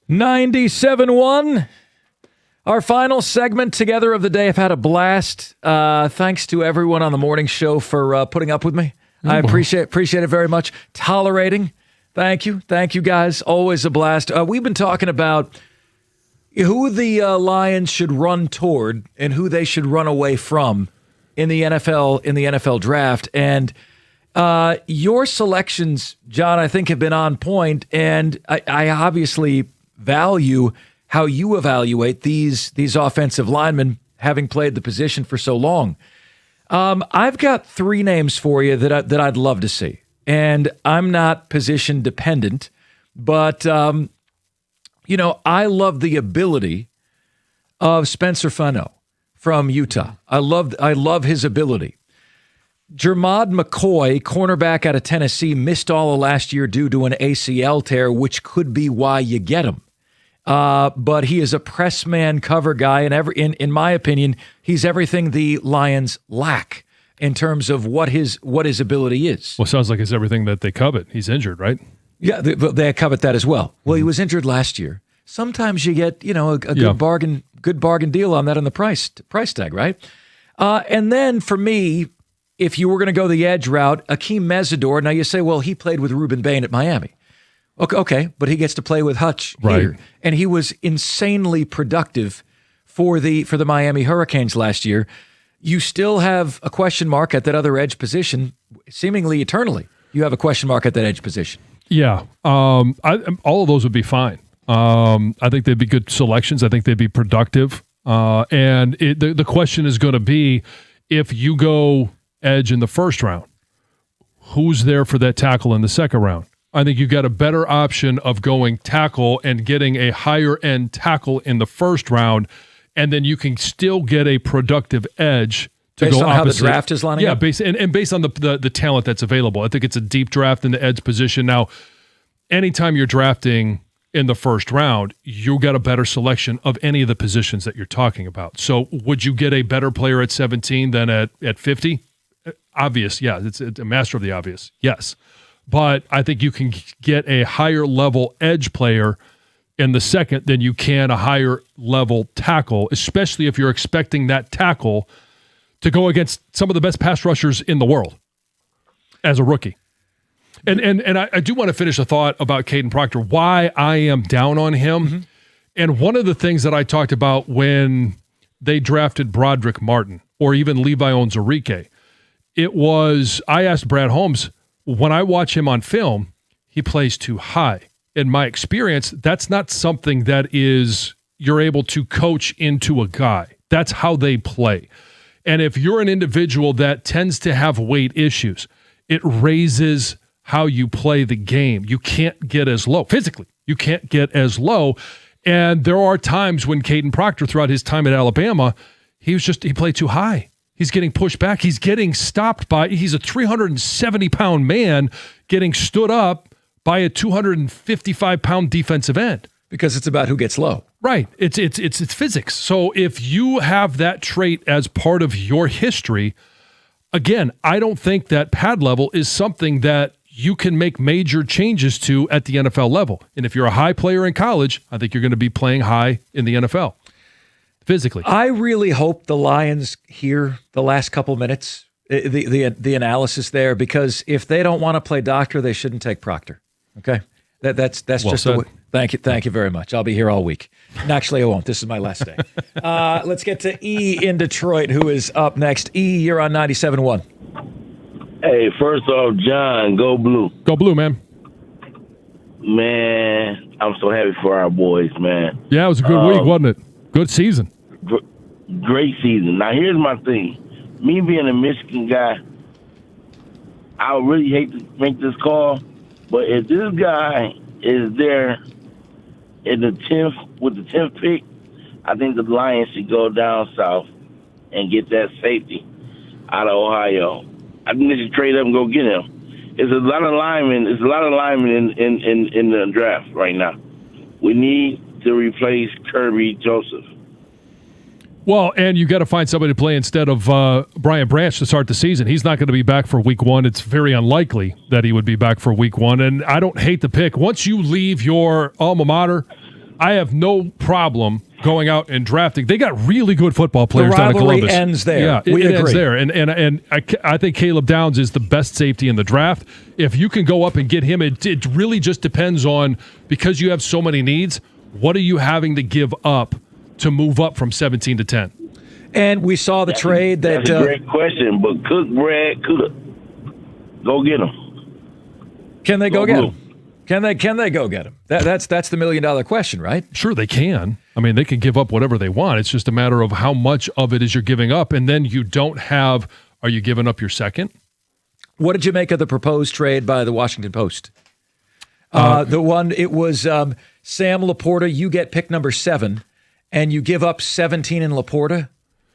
97.1. Our final segment together of the day. I've had a blast. Thanks to everyone on the morning show for putting up with me. I appreciate it very much. Tolerating. Thank you. Thank you, guys. Always a blast. We've been talking about who the Lions should run toward and who they should run away from in the NFL draft. And your selections, John, I think have been on point. And I obviously value how you evaluate these offensive linemen, having played the position for so long. I've got three names for you that I'd love to see, and I'm not position dependent, but I love the ability of Spencer Fano from Utah. I love his ability. Jermod McCoy, cornerback out of Tennessee, missed all of last year due to an ACL tear, which could be why you get him. But he is a press man cover guy, and in my opinion, he's everything the Lions lack in terms of what his ability is. Well, sounds like it's everything that they covet. He's injured, right? Yeah, they covet that as well. Well, he was injured last year. Sometimes you get a good bargain deal on that on the price tag, right? And then for me, if you were going to go the edge route, Akeem Mesidor. Now you say, well, he played with Ruben Bain at Miami. Okay, but he gets to play with Hutch here. And he was insanely productive for the Miami Hurricanes last year. You still have a question mark at that other edge position, seemingly eternally. You have a question mark at that edge position. Yeah, all of those would be fine. I think they'd be good selections. I think they'd be productive. And the question is going to be, if you go edge in the first round, who's there for that tackle in the second round? I think you got a better option of going tackle and getting a higher end tackle in the first round, and then you can still get a productive edge to based go on opposite. How the draft is lining up? Yeah, based on the talent that's available. I think it's a deep draft in the edge position. Now, anytime you're drafting in the first round, you got a better selection of any of the positions that you're talking about. So would you get a better player at 17 than at 50? Obvious, yeah. It's a master of the obvious, yes. But I think you can get a higher level edge player in the second than you can a higher level tackle, especially if you're expecting that tackle to go against some of the best pass rushers in the world as a rookie. And I do want to finish a thought about Caden Proctor, why I am down on him. Mm-hmm. And one of the things that I talked about when they drafted Broderick Martin or even Levi Onwuzurike, it was, I asked Brad Holmes, when I watch him on film, he plays too high. In my experience, that's not something that you're able to coach into a guy. That's how they play. And if you're an individual that tends to have weight issues, it raises how you play the game. You can't get as low. Physically, you can't get as low. And there are times when Caden Proctor, throughout his time at Alabama, he played too high. He's getting pushed back. He's getting stopped he's a 370-pound man getting stood up by a 255-pound defensive end. Because it's about who gets low. Right. It's physics. So if you have that trait as part of your history, again, I don't think that pad level is something that you can make major changes to at the NFL level. And if you're a high player in college, I think you're going to be playing high in the NFL. Physically. I really hope the Lions hear the last couple minutes, the analysis there, because if they don't want to play doctor, they shouldn't take Proctor. Okay? That's well just said. The way. Thank you very much. I'll be here all week. And actually, I won't. This is my last day. Let's get to E in Detroit, who is up next. E, you're on 97.1. Hey, first off, John, go blue. Go blue, man. Man, I'm so happy for our boys, man. Yeah, it was a good week, wasn't it? Good season. Great season. Now, here's my thing. Me being a Michigan guy, I would really hate to make this call, but if this guy is there in the 10th with the 10th pick, I think the Lions should go down south and get that safety out of Ohio. I think they should trade up and go get him. There's a lot of linemen. There's a lot of linemen in the draft right now. We need to replace Kirby Joseph. Well, and you got to find somebody to play instead of Brian Branch to start the season. He's not going to be back for week one. It's very unlikely that he would be back for week one. And I don't hate the pick. Once you leave your alma mater, I have no problem going out and drafting. They got really good football players down in Columbus. The rivalry ends there. Yeah, we it agree. ends there. And I think Caleb Downs is the best safety in the draft. If you can go up and get him, it really just depends on, because you have so many needs, what are you having to give up to move up from 17 to 10? And we saw the trade that... That's a great question, but cook, Brad, cook. Go get him. Can they go get him? Can they go get him? That's the $1 million question, right? Sure, they can. I mean, they can give up whatever they want. It's just a matter of how much of it is you're giving up. And then you don't have, are you giving up your second? What did you make of the proposed trade by the Washington Post? The one, it was Sam Laporta, you get pick number 7, and you give up 17 in Laporta,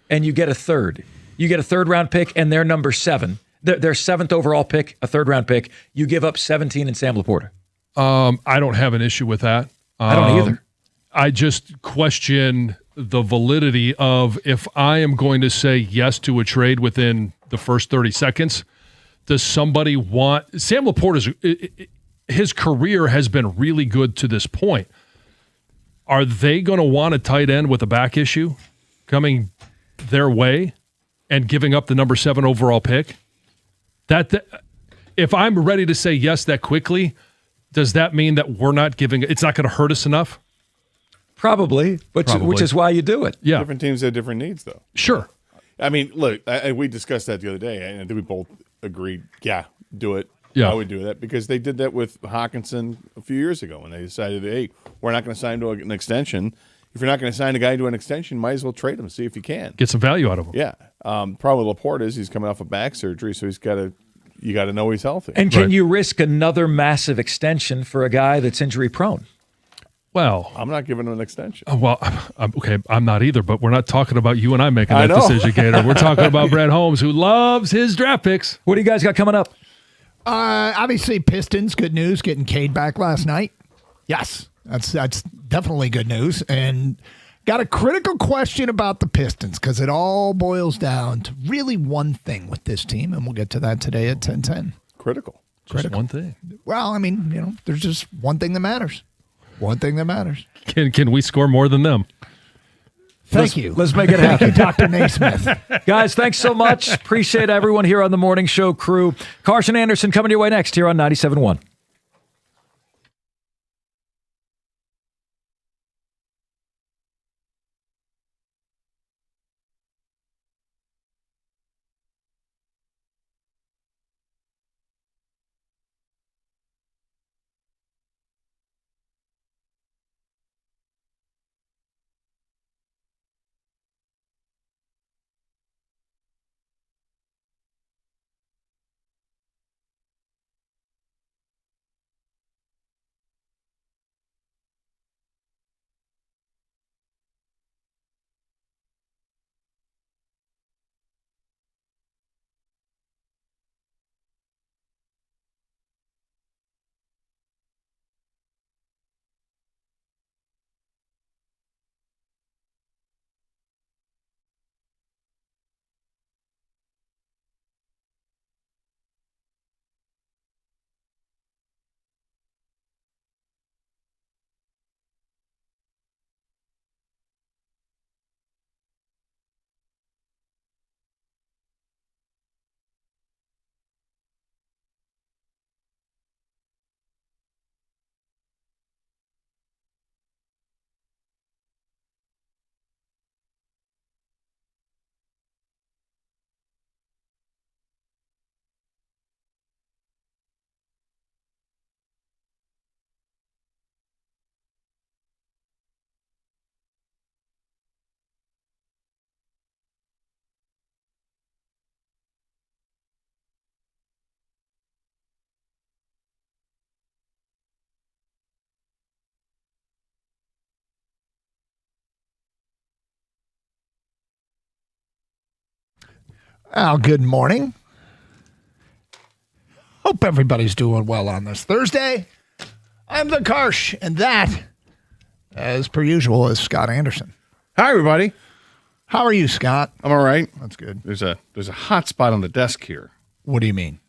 and you get a third. You get a third-round pick, and they're number 7. Their 7th overall pick, a third-round pick. You give up 17 in Sam Laporta. I don't have an issue with that. I don't either. I just question the validity of, if I am going to say yes to a trade within the first 30 seconds, does somebody want... Sam Laporta's, his career has been really good to this point. Are they going to want a tight end with a back issue coming their way and giving up the number 7 overall pick? That if I'm ready to say yes that quickly, does that mean that we're not giving, it's not going to hurt us enough? Probably, which is why you do it. Yeah. Different teams have different needs, though. Sure. I mean, look, we discussed that the other day, and I think we both agreed, yeah, do it. Yeah. I would do that, because they did that with Hawkinson a few years ago when they decided, hey, we're not going to sign to an extension. If you're not going to sign a guy to an extension, might as well trade him, see if you can. Get some value out of him. Yeah. Problem with Laporte is he's coming off a back surgery, so you got to know he's healthy. And can you risk another massive extension for a guy that's injury prone? Well, I'm not giving him an extension. Okay, I'm not either, but we're not talking about you and I making that decision, Gator. We're talking about Brad Holmes, who loves his draft picks. What do you guys got coming up? Obviously, Pistons, good news, getting Cade back last night. Yes, that's definitely good news. And got a critical question about the Pistons, because it all boils down to really one thing with this team, and we'll get to that today at 10:10. Critical. Just one thing. Well, I mean, there's just one thing that matters. One thing that matters. Can we score more than them? Thank you. Let's make it happen. Dr. Naismith. Guys, thanks so much. Appreciate everyone here on the Morning Show crew. Carson Anderson coming your way next here on 97.1. Well, good morning. Hope everybody's doing well on this Thursday. I'm the Karsh, and that, as per usual, is Scott Anderson. Hi, everybody. How are you, Scott? I'm all right. That's good. There's a hot spot on the desk here. What do you mean?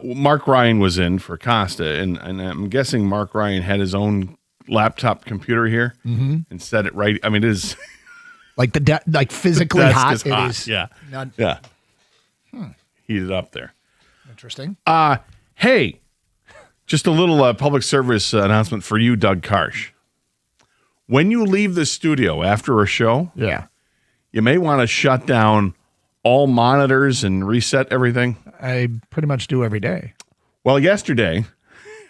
Mark Ryan was in for Costa, and I'm guessing Mark Ryan had his own laptop computer here and set it right. I mean, it is Like like physically desk hot. is It hot. is. Yeah, Not yeah. Heated up there. interesting. Hey, just a little public service announcement for you, Doug Karsh. When you leave the studio after a show, Yeah. you may want to shut down all monitors and reset everything. I pretty much do every day. Well, yesterday,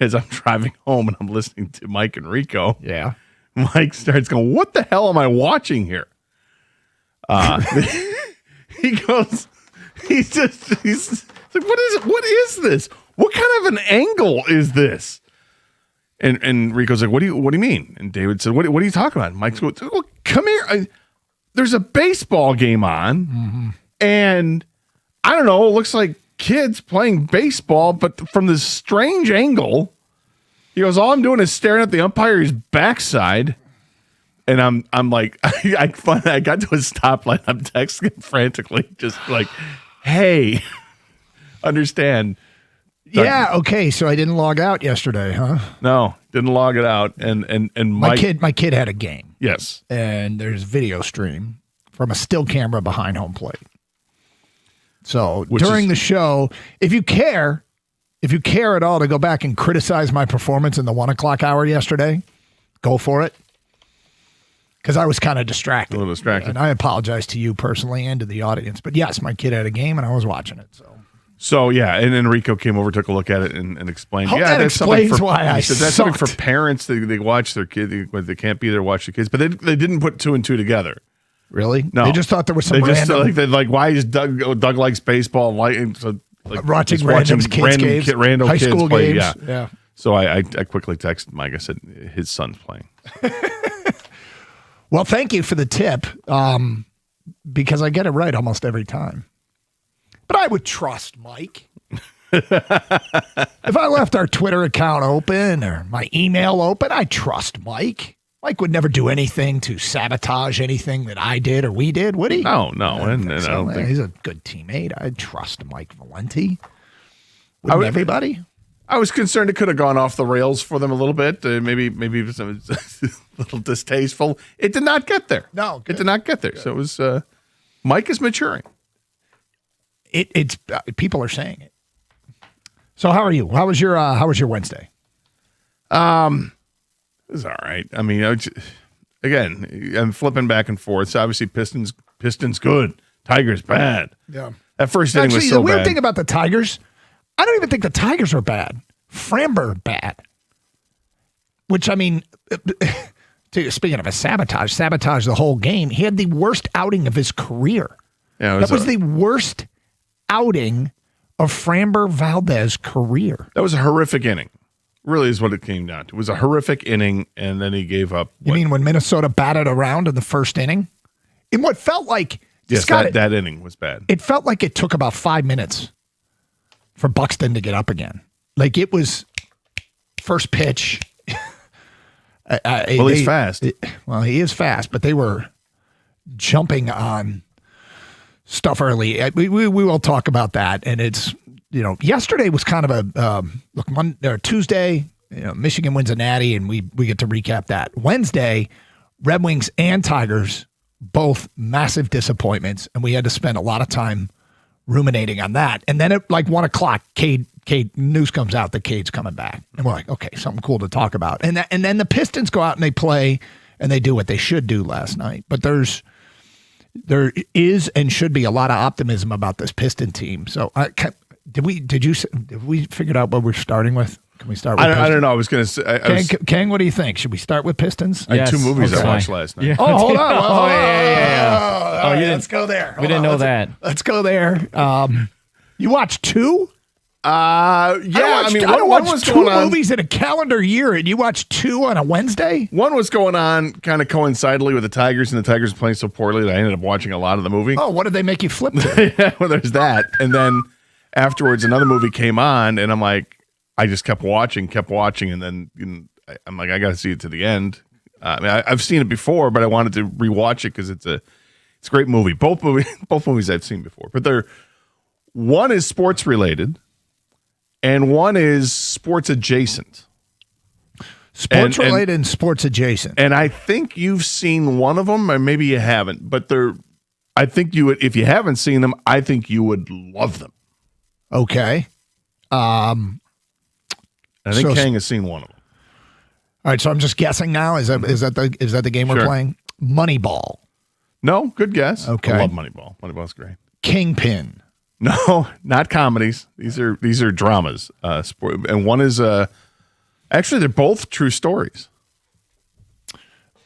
as I'm driving home and I'm listening to Mike and Rico, Yeah. Mike starts going, "What the hell am I watching here?" He goes, he's like, "What is it? What is this? What kind of an angle is this?" And Rico's like, "What do you mean?" And David said, "What are you talking about?" And Mike's going, "Well, come here. There's a baseball game on, and I don't know. It looks like kids playing baseball, but from this strange angle." He goes, "All I'm doing is staring at the umpire's backside." And I'm like, I got to a stoplight. I'm texting him frantically, just like, "Hey, understand." Yeah. Okay. So I didn't log out yesterday, huh? No, didn't log it out. And My kid had a game. Yes. And there's video stream from a still camera behind home plate. So during the show, if you care at all to go back and criticize my performance in the 1 o'clock hour yesterday, go for it. Because I was kind of distracted. A little distracted. And I apologize to you personally and to the audience. But yes, my kid had a game and I was watching it. So yeah, and then Rico came over, took a look at it, and explained. Hope Yeah, that that's something explains for, why I he said that's something sucked. for parents. They watch their kid. They can't be there, watch the kids. But they didn't put 2 and 2 together. Really? No, They just thought there was some They just random... like why is Doug likes baseball? Like watching just random kids games, random high kids school play. games. Yeah. So I quickly texted Mike. I said his son's playing. Well, thank you for the tip, because I get it right almost every time. But I would trust Mike. If I left our Twitter account open or my email open, I trust Mike. Mike would never do anything to sabotage anything that I did or we did, would he? No, and I don't think he's a good teammate. I trust Mike Valenti. Wouldn't everybody? I was concerned it could have gone off the rails for them a little bit. Maybe it was a little distasteful. It did not get there. No, it good. did not get there. So it was. Mike is maturing. It's people are saying it. So how are you? How was your Wednesday? It was all right. I mean, again, I'm flipping back and forth. So obviously, Pistons good, Tigers bad. Yeah. That first inning was so the weird bad. thing about the Tigers, I don't even think the Tigers are bad. Framber bad. Which, I mean, speaking of a sabotage the whole game. He had the worst outing of his career. Yeah, That was the worst outing of Framber Valdez's career. That was a horrific inning. Really is what it came down to. It was a horrific inning, and then he gave up. You mean when Minnesota batted around in the first inning? In what felt like... Yes, Scott, that inning was bad. It felt like it took about 5 minutes for Buxton to get up again. Like it was first pitch. He's fast. Well, he is fast, but they were jumping on stuff early. We will talk about that. And it's, yesterday was kind of a Tuesday, Michigan wins a natty and we get to recap that. Wednesday, Red Wings and Tigers, both massive disappointments. And we had to spend a lot of time ruminating on that. And then at like 1 o'clock, Cade news comes out that Cade's coming back. And we're like, okay, something cool to talk about. And then the Pistons go out and they play and they do what they should do last night. But there is and should be a lot of optimism about this Piston team. So did we figure out what we're starting with? Can we start with I don't know. I was going to say. Kang, what do you think? Should we start with Pistons? I had 2 movies Okay. I watched last night. Yeah. Oh, hold on. Oh, yeah. All right, you didn't- let's go there. We didn't know that. Let's go there. You watched 2? Yeah, I don't one watch was 2 going on. movies in a calendar year, and you watch 2 on a Wednesday? One was going on kind of coincidentally with the Tigers, and the Tigers were playing so poorly that I ended up watching a lot of the movie. Oh, what did they make you flip to? Yeah, well, there's that. And then afterwards, another movie came on, and I'm like, I just kept watching, and then I'm like, I got to see it to the end. I mean, I've seen it before, but I wanted to rewatch it because it's a great movie. Both movies I've seen before, but one is sports related, and one is sports adjacent. Sports related and sports adjacent. And I think you've seen one of them, or maybe you haven't. But I think you would. If you haven't seen them, I think you would love them. Okay. I think Kang has seen one of them. All right, so I'm just guessing now. Is that the game we're playing? Moneyball. No, good guess. Okay. I love Moneyball. Moneyball's great. Kingpin. No, not comedies. These are dramas. And one is actually they're both true stories.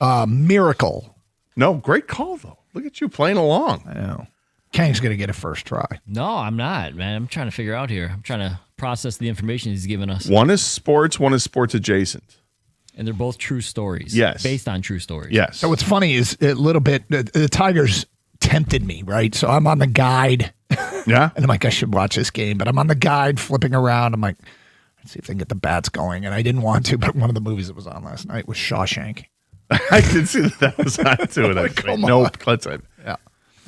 Miracle. No, great call though. Look at you playing along. I know. Kang's gonna get a first try. No, I'm not, man. I'm trying to figure out here. I'm trying to process the information he's given us. One is sports adjacent. And they're both true stories. Yes. Based on true stories. Yes. So what's funny is a little bit the Tigers tempted me, right? So I'm on the guide. Yeah. And I'm like, I should watch this game, but I'm on the guide flipping around. I'm like, let's see if they can get the bats going. And I didn't want to, but one of the movies that was on last night was Shawshank. I did see that was on to it. Come Nope. on. Yeah.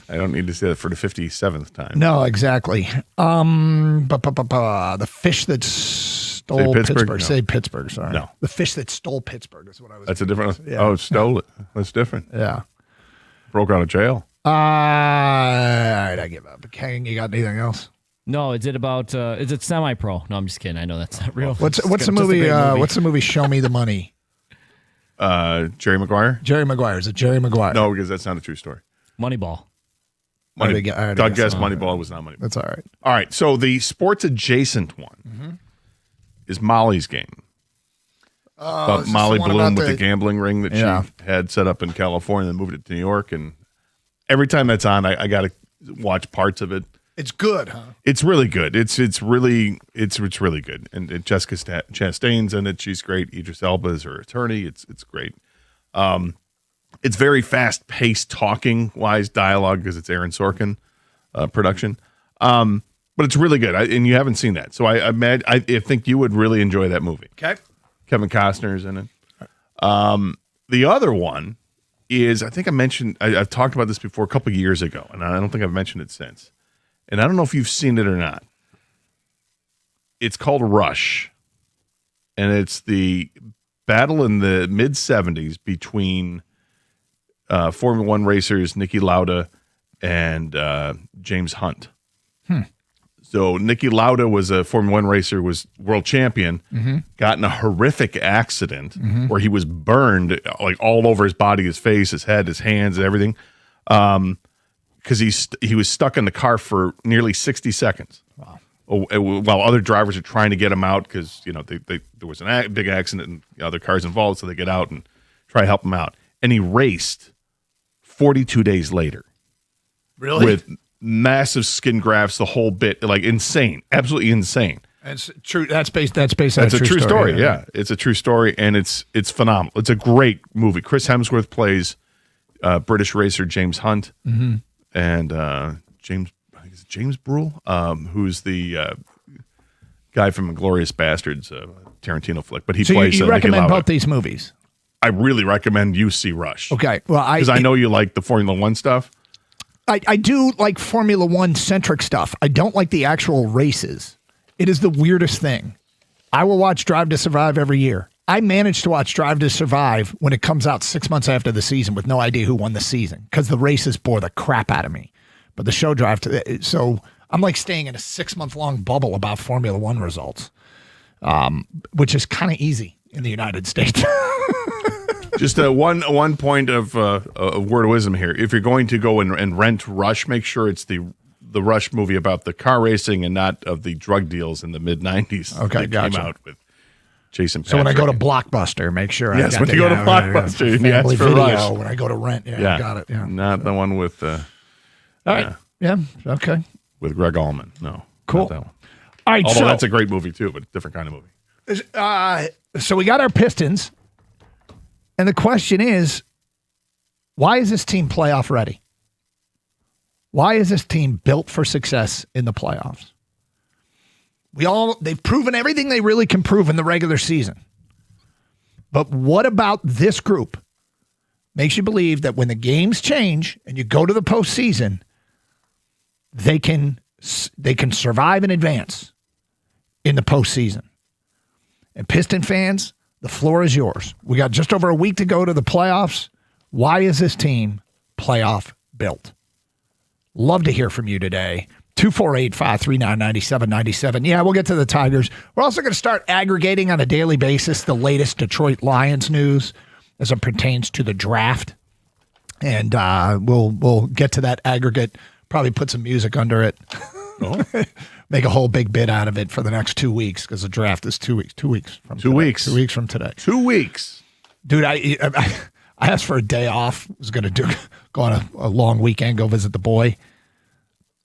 I don't need to see that for the 57th time. No, exactly. The fish that stole Pittsburgh. No. Say Pittsburgh, sorry. No. The fish that stole Pittsburgh is what I was. That's a different one. Yeah. Oh, stole it. That's different. Yeah. Broke out of jail. All right, I give up. Kang, you got anything else? No, is it semi-pro? No, I'm just kidding. I know that's not real. What's the movie? What's the movie? Show Me the Money. Jerry Maguire? Jerry Maguire. Is it Jerry Maguire? No, because that's not a true story. Moneyball. I already Doug guessed guessed Moneyball was not Moneyball. That's all right. All right, so the sports adjacent one is Molly's Game. About Molly Bloom with the gambling ring that she had set up in California and moved it to New York. And every time that's on, I got to watch parts of it. It's good, huh? It's really good. It's really good. And Jessica Chastain's in it. She's great. Idris Elba is her attorney. It's great. It's very fast paced, talking wise dialogue because it's Aaron Sorkin production. But it's really good. And you haven't seen that, so I think you would really enjoy that movie. Okay. Kevin Costner's in it. The other one is, I think I mentioned, I've talked about this before a couple of years ago, and I don't think I've mentioned it since. And I don't know if you've seen it or not. It's called Rush. And it's the battle in the mid-'70s between Formula One racers Niki Lauda and James Hunt. So Niki Lauda was a Formula One racer, was world champion, got in a horrific accident where he was burned like all over his body, his face, his head, his hands, and everything, because he was stuck in the car for nearly 60 seconds. Wow. While other drivers are trying to get him out because there was a big accident and other cars involved, so they get out and try to help him out. And he raced 42 days later. Really? With massive skin grafts, the whole bit, like insane, absolutely insane. It's true. That's based on That's a true story. Yeah, it's a true story, and it's phenomenal. It's a great movie. Chris Hemsworth plays British racer James Hunt, and James Brule, who's the guy from *Inglourious Bastards*, Tarantino flick. But he plays. You recommend both these movies? I really recommend you see Rush. Okay, well, because I know you like the Formula One stuff. I do like Formula One centric stuff. I don't like the actual races. It is the weirdest thing. I will watch Drive to Survive every year. I managed to watch Drive to Survive when it comes out 6 months after the season with no idea who won the season because the races bore the crap out of me. But the show so I'm like staying in a 6-month-long bubble about Formula One results, which is kind of easy in the United States. Just one point of word of wisdom here. If you're going to go and rent Rush, make sure it's the Rush movie about the car racing and not of the drug deals in the mid-'90s. Okay, that gotcha. came out with Jason Patrick. So when I go to Blockbuster, make sure Yes, I got when you go to Blockbuster, you family ask for video. Rush. When I go to rent, got it. Yeah, not the one with all right. Yeah, okay, with Greg Allman. No, cool. Not that one. All right, Although so that's a great movie too, but a different kind of movie. So we got our Pistons, and the question is, why is this team playoff ready? Why is this team built for success in the playoffs? They've proven everything they really can prove in the regular season. But what about this group makes you believe that when the games change and you go to the postseason, they can survive and advance in the postseason? And Piston fans, The floor is yours. We got just over a week to go to the playoffs. Why is this team playoff built? Love to hear from you today. 248-539-9797. Yeah, we'll get to the Tigers. We're also going to start aggregating on a daily basis the latest Detroit Lions news as it pertains to the draft. And we'll get to that aggregate, probably put some music under it. Oh. Make a whole big bit out of it for the next 2 weeks because the draft is 2 weeks. 2 weeks from 2 today. weeks. 2 weeks from today. 2 weeks. Dude, I asked for a day off. I was going to go on a long weekend, go visit the boy.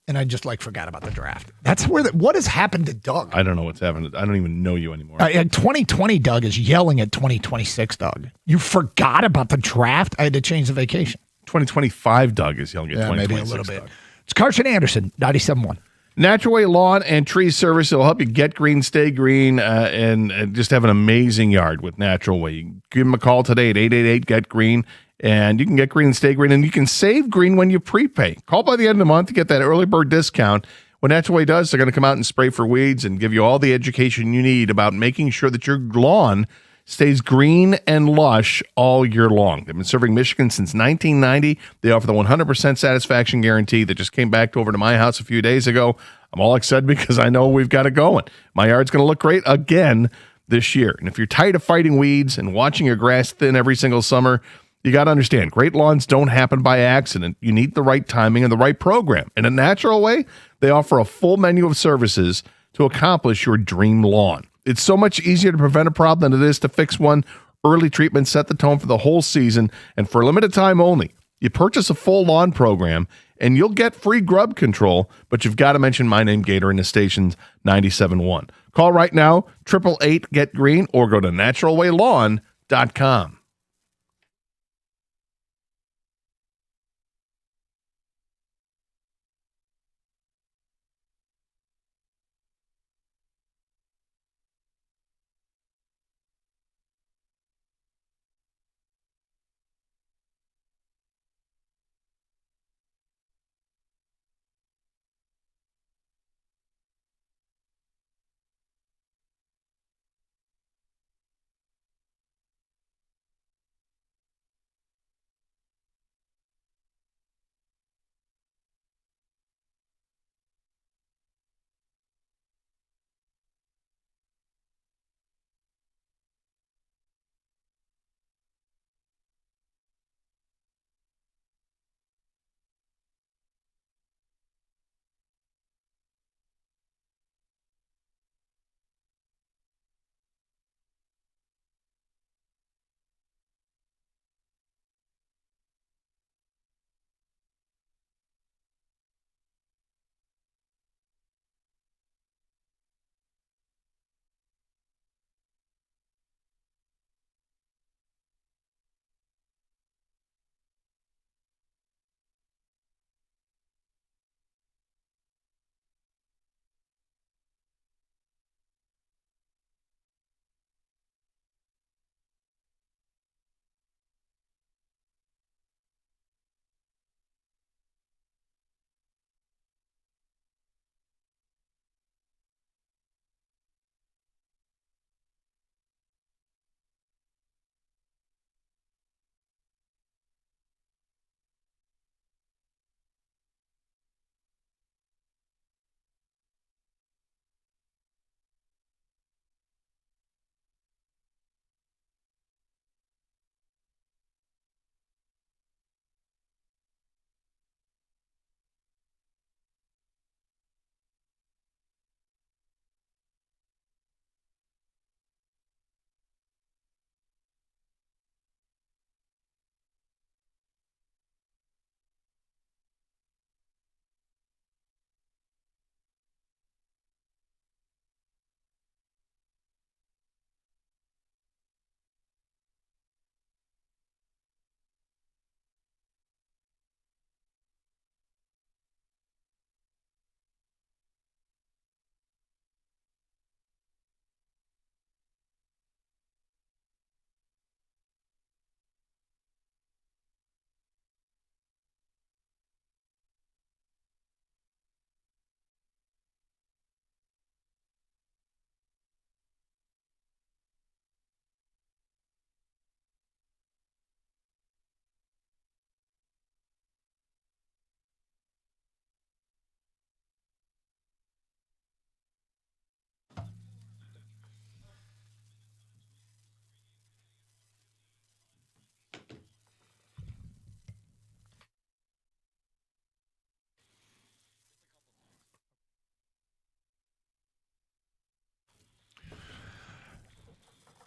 And I just forgot about the draft. That's where what has happened to Doug? I don't know what's happened. I don't even know you anymore. 2020 Doug is yelling at 2026 Doug. You forgot about the draft? I had to change the vacation. 2025 Doug is yelling at 2026 maybe a little bit. Doug. It's Carson Anderson, 97.1. Natural Way Lawn and Tree Service will help you get green, stay green, and just have an amazing yard with Natural Way. You give them a call today at 888-GET-GREEN, and you can get green and stay green, and you can save green when you prepay. Call by the end of the month to get that early bird discount. What Natural Way does, they're going to come out and spray for weeds and give you all the education you need about making sure that your lawn stays green and lush all year long. They've been serving Michigan since 1990. They offer the 100% satisfaction guarantee that just came back over to my house a few days ago. I'm all excited because I know we've got it going. My yard's going to look great again this year. And if you're tired of fighting weeds and watching your grass thin every single summer, you got to understand, great lawns don't happen by accident. You need the right timing and the right program. In a Natural Way, they offer a full menu of services to accomplish your dream lawn. It's so much easier to prevent a problem than it is to fix one. Early treatment set the tone for the whole season, and for a limited time only. You purchase a full lawn program, and you'll get free grub control, but you've got to mention my name, Gator, in the station's 97.1. Call right now, 888-GET-GREEN, or go to naturalwaylawn.com.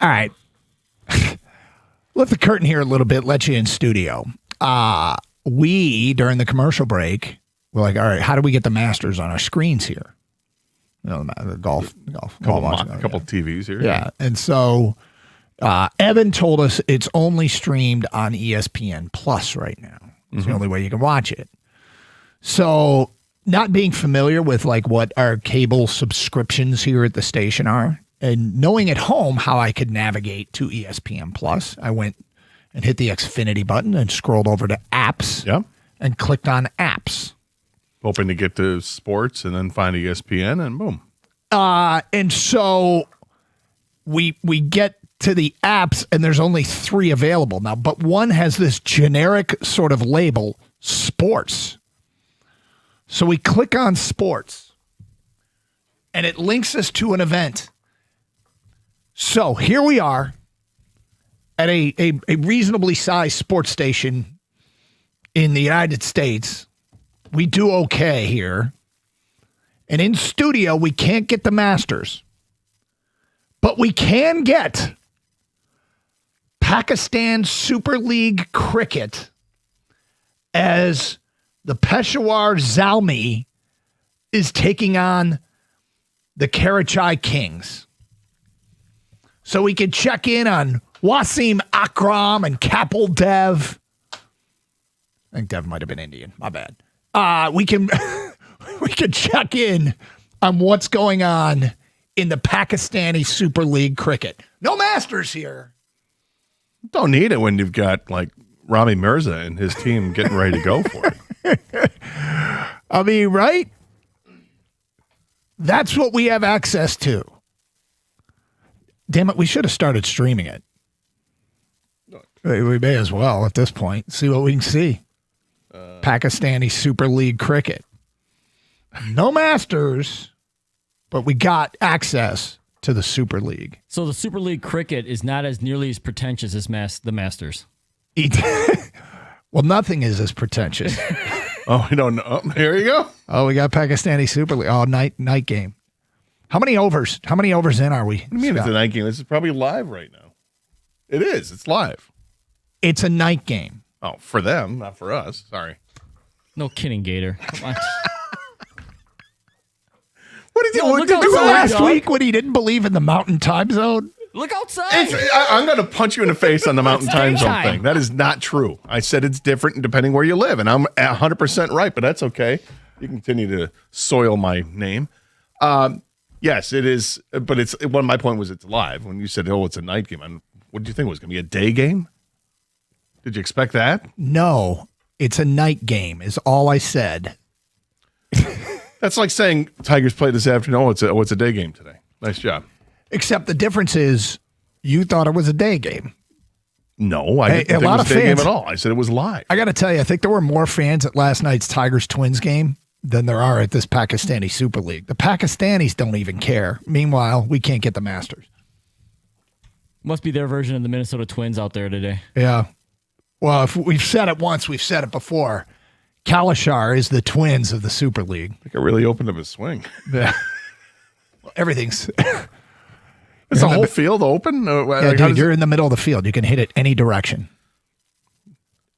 All right. Lift the curtain here a little bit, let you in studio. We, during the commercial break, we're like, all right, how do we get the Masters on our screens here? You know, the golf. Couple TVs here. Yeah. And so Evan told us it's only streamed on ESPN Plus right now. It's the only way you can watch it. So not being familiar with like what our cable subscriptions here at the station are, and knowing at home how I could navigate to ESPN Plus, I went and hit the Xfinity button and scrolled over to apps and clicked on apps. Hoping to get to sports and then find ESPN and boom. And so we get to the apps and there's only 3 available now, but one has this generic sort of label, sports. So we click on sports and it links us to an event. So here we are at a reasonably sized sports station in the United States. We do okay here. And in studio, we can't get the Masters. But we can get Pakistan Super League cricket as the Peshawar Zalmi is taking on the Karachi Kings. So we can check in on Wasim Akram and Kapil Dev. I think Dev might have been Indian. My bad. We can check in on what's going on in the Pakistani Super League cricket. No Masters here. Don't need it when you've got like Rami Mirza and his team getting ready to go for it. I mean, right? That's what we have access to. Damn it, we should have started streaming it. We may as well at this point. See what we can see. Pakistani Super League cricket. No Masters, but we got access to the Super League. So the Super League cricket is not as nearly as pretentious as the Masters. Well, nothing is as pretentious. Oh, we don't know. Oh, here you go. Oh, we got Pakistani Super League. Oh, night game. How many overs? How many overs in are we? What do you mean it's a night game? This is probably live right now. It is. It's live. It's a night game. Oh, for them, not for us. Sorry. No kidding, Gator. Come on. What did you look do outside, Last dog. week when he didn't believe in the mountain time zone? Look outside. I'm going to punch you in the face on the mountain time zone daytime. thing. That is not true. I said it's different depending where you live, and I'm 100% right, but that's okay. You continue to soil my name. Yes, it is, but it's one. My point was it's live. When you said, "Oh, it's a night game," what did you think it was going to be a day game? Did you expect that? No, it's a night game is all I said. That's like saying Tigers play this afternoon. Oh, it's a day game today. Nice job. Except the difference is you thought it was a day game. No, I didn't think it was a day game at all. I said it was live. I got to tell you, I think there were more fans at last night's Tigers-Twins game than there are at this Pakistani Super League. The Pakistanis don't even care. Meanwhile, we can't get the Masters. Must be their version of the Minnesota Twins out there today. Yeah. Well, if we've said it once, we've said it before. Kalashar is the Twins of the Super League. I think it really opened up his swing. Yeah. Well, everything's... Is the whole field open? Yeah, dude, you're in the middle of the field. You can hit it any direction.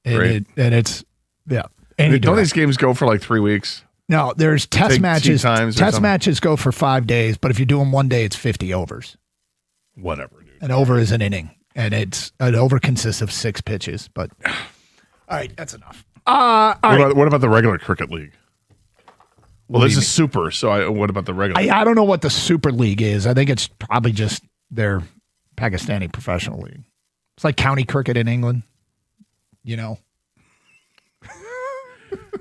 Great. And it's, yeah, any Don't direction. these games go for like 3 weeks? No, there's test Take matches. tee times or Test something? matches go for 5 days, but if you do them one day, it's 50 overs. Whatever, dude. An over is an inning, and an over consists of 6 pitches. But all right, that's enough. What about the regular cricket league? Well, this is super. So what about the regular? I don't know what the Super League is. I think it's probably just their Pakistani professional league. It's like county cricket in England, you know.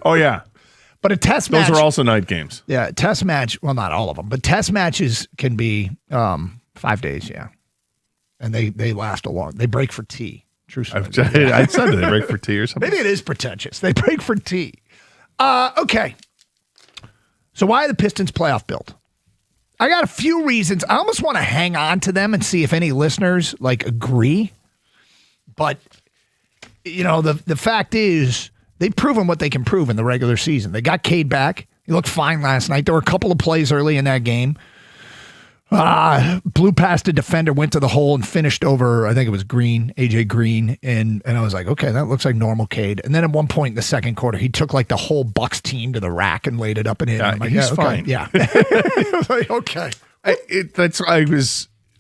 Oh yeah, But a test match. those are also night games. Yeah, test match. Well, not all of them, but test matches can be 5 days. Yeah, and they last a long. They break for tea. True story. I said they break for tea or something. Maybe it is pretentious. They break for tea. Okay. So why are the Pistons playoff build? I got a few reasons. I almost want to hang on to them and see if any listeners agree. But you know, the fact is they've proven what they can prove in the regular season. They got Cade back. He looked fine last night. There were a couple of plays early in that game Blew past a defender, went to the hole and finished over, I think it was Green, AJ Green. And I was like, okay, that looks like normal Cade. And then at one point in the second quarter, he took like the whole Bucks team to the rack and laid it up and in. I'm like, he's okay. fine. Yeah. I was like, okay.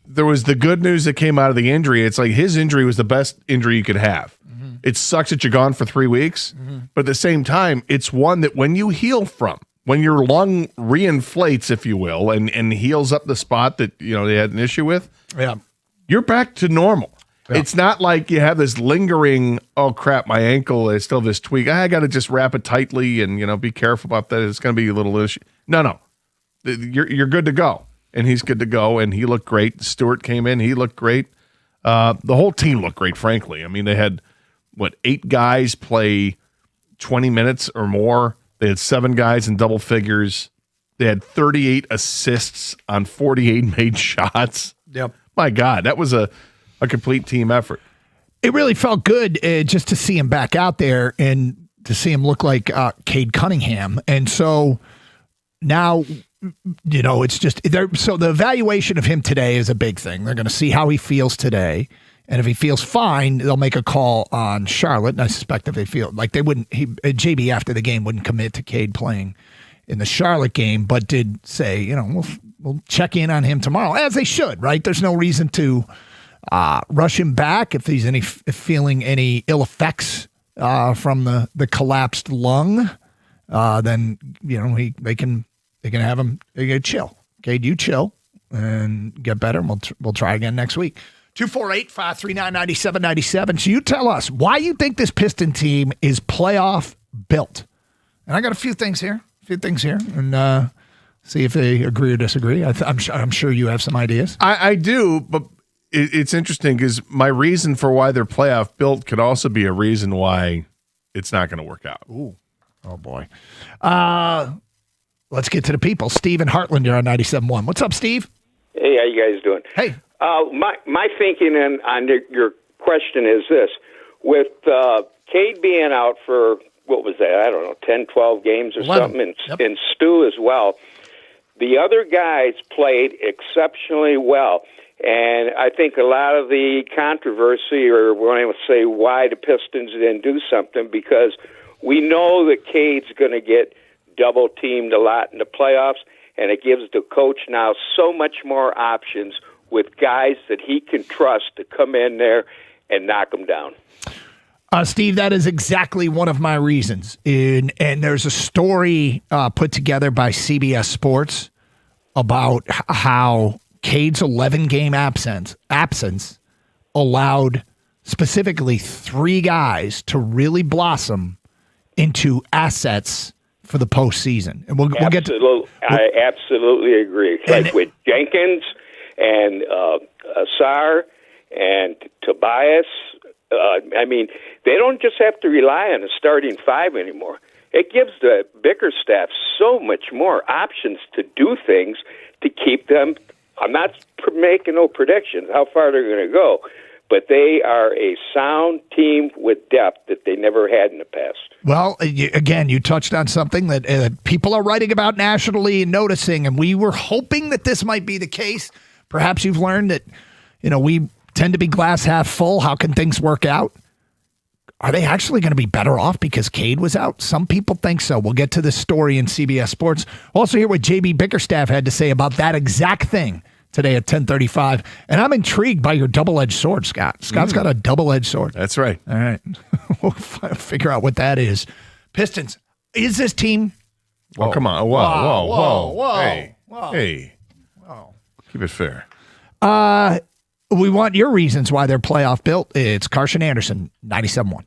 There was the good news that came out of the injury. It's like his injury was the best injury you could have. Mm-hmm. It sucks that you're gone for 3 weeks, but at the same time, it's one that when you heal from, when your lung reinflates, if you will, and heals up the spot that they had an issue with, you're back to normal. Yeah. It's not like you have this lingering, oh crap, my ankle is still this tweak. I got to just wrap it tightly and be careful about that. It's going to be a little issue. No, you're good to go, and he's good to go, and he looked great. Stewart came in, he looked great. The whole team looked great, frankly. I mean, they had 8 guys play 20 minutes or more. They had 7 guys in double figures. They had 38 assists on 48 made shots. Yep. My God, that was a complete team effort. It really felt good just to see him back out there and to see him look like Cade Cunningham. And so now, it's just so the evaluation of him today is a big thing. They're going to see how he feels today. And if he feels fine, they'll make a call on Charlotte. And I suspect if they feel like they wouldn't, JB after the game wouldn't commit to Cade playing in the Charlotte game, but did say, we'll check in on him tomorrow, as they should, right? There's no reason to rush him back if he's feeling any ill effects from the collapsed lung. Then they can have him. They can chill. Cade, you chill and get better. And we'll try again next week. 248-539-9797. So you tell us why you think this Piston team is playoff built. And I got a few things here, and see if they agree or disagree. I'm sure you have some ideas. I do, but it's interesting because my reason for why they're playoff built could also be a reason why it's not going to work out. Ooh. Oh, boy. Let's get to the people. Steve in Heartland, you're on 97.1. What's up, Steve? Hey, how you guys doing? Hey. My thinking on your question is this. With Cade being out for, what was that, I don't know, 10, 12 games or 11. something, and Stu as well, the other guys played exceptionally well. And I think a lot of the controversy, or when I would say why the Pistons didn't do something, because we know that Cade's going to get double-teamed a lot in the playoffs, and it gives the coach now so much more options with guys that he can trust to come in there and knock them down. Steve, that is exactly one of my reasons. And there's a story put together by CBS Sports about how Cade's 11-game absence allowed specifically 3 guys to really blossom into assets for the postseason. And we'll get to... I absolutely agree. Like with Jenkins and Asar and Tobias, they don't just have to rely on a starting 5 anymore. It gives the Bickerstaff so much more options to do things to keep them. I'm not making no predictions how far they're going to go, but they are a sound team with depth that they never had in the past. Well, again, you touched on something that people are writing about nationally and noticing, and we were hoping that this might be the case. Perhaps you've learned that, we tend to be glass half full. How can things work out? Are they actually going to be better off because Cade was out? Some people think so. We'll get to this story in CBS Sports. Also hear what JB Bickerstaff had to say about that exact thing today at 10:35. And I'm intrigued by your double-edged sword, Scott. Scott's got a double-edged sword. That's right. All right. We'll figure out what that is. Pistons, is this team... Oh, come on. Whoa. Hey. Whoa. Hey. Whoa. Keep it fair. We want your reasons why they're playoff built. It's Carson Anderson, 97.1.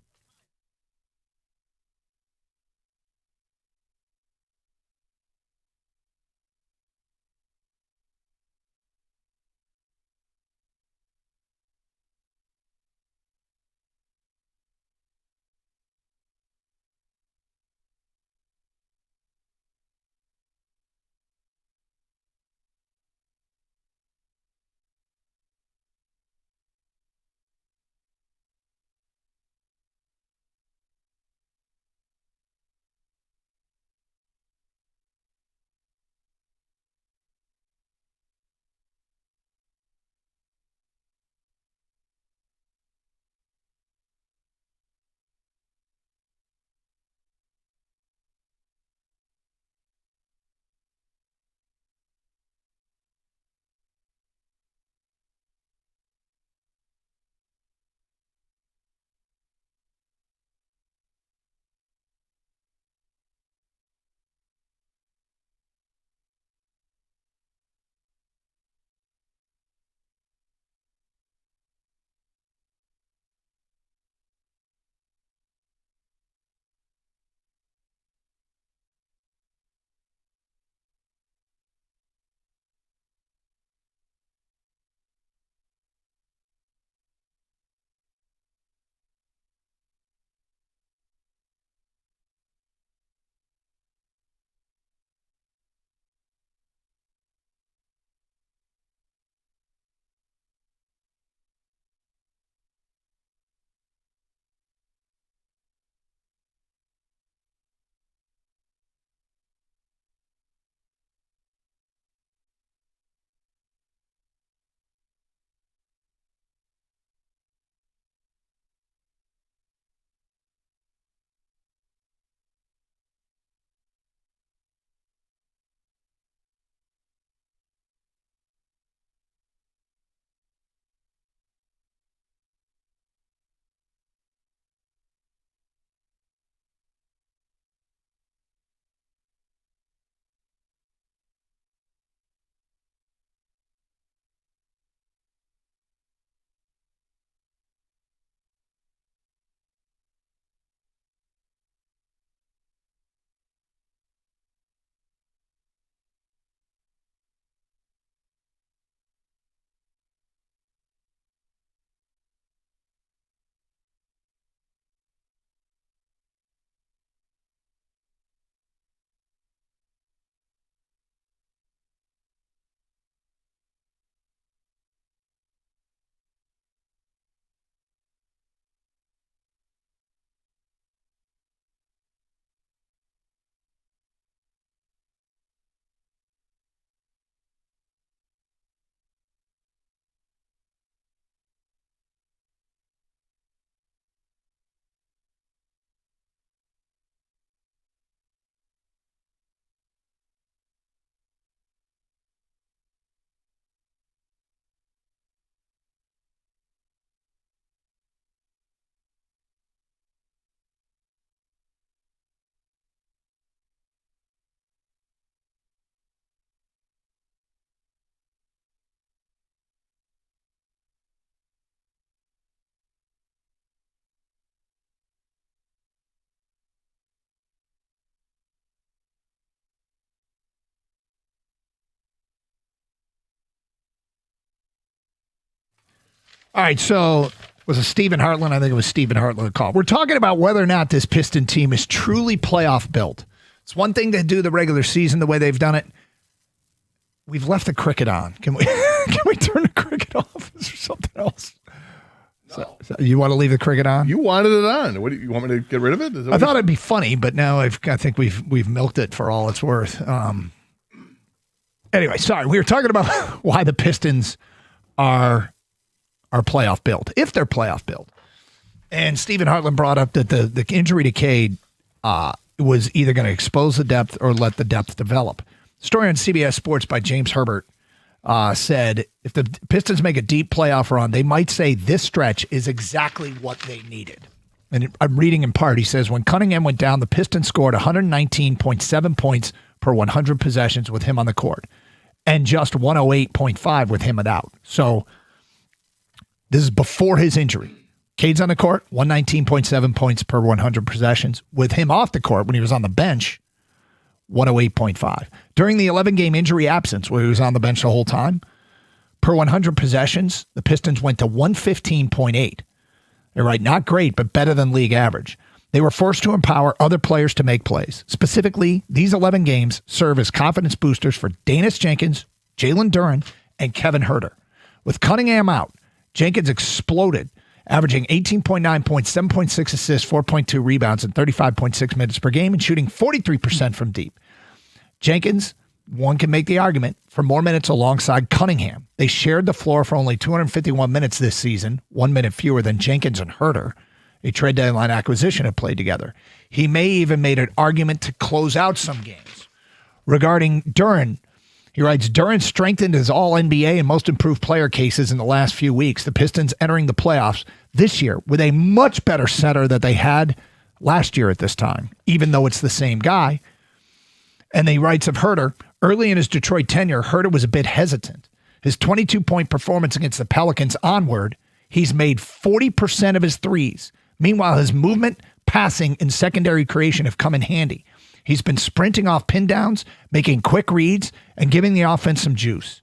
All right, so was it Stephen Hartland? I think it was Stephen Hartland called. We're talking about whether or not this Piston team is truly playoff built. It's one thing to do the regular season the way they've done it. We've left the cricket on. Can we turn the cricket off? Is there something else? No. So you want to leave the cricket on? You wanted it on. What do you want me to get rid of it? I thought it'd be funny, but now I think we've milked it for all it's worth. Anyway, sorry. We were talking about why the Pistons are playoff built, if they're playoff built. And Stephen Hartland brought up that the injury to Cade was either going to expose the depth or let the depth develop. Story on CBS Sports by James Herbert said if the Pistons make a deep playoff run, they might say this stretch is exactly what they needed. And I'm reading in part, he says, when Cunningham went down, the Pistons scored 119.7 points per 100 possessions with him on the court and just 108.5 with him out. So this is before his injury. Cade's on the court, 119.7 points per 100 possessions. With him off the court when he was on the bench, 108.5. During the 11-game injury absence, where he was on the bench the whole time, per 100 possessions, the Pistons went to 115.8. They're right, not great, but better than league average. They were forced to empower other players to make plays. Specifically, these 11 games serve as confidence boosters for Danis Jenkins, Jalen Duren, and Kevin Huerter. With Cunningham out, Jenkins exploded, averaging 18.9 points, 7.6 assists, 4.2 rebounds, and 35.6 minutes per game, and shooting 43% from deep. Jenkins, one can make the argument, for more minutes alongside Cunningham. They shared the floor for only 251 minutes this season, 1 minute fewer than Jenkins and Huerter, a trade deadline acquisition, had played together. He may even made an argument to close out some games. Regarding Duren, he writes, Duren strengthened his all-NBA and most improved player cases in the last few weeks. The Pistons entering the playoffs this year with a much better center that they had last year at this time, even though it's the same guy. And he writes of Huerter, early in his Detroit tenure, Huerter was a bit hesitant. His 22-point performance against the Pelicans onward, he's made 40% of his threes. Meanwhile, his movement, passing, and secondary creation have come in handy. He's been sprinting off pin downs, making quick reads, and giving the offense some juice.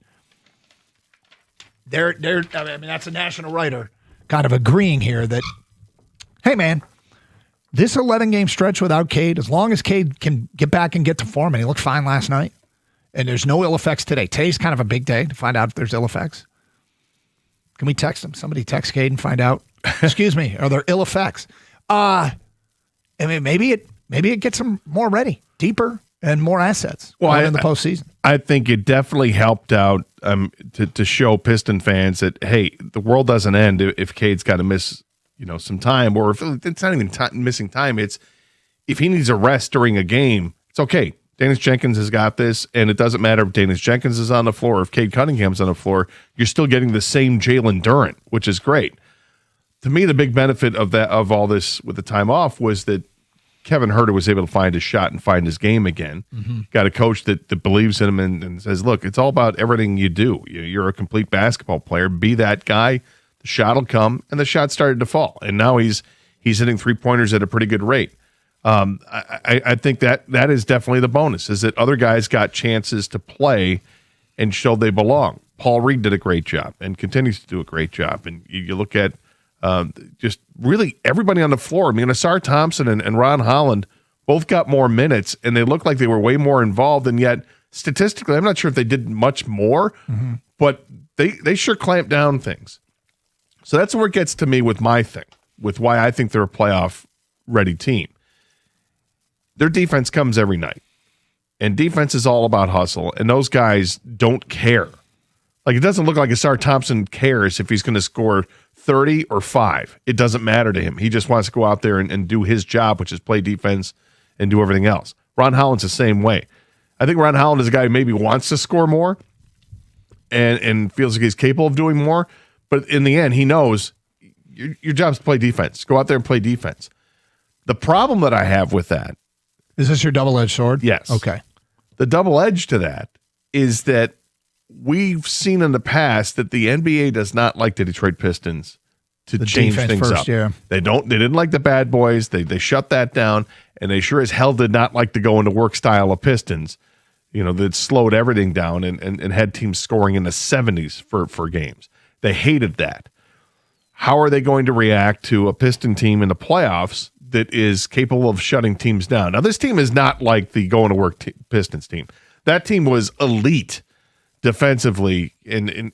That's a national writer kind of agreeing here that, hey, man, this 11-game stretch without Cade, as long as Cade can get back and get to form, and he looked fine last night, and there's no ill effects today. Today's kind of a big day to find out if there's ill effects. Can we text him? Somebody text Cade and find out. Excuse me, are there ill effects? Maybe it gets him more ready, deeper, and more assets in the postseason. I think it definitely helped out to show Piston fans that, hey, the world doesn't end if Cade's got to miss some time, or if it's not even missing time. It's if he needs a rest during a game, it's okay. Danis Jenkins has got this, and it doesn't matter if Danis Jenkins is on the floor or if Cade Cunningham's on the floor. You're still getting the same Jalen Duren, which is great. To me, the big benefit of all this with the time off was that Kevin Huerter was able to find his shot and find his game again. Mm-hmm. Got a coach that believes in him and says, look, it's all about everything you do. You're a complete basketball player. Be that guy. The shot will come, and the shot started to fall. And now he's hitting three-pointers at a pretty good rate. I think that is definitely the bonus, is that other guys got chances to play and show they belong. Paul Reed did a great job and continues to do a great job. And you look at just really everybody on the floor. I mean, Asar Thompson and Ron Holland both got more minutes, and they looked like they were way more involved. And yet, statistically, I'm not sure if they did much more, but they sure clamped down things. So that's where it gets to me with my thing, with why I think they're a playoff-ready team. Their defense comes every night, and defense is all about hustle, and those guys don't care. Like, it doesn't look like Asar Thompson cares if he's going to score 30 or 5. It doesn't matter to him. He just wants to go out there and do his job, which is play defense and do everything else. Ron Holland's the same way. I think Ron Holland is a guy who maybe wants to score more and feels like he's capable of doing more, but in the end, he knows your job is to play defense. Go out there and play defense. The problem that I have with that, is this your double-edged sword? Yes. Okay. The double edge to that is that we've seen in the past that the NBA does not like the Detroit Pistons to change things first, up. Yeah. They didn't like the bad boys. They shut that down, and they sure as hell did not like to go into work style of Pistons, that slowed everything down and had teams scoring in the 70s for games. They hated that. how are they going to react to a Piston team in the playoffs that is capable of shutting teams down? Now, this team is not like the going-to-work Pistons team. That team was elite defensively in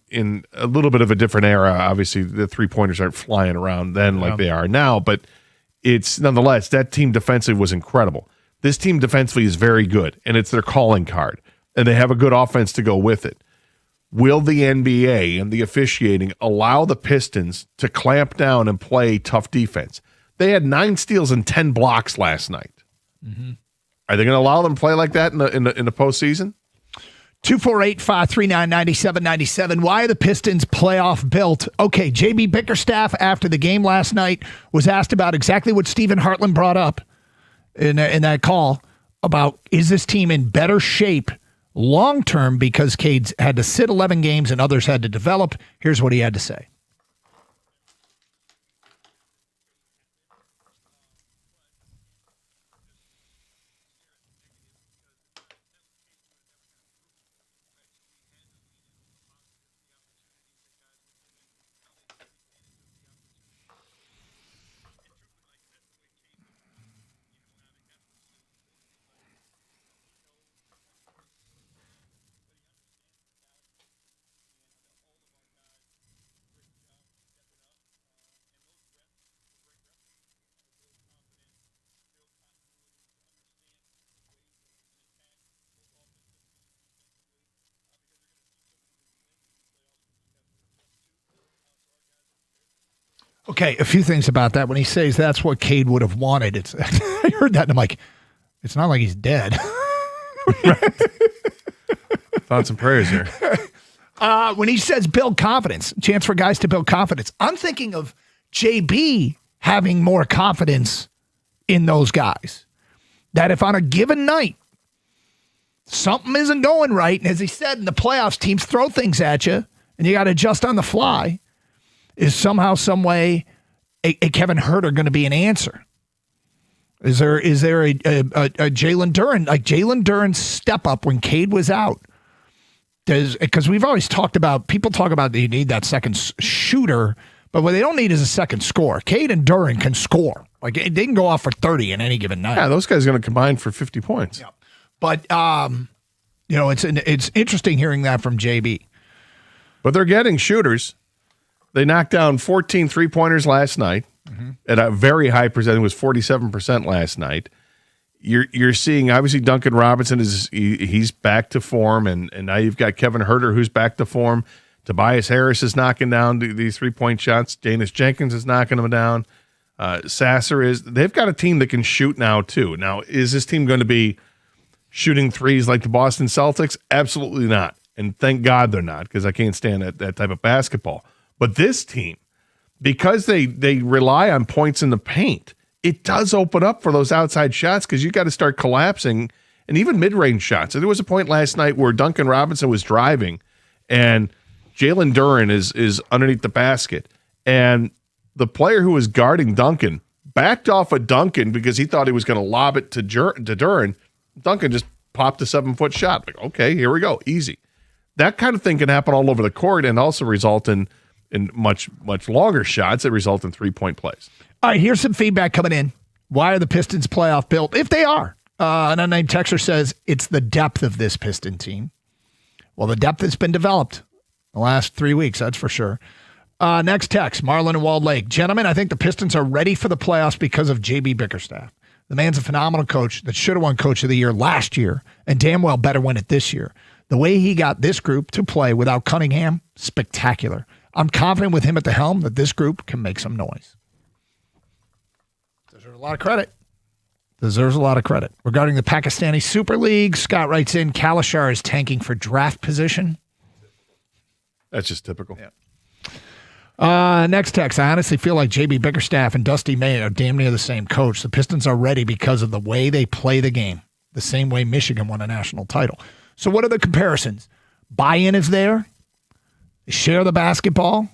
a little bit of a different era. Obviously, the three-pointers aren't flying around then like they are now, but it's nonetheless, that team defensively was incredible. This team defensively is very good, and it's their calling card, and they have a good offense to go with it. Will the NBA and the officiating allow the Pistons to clamp down and play tough defense? They had 9 steals and 10 blocks last night. Mm-hmm. Are they going to allow them to play like that in the postseason? 248-539-9797. Why are the Pistons playoff built? Okay, JB Bickerstaff after the game last night was asked about exactly what Stephen Hartland brought up in that call about, is this team in better shape long-term because Cade's had to sit 11 games and others had to develop. Here's what he had to say. Okay, a few things about that. When he says that's what Cade would have wanted, it's I heard that and I'm like, it's not like he's dead. Thoughts and prayers here. When he says build confidence, chance for guys to build confidence, I'm thinking of JB having more confidence in those guys. That if on a given night something isn't going right, and as he said, in the playoffs, teams throw things at you, and you got to adjust on the fly, is somehow, some way, a Kevin Huerter going to be an answer? Is there a Jalen Duren, like Jalen Duren's step up when Cade was out? Because we've always talked about, people talk about you need that second shooter, but what they don't need is a second scorer. Cade and Duren can score. Like, they can go off for 30 in any given night. Yeah, those guys are going to combine for 50 points. Yeah. But, it's interesting hearing that from JB. But they're getting shooters. They knocked down 14 three-pointers last night at a very high percentage. It was 47% last night. You're seeing, obviously, Duncan Robinson he's back to form, and now you've got Kevin Huerter who's back to form. Tobias Harris is knocking down these three-point shots. Danis Jenkins is knocking them down. Sasser is. They've got a team that can shoot now, too. Now, is this team going to be shooting threes like the Boston Celtics? Absolutely not. And thank God they're not, because I can't stand that type of basketball. But this team, because they rely on points in the paint, it does open up for those outside shots because you got to start collapsing, and even mid-range shots. And there was a point last night where Duncan Robinson was driving, and Jalen Duren is underneath the basket, and the player who was guarding Duncan backed off of Duncan because he thought he was going to lob it to Duren. Duncan just popped a 7-foot shot. Like, okay, here we go, easy. That kind of thing can happen all over the court and also result in much, much longer shots that result in 3-point plays. All right, here's some feedback coming in. Why are the Pistons playoff built? If they are. An unnamed texter says it's the depth of this Piston team. Well, the depth has been developed the last 3 weeks, that's for sure. Next text, Marlon and Walled Lake. Gentlemen, I think the Pistons are ready for the playoffs because of JB Bickerstaff. The man's a phenomenal coach that should have won Coach of the Year last year and damn well better win it this year. The way he got this group to play without Cunningham, spectacular. I'm confident with him at the helm that this group can make some noise. Deserves a lot of credit. Regarding the Pakistani Super League, Scott writes in, Kalashar is tanking for draft position. That's just typical. Yeah. Next text, I honestly feel like JB Bickerstaff and Dusty May are damn near the same coach. The Pistons are ready because of the way they play the game, the same way Michigan won a national title. So what are the comparisons? Buy-in is there. They share the basketball. A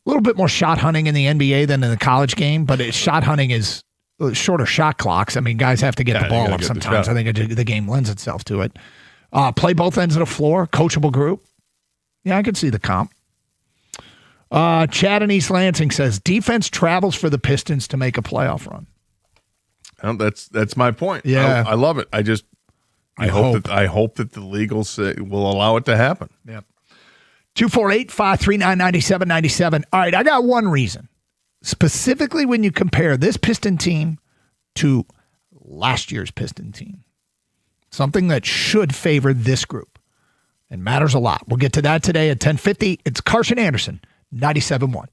little bit more shot hunting in the NBA than in the college game, but shot hunting is shorter shot clocks. I mean, guys have to get the ball up sometimes. I think the game lends itself to it. Play both ends of the floor, coachable group. Yeah, I could see the comp. Chad in East Lansing says defense travels for the Pistons to make a playoff run. That's my point. Yeah. I love it. I hope that the legals will allow it to happen. Yep. 248-539-9797. All right, I got one reason. Specifically when you compare this Piston team to last year's Piston team. Something that should favor this group. And matters a lot. We'll get to that today at 10:50. It's Carson Anderson, 97.1.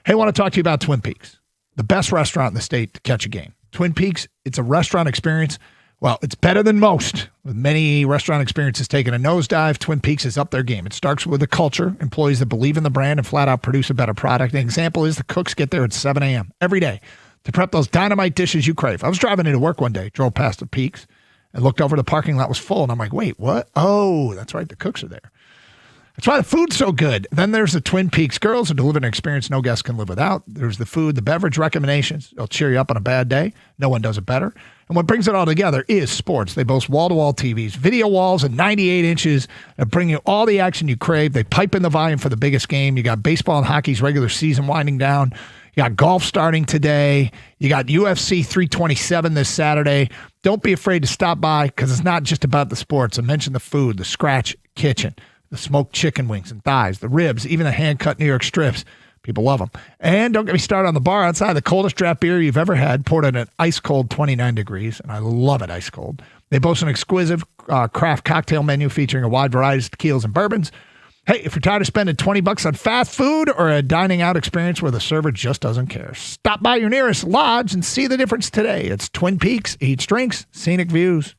Hey, I want to talk to you about Twin Peaks, the best restaurant in the state to catch a game. Twin Peaks, it's a restaurant experience. Well, it's better than most. With many restaurant experiences taking a nosedive, Twin Peaks is up their game. It starts with a culture, employees that believe in the brand and flat out produce a better product. An example is the cooks get there at 7 a.m. every day to prep those dynamite dishes you crave. I was driving into work one day, drove past the Peaks, and looked over, the parking lot was full. And I'm like, wait, what? Oh, that's right, the cooks are there. That's why the food's so good. Then there's the Twin Peaks girls who deliver an experience no guest can live without. There's the food, the beverage recommendations. They'll cheer you up on a bad day. No one does it better. And what brings it all together is sports. They boast wall-to-wall TVs, video walls at 98 inches that bring you all the action you crave. They pipe in the volume for the biggest game. You got baseball and hockey's regular season winding down. You got golf starting today. You got UFC 327 this Saturday. Don't be afraid to stop by because it's not just about the sports. I mentioned the food, the Scratch Kitchen, the smoked chicken wings and thighs, the ribs, even the hand-cut New York strips. People love them. And don't get me started on the bar outside. The coldest draft beer you've ever had, poured at an ice-cold 29 degrees, and I love it ice cold. They boast an exquisite craft cocktail menu featuring a wide variety of tequilas and bourbons. Hey, if you're tired of spending $20 on fast food or a dining out experience where the server just doesn't care, stop by your nearest lodge and see the difference today. It's Twin Peaks, eats drinks, scenic views.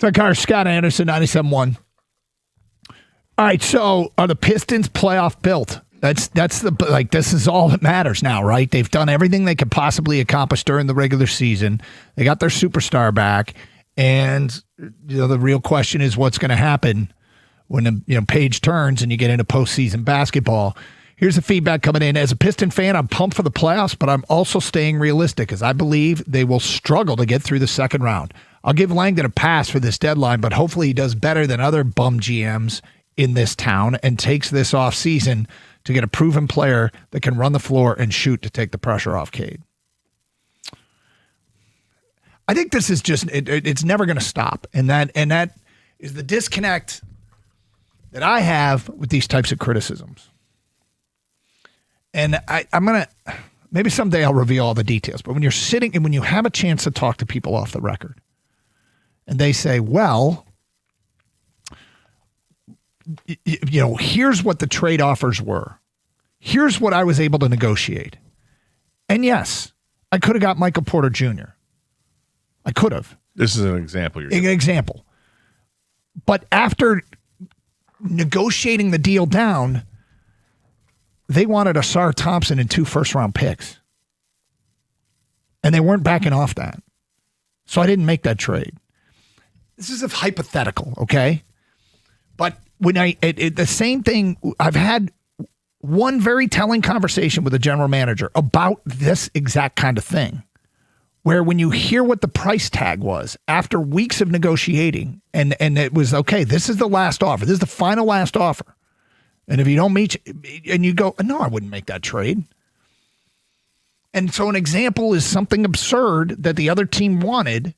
So, car Scott Anderson, 97.1. All right, so are the Pistons playoff built? That's this is all that matters now, right? They've done everything they could possibly accomplish during the regular season. They got their superstar back, and the real question is what's going to happen when the page turns and you get into postseason basketball. Here's the feedback coming in. As a Piston fan, I'm pumped for the playoffs, but I'm also staying realistic as I believe they will struggle to get through the second round. I'll give Langdon a pass for this deadline, but hopefully he does better than other bum GMs in this town and takes this offseason to get a proven player that can run the floor and shoot to take the pressure off Cade. I think this is just, it's never going to stop. And that is the disconnect that I have with these types of criticisms. And I'm going to, maybe someday I'll reveal all the details, but when you're sitting and when you have a chance to talk to people off the record and they say, well, here's what the trade offers were. Here's what I was able to negotiate. And yes, I could have got Michael Porter Jr. I could have. This is an example. An example. But after negotiating the deal down, they wanted Asar Thompson and 2 first-round picks. And they weren't backing off that. So I didn't make that trade. This is a hypothetical, okay? But when the same thing, I've had one very telling conversation with a general manager about this exact kind of thing, where when you hear what the price tag was after weeks of negotiating, and it was, okay, this is the last offer. This is the final last offer. And if you don't meet, and you go, no, I wouldn't make that trade. And so an example is something absurd that the other team wanted.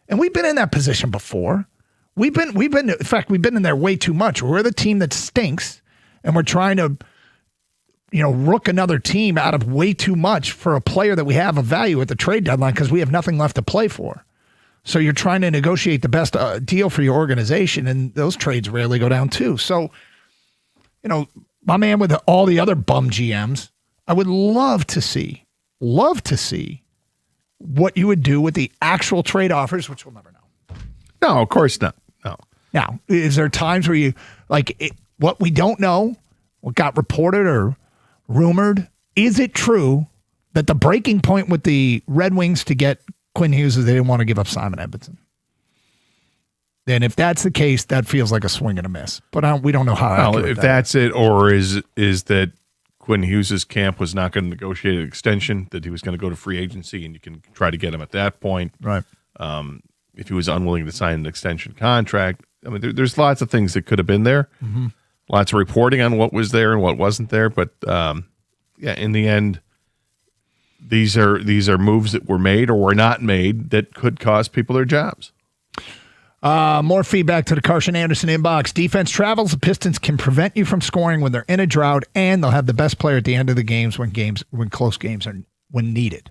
And we've been in that position before. We've been, in fact, we've been in there way too much. We're the team that stinks, and we're trying to, rook another team out of way too much for a player that we have of value at the trade deadline because we have nothing left to play for. So you're trying to negotiate the best deal for your organization, and those trades rarely go down too. So, my man with all the other bum GMs, I would love to see what you would do with the actual trade offers, which we'll never know. No, of course not. No. Now, is there times where you, what we don't know, what got reported or rumored, is it true that the breaking point with the Red Wings to get Quinn Hughes is they didn't want to give up Simon Edmondson? Then if that's the case, that feels like a swing and a miss. But we don't know how. Well, if that's it, or is that Quinn Hughes' camp was not going to negotiate an extension, that he was going to go to free agency, and you can try to get him at that point. Right. If he was unwilling to sign an extension contract. I mean, there's lots of things that could have been there. Mm-hmm. Lots of reporting on what was there and what wasn't there. But, in the end, these are moves that were made or were not made that could cost people their jobs. More feedback to the Carson Anderson inbox. Defense travels. The Pistons can prevent you from scoring when they're in a drought, and they'll have the best player at the end of the games when close games are when needed.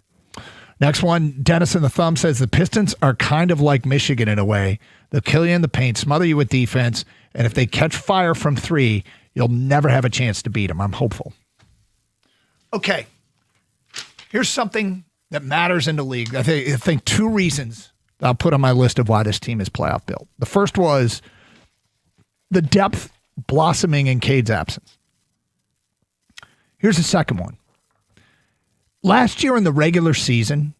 Next one, Dennis in the Thumb says the Pistons are kind of like Michigan in a way. They'll kill you in the paint, smother you with defense, and if they catch fire from 3, you'll never have a chance to beat them. I'm hopeful. Okay, here's something that matters in the league. I think 2 reasons I'll put on my list of why this team is playoff built. The first was the depth blossoming in Cade's absence. Here's the second one. Last year in the regular season,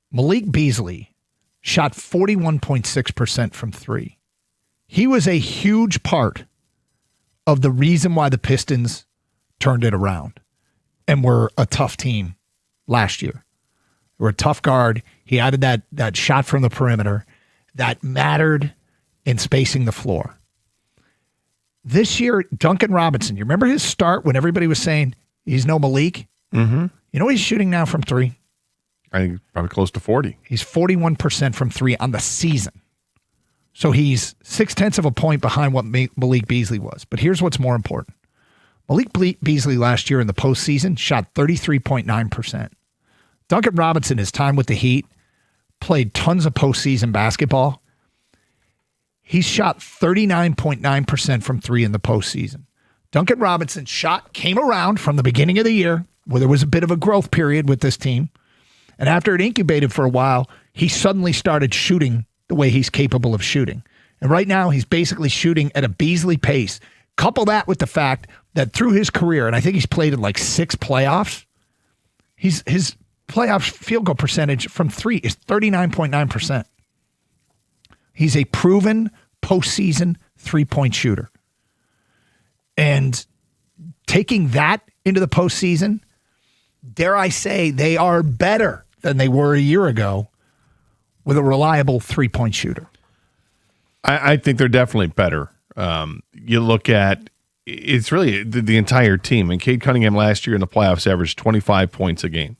Malik Beasley shot 41.6% from 3. He was a huge part of the reason why the Pistons turned it around and were a tough team last year. They were a tough guard. He added that shot from the perimeter that mattered in spacing the floor. This year, Duncan Robinson, you remember his start when everybody was saying he's no Malik? Mm-hmm. You know what he's shooting now from 3? I think probably close to 40. He's 41% from 3 on the season. So he's 0.6 of a point behind what Malik Beasley was. But here's what's more important. Malik Beasley last year in the postseason shot 33.9%. Duncan Robinson, his time with the Heat, played tons of postseason basketball. He shot 39.9% from 3 in the postseason. Duncan Robinson's shot came around from the beginning of the year, where there was a bit of a growth period with this team. And after it incubated for a while, he suddenly started shooting the way he's capable of shooting. And right now, he's basically shooting at a Beasley pace. Couple that with the fact that through his career, and I think he's played in like 6 playoffs, his playoff field goal percentage from 3 is 39.9%. He's a proven postseason three-point shooter. And taking that into the postseason, dare I say, they are better than they were a year ago with a reliable three-point shooter. I think they're definitely better. You look at, it's really the entire team. And Cade Cunningham last year in the playoffs averaged 25 points a game.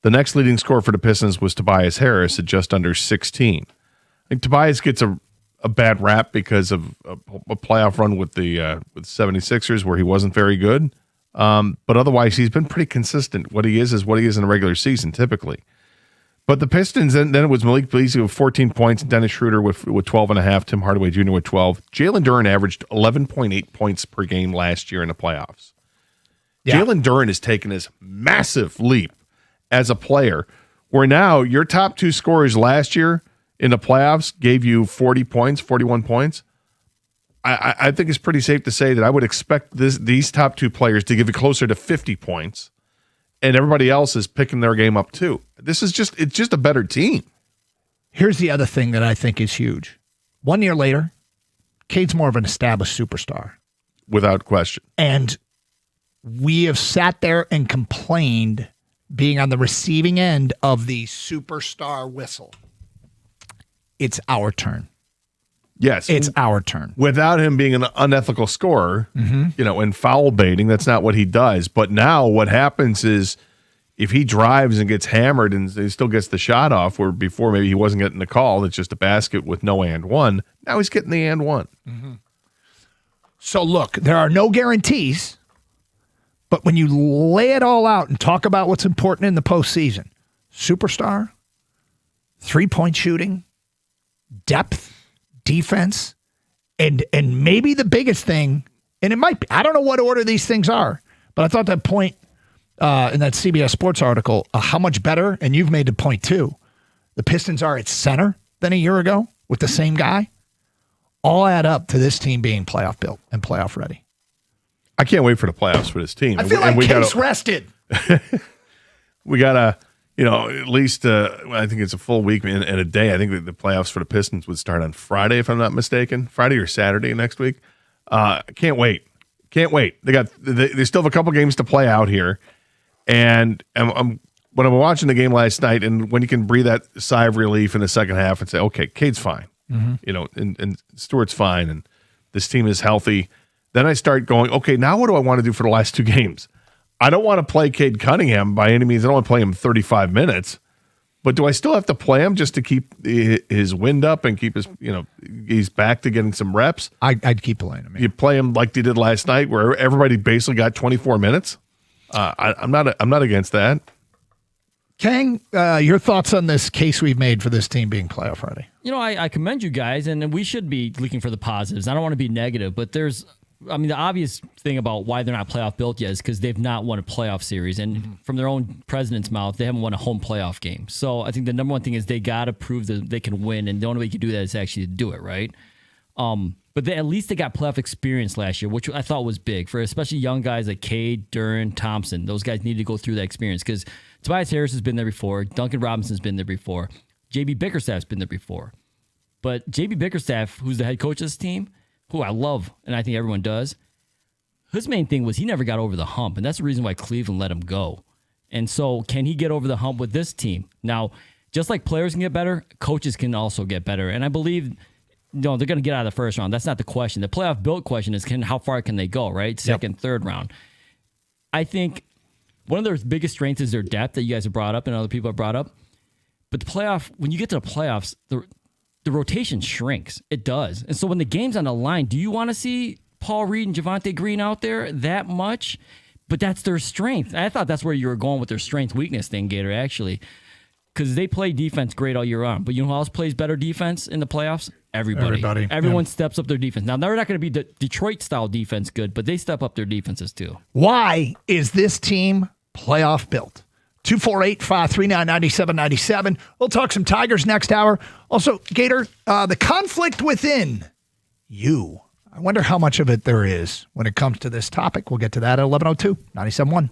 The next leading scorer for the Pistons was Tobias Harris at just under 16. I think Tobias gets a bad rap because of a playoff run with the 76ers where he wasn't very good. But otherwise, he's been pretty consistent. What he is what he is in the regular season, typically. But the Pistons, then it was Malik Beasley with 14 points, Dennis Schroeder with 12.5, Tim Hardaway Jr. with 12. Jalen Duren averaged 11.8 points per game last year in the playoffs. Yeah. Jalen Duren has taken this massive leap as a player, where now your top 2 scorers last year in the playoffs gave you 40 points, 41 points. I think it's pretty safe to say that I would expect these top 2 players to give it closer to 50 points. And everybody else is picking their game up too. It's just a better team. Here's the other thing that I think is huge. 1 year later, Cade's more of an established superstar. Without question. And we have sat there and complained being on the receiving end of the superstar whistle. It's our turn. Yes. It's our turn. Without him being an unethical scorer, and foul baiting, that's not what he does. But now what happens is if he drives and gets hammered and he still gets the shot off, where before maybe he wasn't getting the call, it's just a basket with no and one. Now he's getting the and one. Mm-hmm. So look, there are no guarantees, but when you lay it all out and talk about what's important in the postseason, superstar, three-point shooting, depth, defense, and maybe the biggest thing, and it might be, I don't know what order these things are, but I thought that point in that CBS Sports article, how much better, and you've made the point too, the Pistons are at center than a year ago with the same guy, all add up to this team being playoff built and playoff ready. I can't wait for the playoffs for this team. I feel like Case rested. We got to, at least I think it's a full week and a day. I think that the playoffs for the Pistons would start on Friday, if I'm not mistaken. Friday or Saturday next week. Can't wait. Can't wait. They still have a couple games to play out here. And when I'm watching the game last night, and when you can breathe that sigh of relief in the second half and say, okay, Cade's fine. Mm-hmm. And Stewart's fine, and this team is healthy. Then I start going, okay, now what do I want to do for the last 2 games? I don't want to play Cade Cunningham by any means. I don't want to play him 35 minutes. But do I still have to play him just to keep his wind up and keep his, he's back to getting some reps? I'd keep playing him. Yeah. You play him like they did last night, where everybody basically got 24 minutes. I'm not against that. Kang, your thoughts on this case we've made for this team being playoff ready? I commend you guys, and we should be looking for the positives. I don't want to be negative, but the obvious thing about why they're not playoff built yet is because they've not won a playoff series. And from their own president's mouth, they haven't won a home playoff game. So I think the number one thing is they got to prove that they can win. And the only way you can do that is actually to do it, right? But at least they got playoff experience last year, which I thought was big for especially young guys like Cade, Duren, Thompson. Those guys need to go through that experience because Tobias Harris has been there before. Duncan Robinson's been there before. J.B. Bickerstaff's been there before. But J.B. Bickerstaff, who's the head coach of this team, who I love, and I think everyone does, his main thing was he never got over the hump, and that's the reason why Cleveland let him go. And so can he get over the hump with this team? Now, just like players can get better, coaches can also get better. And I believe they're going to get out of the first round. That's not the question. The playoff build question is how far can they go, right? Second, third round. I think one of their biggest strengths is their depth that you guys have brought up and other people have brought up. But the playoff, when you get to the playoffs, the rotation shrinks. It does. And so when the game's on the line, do you want to see Paul Reed and Javonte Green out there that much? But that's their strength. I thought that's where you were going with their strength-weakness thing, Gator, actually. Because they play defense great all year round. But you know who else plays better defense in the playoffs? Everybody. Everyone steps up their defense. Now, they're not going to be the Detroit-style defense good, but they step up their defenses too. Why is this team playoff built? 248-539-9797. We'll talk some Tigers next hour. Also, Gator, the conflict within you. I wonder how much of it there is when it comes to this topic. We'll get to that at 11:02, 97.1.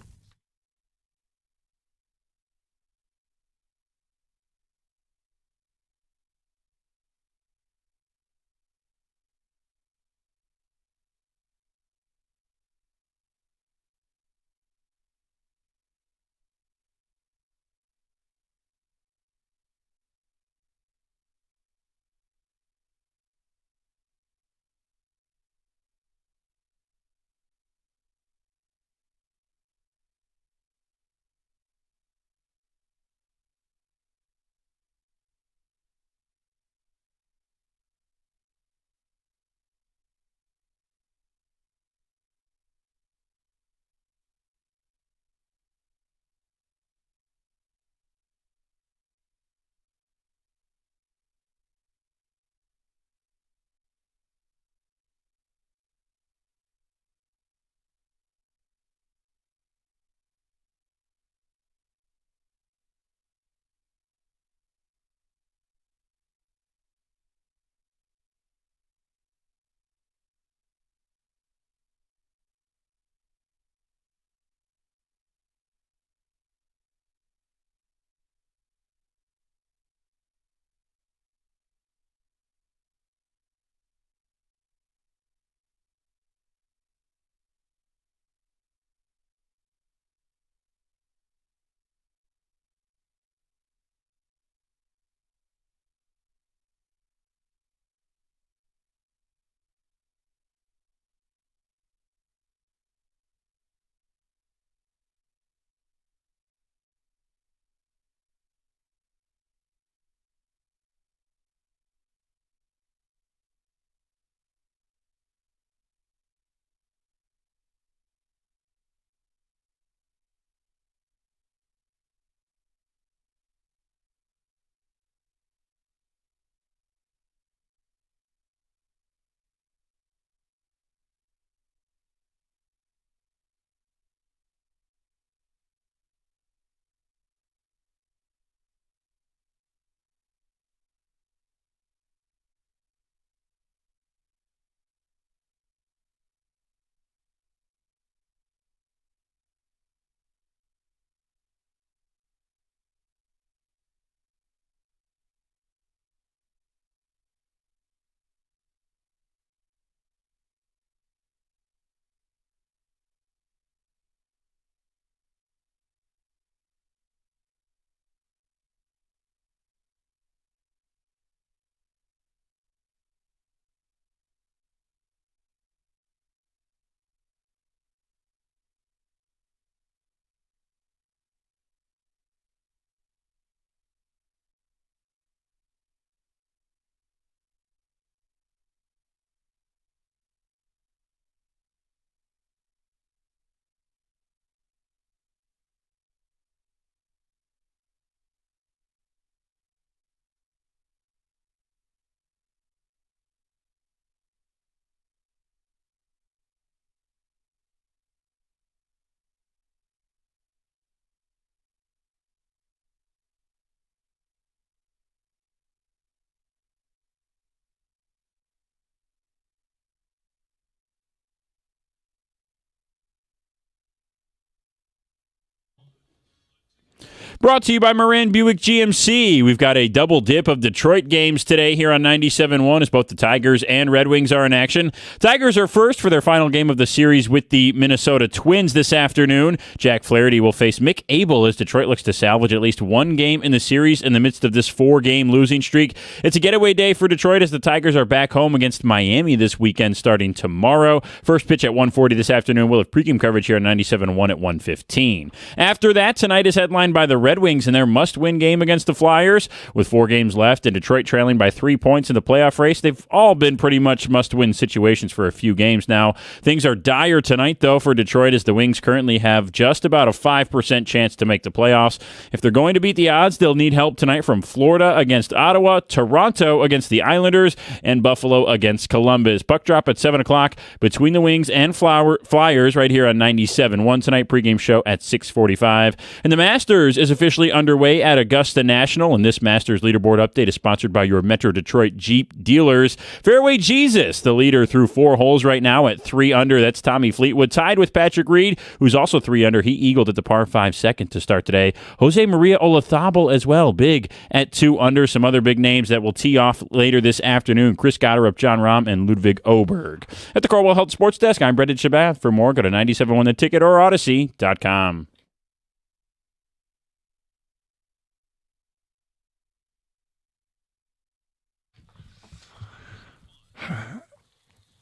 Brought to you by Moran Buick GMC. We've got a double dip of Detroit games today here on 97.1 as both the Tigers and Red Wings are in action. Tigers are first for their final game of the series with the Minnesota Twins this afternoon. Jack Flaherty will face Mick Abel as Detroit looks to salvage at least one game in the series in the midst of this four-game losing streak. It's a getaway day for Detroit as the Tigers are back home against Miami this weekend starting tomorrow. First pitch at 1:40 this afternoon. We'll have pregame coverage here on 97.1 at 1:15. After that, tonight is headlined by the Red Wings in their must-win game against the Flyers. With 4 games left and Detroit trailing by 3 points in the playoff race, they've all been pretty much must-win situations for a few games now. Things are dire tonight, though, for Detroit, as the Wings currently have just about a 5% chance to make the playoffs. If they're going to beat the odds, they'll need help tonight from Florida against Ottawa, Toronto against the Islanders, and Buffalo against Columbus. Puck drop at 7 o'clock between the Wings and Flyers right here on 97.1 tonight. Pregame show at 6:45. And the Masters is officially underway at Augusta National, and this Masters leaderboard update is sponsored by your Metro Detroit Jeep dealers. Fairway Jesus, the leader through 4 holes right now at 3 under. That's Tommy Fleetwood, tied with Patrick Reed, who's also 3 under. He eagled at the par 5 second to start today. Jose Maria Olazabal as well, big at 2 under. Some other big names that will tee off later this afternoon: Chris Gotterup, John Rahm, and Ludwig Oberg. At the Corwell Health Sports Desk, I'm Brendan Shabath. For more, go to 97.1 The Ticket or Odyssey.com.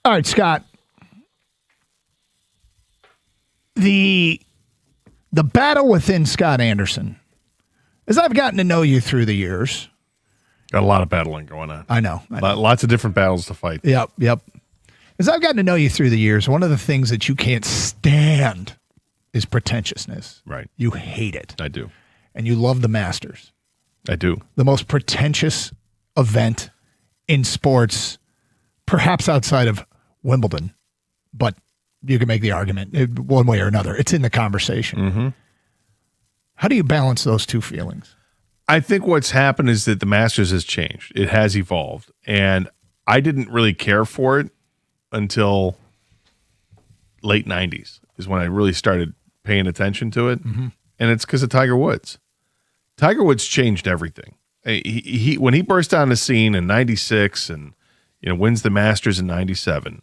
All right, Scott. The battle within Scott Anderson, as I've gotten to know you through the years. Got a lot of battling going on. I know. Lots of different battles to fight. Yep. As I've gotten to know you through the years, one of the things that you can't stand is pretentiousness. Right. You hate it. I do. And you love the Masters. I do. The most pretentious event in sports, perhaps outside of Wimbledon, but you can make the argument one way or another. It's in the conversation. Mm-hmm. How do you balance those two feelings? I think what's happened is that the Masters has changed. It has evolved. And I didn't really care for it until late 90s is when I really started paying attention to it. Mm-hmm. And it's because of Tiger Woods. Tiger Woods changed everything. He when he burst on the scene in 96 and wins the Masters in 97,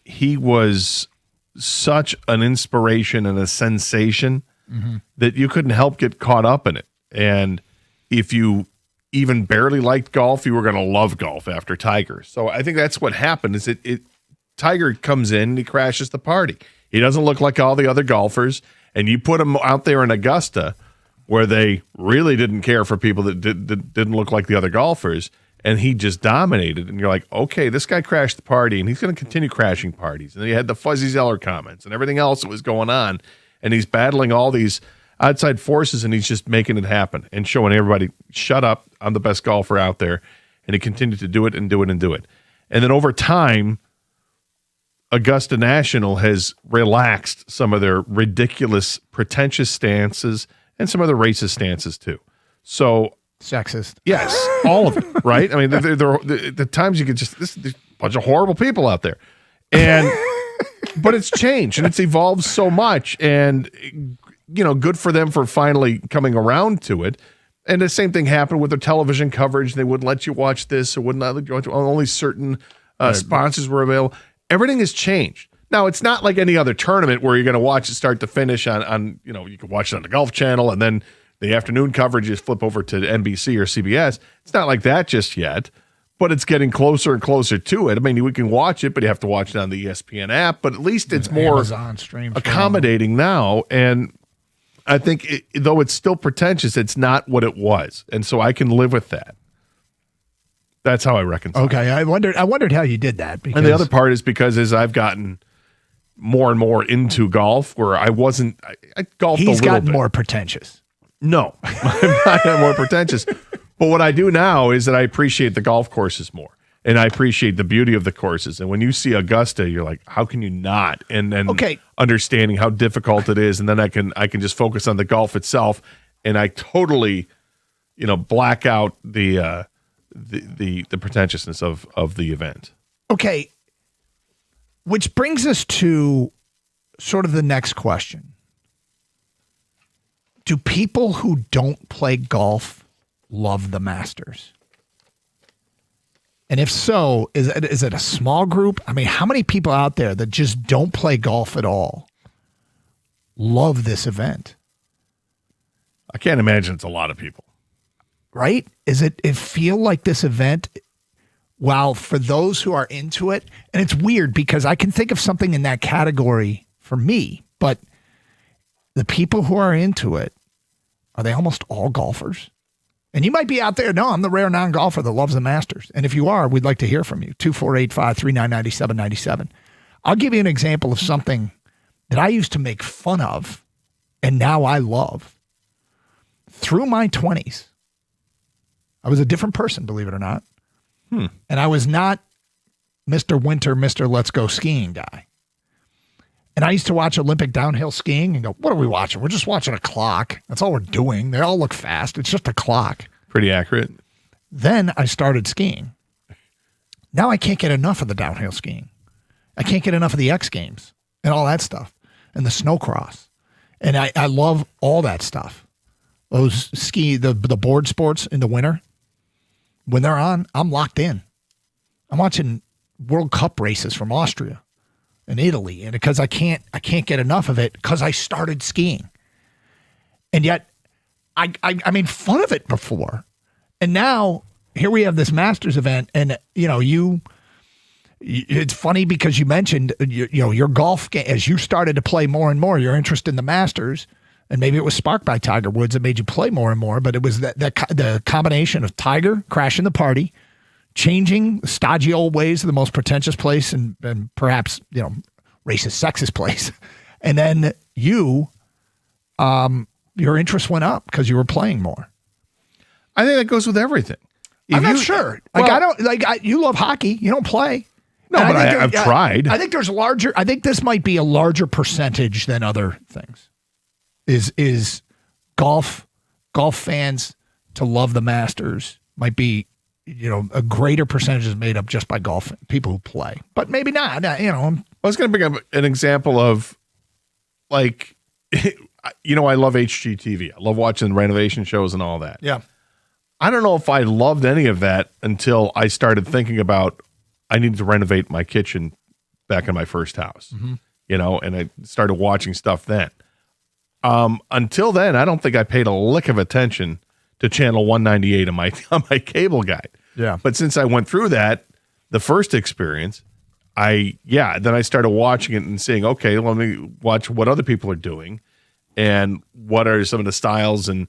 he was such an inspiration and a sensation that you couldn't help get caught up in it. And if you even barely liked golf, you were going to love golf after Tiger. So I think that's what happened is Tiger comes in and he crashes the party. He doesn't look like all the other golfers, and you put him out there in Augusta where they really didn't care for people that didn't look like the other golfers, and he just dominated. And you're like, okay, this guy crashed the party, and he's going to continue crashing parties. And then you had the Fuzzy Zeller comments and everything else that was going on, and he's battling all these outside forces, and he's just making it happen and showing everybody, shut up, I'm the best golfer out there. And he continued to do it and do it and do it. And then over time, Augusta National has relaxed some of their ridiculous, pretentious stances and some of the racist stances too. So sexist. Yes, all of it, right? I mean, the times you could just, there's a bunch of horrible people out there. And, but it's changed and it's evolved so much, and, good for them for finally coming around to it. And the same thing happened with their television coverage. They wouldn't let you watch this or wouldn't let you watch, only certain sponsors were available. Everything has changed. Now, it's not like any other tournament where you're going to watch it start to finish on you can watch it on the Golf Channel, and then the afternoon coverage is flip over to NBC or CBS. It's not like that just yet, but it's getting closer and closer to it. I mean, we can watch it, but you have to watch it on the ESPN app, but at least it's more Amazon streams accommodating now. And I think though it's still pretentious, it's not what it was. And so I can live with that. That's how I reconcile. Okay, I wondered how you did that. Because and the other part is because as I've gotten more and more into golf, where I wasn't, I golfed a little bit. He's gotten more pretentious. No, I'm not gotten more pretentious. But what I do now is that I appreciate the golf courses more, and I appreciate the beauty of the courses. And when you see Augusta, you're like, how can you not? And then understanding how difficult it is, and then I can just focus on the golf itself, and I totally, black out the pretentiousness of the event. Okay. Which brings us to sort of the next question. Do people who don't play golf love the Masters? And if so, is it a small group? I mean, how many people out there that just don't play golf at all love this event? I can't imagine it's a lot of people. Right? It feel like this event, while for those who are into it, and it's weird because I can think of something in that category for me, but the people who are into it are they almost all golfers? And you might be out there. No, I'm the rare non-golfer that loves the Masters. And if you are, we'd like to hear from you. 248-539-9797. I'll give you an example of something that I used to make fun of and now I love. Through my 20s, I was a different person, believe it or not. And I was not Mr. Winter, Mr. Let's Go Skiing guy. And I used to watch Olympic downhill skiing and go, what are we watching? We're just watching a clock. That's all we're doing. They all look fast. It's just a clock. Pretty accurate. Then I started skiing. Now I can't get enough of the downhill skiing. I can't get enough of the X Games and all that stuff and the snowcross. And I love all that stuff. Those the board sports in the winter, when they're on, I'm locked in. I'm watching World Cup races from Austria and Italy, and because I can't get enough of it because I started skiing. And yet I made fun of it before. And now here we have this Masters event, and it's funny because you mentioned your golf game as you started to play more and more, your interest in the Masters. And maybe it was sparked by Tiger Woods that made you play more and more, but it was the combination of Tiger crashing the party, changing the stodgy old ways of the most pretentious place and perhaps, racist, sexist place. And then your interest went up because you were playing more. I think that goes with everything. I'm not sure. You love hockey. You don't play. No, but I've tried. I think there's I think this might be a larger percentage than other things. Is golf fans to love the Masters might be, a greater percentage is made up just by golf people who play, but maybe not. I was going to bring up an example of I love HGTV. I love watching renovation shows and all that. Yeah. I don't know if I loved any of that until I started thinking about I needed to renovate my kitchen back in my first house, and I started watching stuff then. Until then, I don't think I paid a lick of attention to channel 198 on my cable guide. Yeah. But since I went through that, the first experience, then I started watching it and saying, okay, let me watch what other people are doing and what are some of the styles and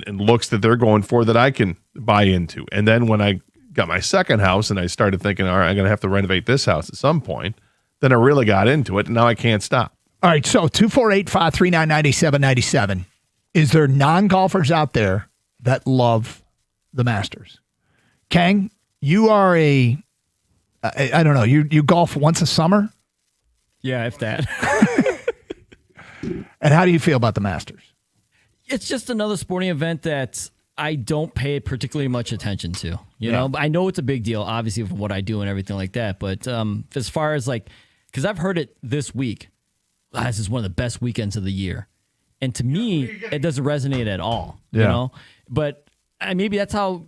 looks that they're going for that I can buy into. And then when I got my second house and I started thinking, all right, I'm going to have to renovate this house at some point, then I really got into it, and now I can't stop. All right, so 248-539-9797. Is there non-golfers out there that love the Masters? Kang, you are I don't know, you golf once a summer? Yeah, if that. And how do you feel about the Masters? It's just another sporting event that I don't pay particularly much attention to. You know, I know it's a big deal, obviously, for what I do and everything like that. But as far as because I've heard it this week, this is one of the best weekends of the year. And to me, it doesn't resonate at all, But maybe that's how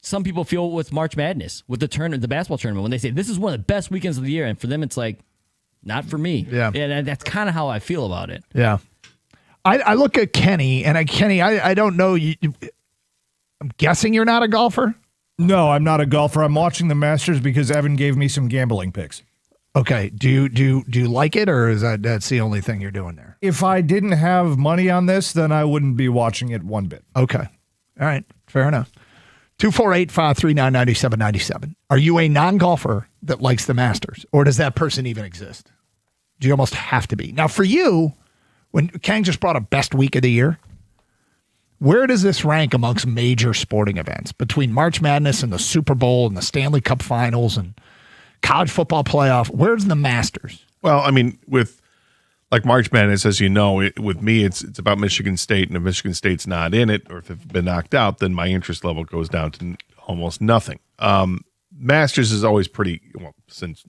some people feel with March Madness, with the basketball tournament, when they say this is one of the best weekends of the year. And for them, it's not for me. Yeah. And that's kind of how I feel about it. Yeah. I look at Kenny, and I don't know. I'm guessing you're not a golfer? No, I'm not a golfer. I'm watching the Masters because Evan gave me some gambling picks. Okay. Do you like it, or is that's the only thing you're doing there? If I didn't have money on this, then I wouldn't be watching it one bit. Okay. All right. Fair enough. 248-539-9797. Are you a non-golfer that likes the Masters, or does that person even exist? Do you almost have to be? Now, for you, when Kang just brought a best week of the year, where does this rank amongst major sporting events between March Madness and the Super Bowl and the Stanley Cup Finals and college football playoff? Where's the Masters? Well, I mean, with March Madness, as you know, with me, it's about Michigan State, and if Michigan State's not in it, or if they've been knocked out, then my interest level goes down to almost nothing. Masters is always pretty, since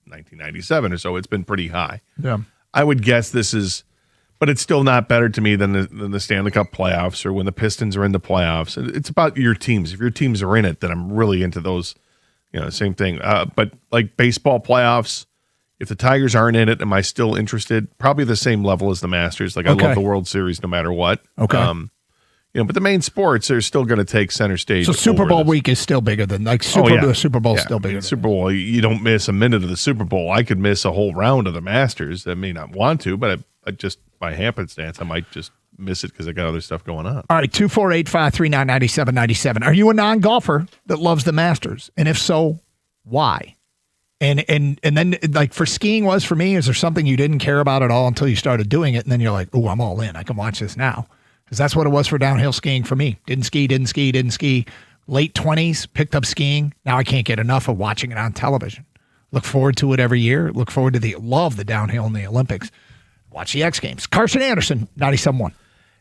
1997 or so, it's been pretty high. Yeah, I would guess this is, but it's still not better to me than the Stanley Cup playoffs or when the Pistons are in the playoffs. It's about your teams. If your teams are in it, then I'm really into those. Same thing. But like baseball playoffs, if the Tigers aren't in it, am I still interested? Probably the same level as the Masters. I love the World Series no matter what. Okay. But the main sports are still going to take center stage. So Super Bowl week is still bigger than the Super Bowl is still bigger. Super Bowl, you don't miss a minute of the Super Bowl. I could miss a whole round of the Masters. I may not want to, but by happenstance. I might just miss it because I got other stuff going on. All right, 248-539-9797. Are you a non-golfer that loves the Masters? And if so, why? And then, like, for skiing was for me, is there something you didn't care about at all until you started doing it, and then you're like, oh, I'm all in. I can watch this now. Because that's what it was for downhill skiing for me. Didn't ski. Late 20s, picked up skiing. Now I can't get enough of watching it on television. Look forward to it every year. Look forward to love the downhill in the Olympics. Watch the X Games. Carson Anderson, 97.1.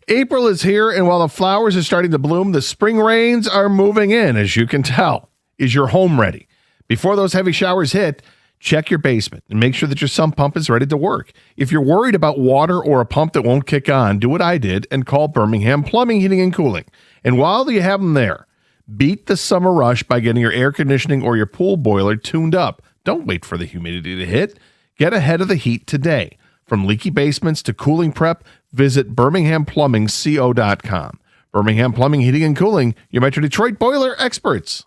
April is here, and while the flowers are starting to bloom, the spring rains are moving in, as you can tell. Is your home ready? Before those heavy showers hit, check your basement and make sure that your sump pump is ready to work. If you're worried about water or a pump that won't kick on, do what I did and call Birmingham Plumbing, Heating, and Cooling. And while you have them there, beat the summer rush by getting your air conditioning or your pool boiler tuned up. Don't wait for the humidity to hit. Get ahead of the heat today. From leaky basements to cooling prep, visit BirminghamPlumbingCo.com. Birmingham Plumbing, Heating, and Cooling, your Metro Detroit boiler experts.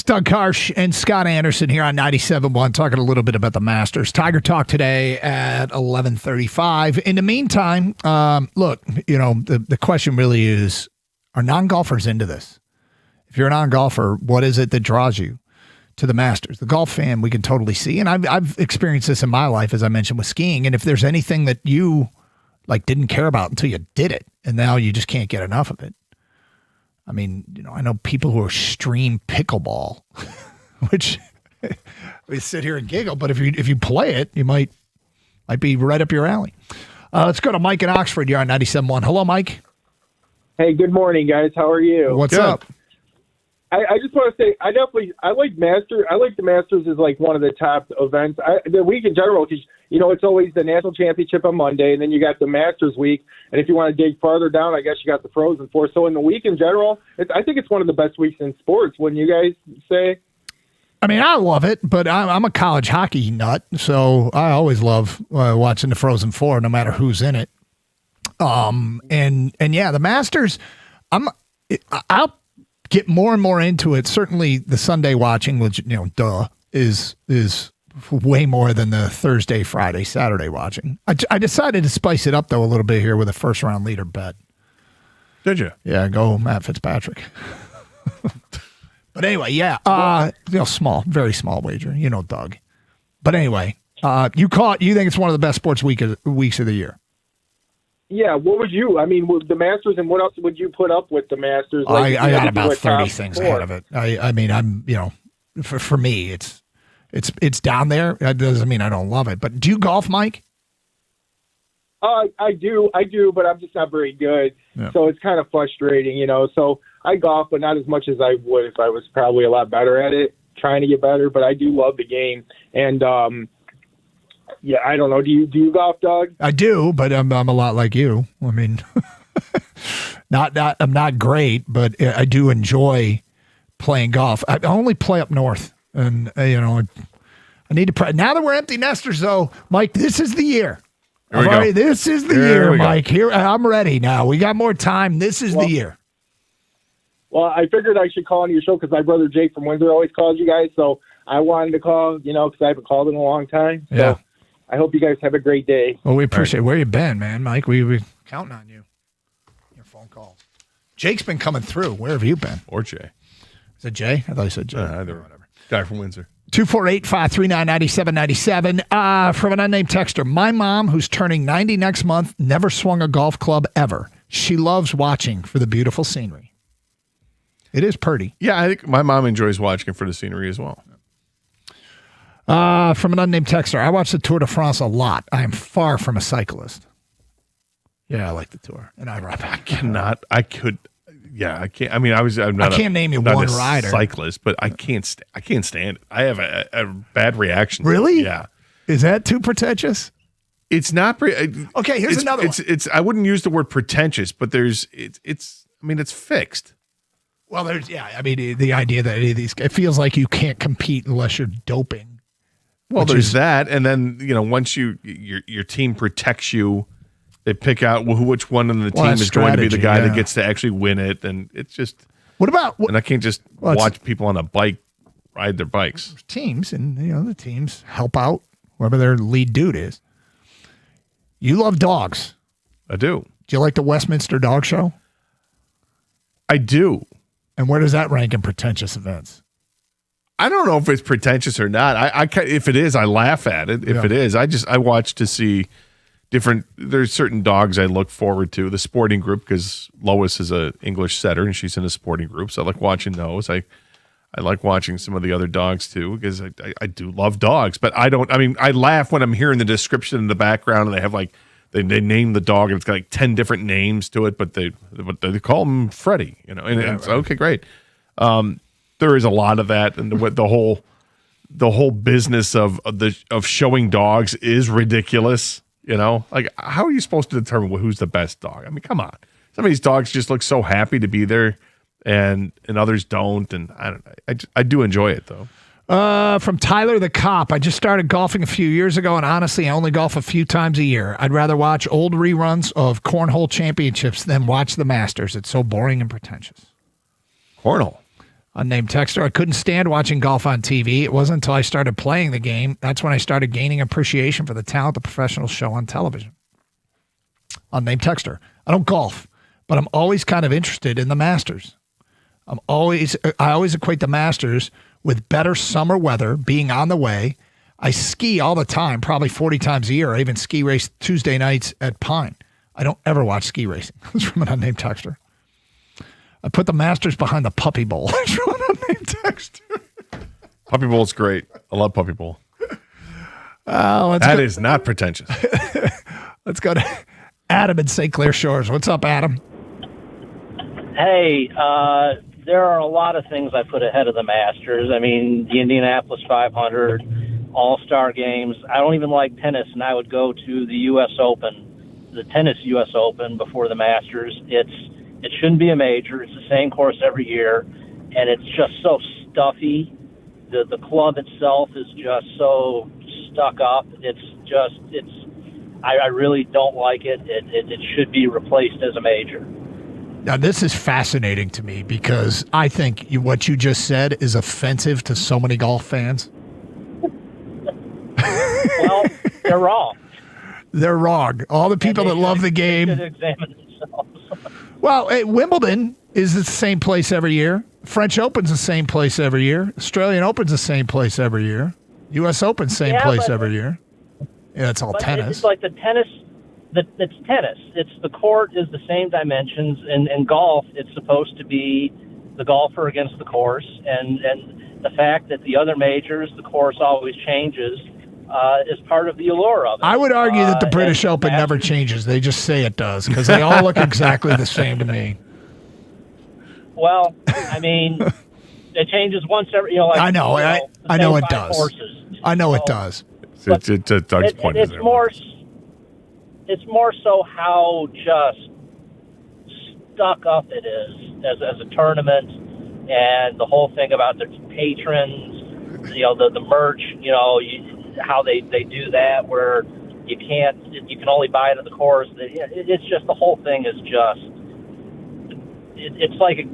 It's Doug Karsh and Scott Anderson here on 97.1 talking a little bit about the Masters. Tiger Talk today at 11:35. In the meantime, look, the question really is, are non-golfers into this? If you're a non-golfer, what is it that draws you to the Masters? The golf fan, we can totally see. And I've experienced this in my life, as I mentioned, with skiing. And if there's anything that you didn't care about until you did it, and now you just can't get enough of it. I mean, I know people who are stream pickleball, which we sit here and giggle, but if you play it, you might be right up your alley. Let's go to Mike in Oxford. You're on 97.1. Hello, Mike. Hey, good morning, guys. How are you? What's up? I just want to say I like Masters. I like the Masters as like one of the top events. The week in general, because it's always the national championship on Monday, and then you got the Masters week. And if you want to dig farther down, I guess you got the Frozen Four. So in the week in general, I think it's one of the best weeks in sports. Wouldn't you guys say? I mean, I love it, but I'm a college hockey nut, so I always love watching the Frozen Four, no matter who's in it. And yeah, the Masters. I'll get more and more into it. Certainly, the Sunday watching, which is way more than the Thursday, Friday, Saturday watching. I decided to spice it up though a little bit here with a first round leader bet. Did you? Yeah, go Matt Fitzpatrick. But anyway, yeah, small, very small wager. Doug. But anyway, you think it's one of the best sports weeks of the year. Yeah, what would you? I mean, with the Masters, and what else would you put up with the Masters? I got about 30 things ahead of it. I mean, I'm for me, it's down there. That doesn't mean I don't love it. But do you golf, Mike? I do, but I'm just not very good. Yeah. So it's kind of frustrating, So I golf, but not as much as I would if I was probably a lot better at it. Trying to get better, but I do love the game, and yeah, I don't know. Do you golf, Doug? I do, but I'm a lot like you. I mean, I'm not great, but I do enjoy playing golf. I only play up north, and I need to. Now that we're empty nesters, though, Mike, this is the year. This is the year, Mike. Here, I'm ready now. We got more time. This is the year. Well, I figured I should call on your show because my brother Jake from Windsor always calls you guys, so I wanted to call, because I haven't called in a long time. So. Yeah. I hope you guys have a great day. Well, we appreciate where you been, man, Mike. We counting on you. Your phone calls. Jake's been coming through. Where have you been? Or Jay. Is it Jay? I thought you said Jay. Either whatever. Guy from Windsor. 248-539-9797. From an unnamed texter. My mom, who's turning 90 next month, never swung a golf club ever. She loves watching for the beautiful scenery. It is pretty. Yeah, I think my mom enjoys watching for the scenery as well. From an unnamed texter, I watch the Tour de France a lot. I am far from a cyclist. Yeah, I like the Tour, and I can't. I mean, I'm not. I can't name you one rider, cyclist, but I can't stand it. I have a bad reaction. Really? Yeah. Is that too pretentious? It's not. Okay, here's another one. It's. I wouldn't use the word pretentious, but it's fixed. Well, the idea that any of these, it feels like you can't compete unless you're doping. Well, there's that, and then once your team protects you, they pick out which one on the team is going to be the guy that gets to actually win it, and it's just. What about? And I can't just watch people on a bike ride their bikes. Teams, and the teams help out whoever their lead dude is. You love dogs. I do. Do you like the Westminster Dog Show? I do. And where does that rank in pretentious events? I don't know if it's pretentious or not. If it is, I laugh at it. If it is, I watch to see different. There's certain dogs I look forward to. The sporting group, because Lois is a English setter and she's in a sporting group, so I like watching those. I like watching some of the other dogs too, because I do love dogs. But I don't. I mean, I laugh when I'm hearing the description in the background and they have they name the dog and it's got 10 different names to it, but they call him Freddie. And it's okay, great. There is a lot of that, and the whole business of showing dogs is ridiculous. Like, how are you supposed to determine who's the best dog? I mean, come on. Some of these dogs just look so happy to be there, and others don't. And I don't know. I do enjoy it though. From Tyler the Cop, I just started golfing a few years ago, and honestly, I only golf a few times a year. I'd rather watch old reruns of Cornhole Championships than watch the Masters. It's so boring and pretentious. Cornhole. Unnamed texter, I couldn't stand watching golf on TV. It wasn't until I started playing the game. That's when I started gaining appreciation for the talent the professionals show on television. Unnamed texter, I don't golf, but I'm always kind of interested in the Masters. I always equate the Masters with better summer weather being on the way. I ski all the time, probably 40 times a year. I even ski race Tuesday nights at Pine. I don't ever watch ski racing. That's from an unnamed texter. I put the Masters behind the Puppy Bowl. That's from an unnamed texter. Puppy Bowl's great. I love Puppy Bowl. That is not pretentious. Let's go to Adam in St. Clair Shores. What's up, Adam? Hey, there are a lot of things I put ahead of the Masters. I mean, the Indianapolis 500, All-Star games. I don't even like tennis, and I would go to the U.S. Open, the tennis U.S. Open before the Masters. It shouldn't be a major. It's the same course every year, and it's just so stuffy. The club itself is just so stuck up. I really don't like it. It should be replaced as a major. Now, this is fascinating to me because I think what you just said is offensive to so many golf fans. Well, they're wrong. They're wrong. All the people that love the game. They should examine themselves. Well, Wimbledon is the same place every year. French Open's the same place every year. Australian Open's the same place every year. U.S. Open's same place every year. Yeah, it's all tennis. It's like the tennis. It's tennis. It's the court is the same dimensions. In golf, it's supposed to be the golfer against the course. And the fact that the other majors, the course always changes, is part of the allure of it. I would argue that the British Open never changes. They just say it does because they all look exactly the same to me. Well, I mean, it changes once every. I know. I know it does. Horses. I know it does. It's more so how just stuck up it is as a tournament, and the whole thing about the patrons, the merch, how they do that, where you can only buy it at the course. It's just the whole thing is just it's like a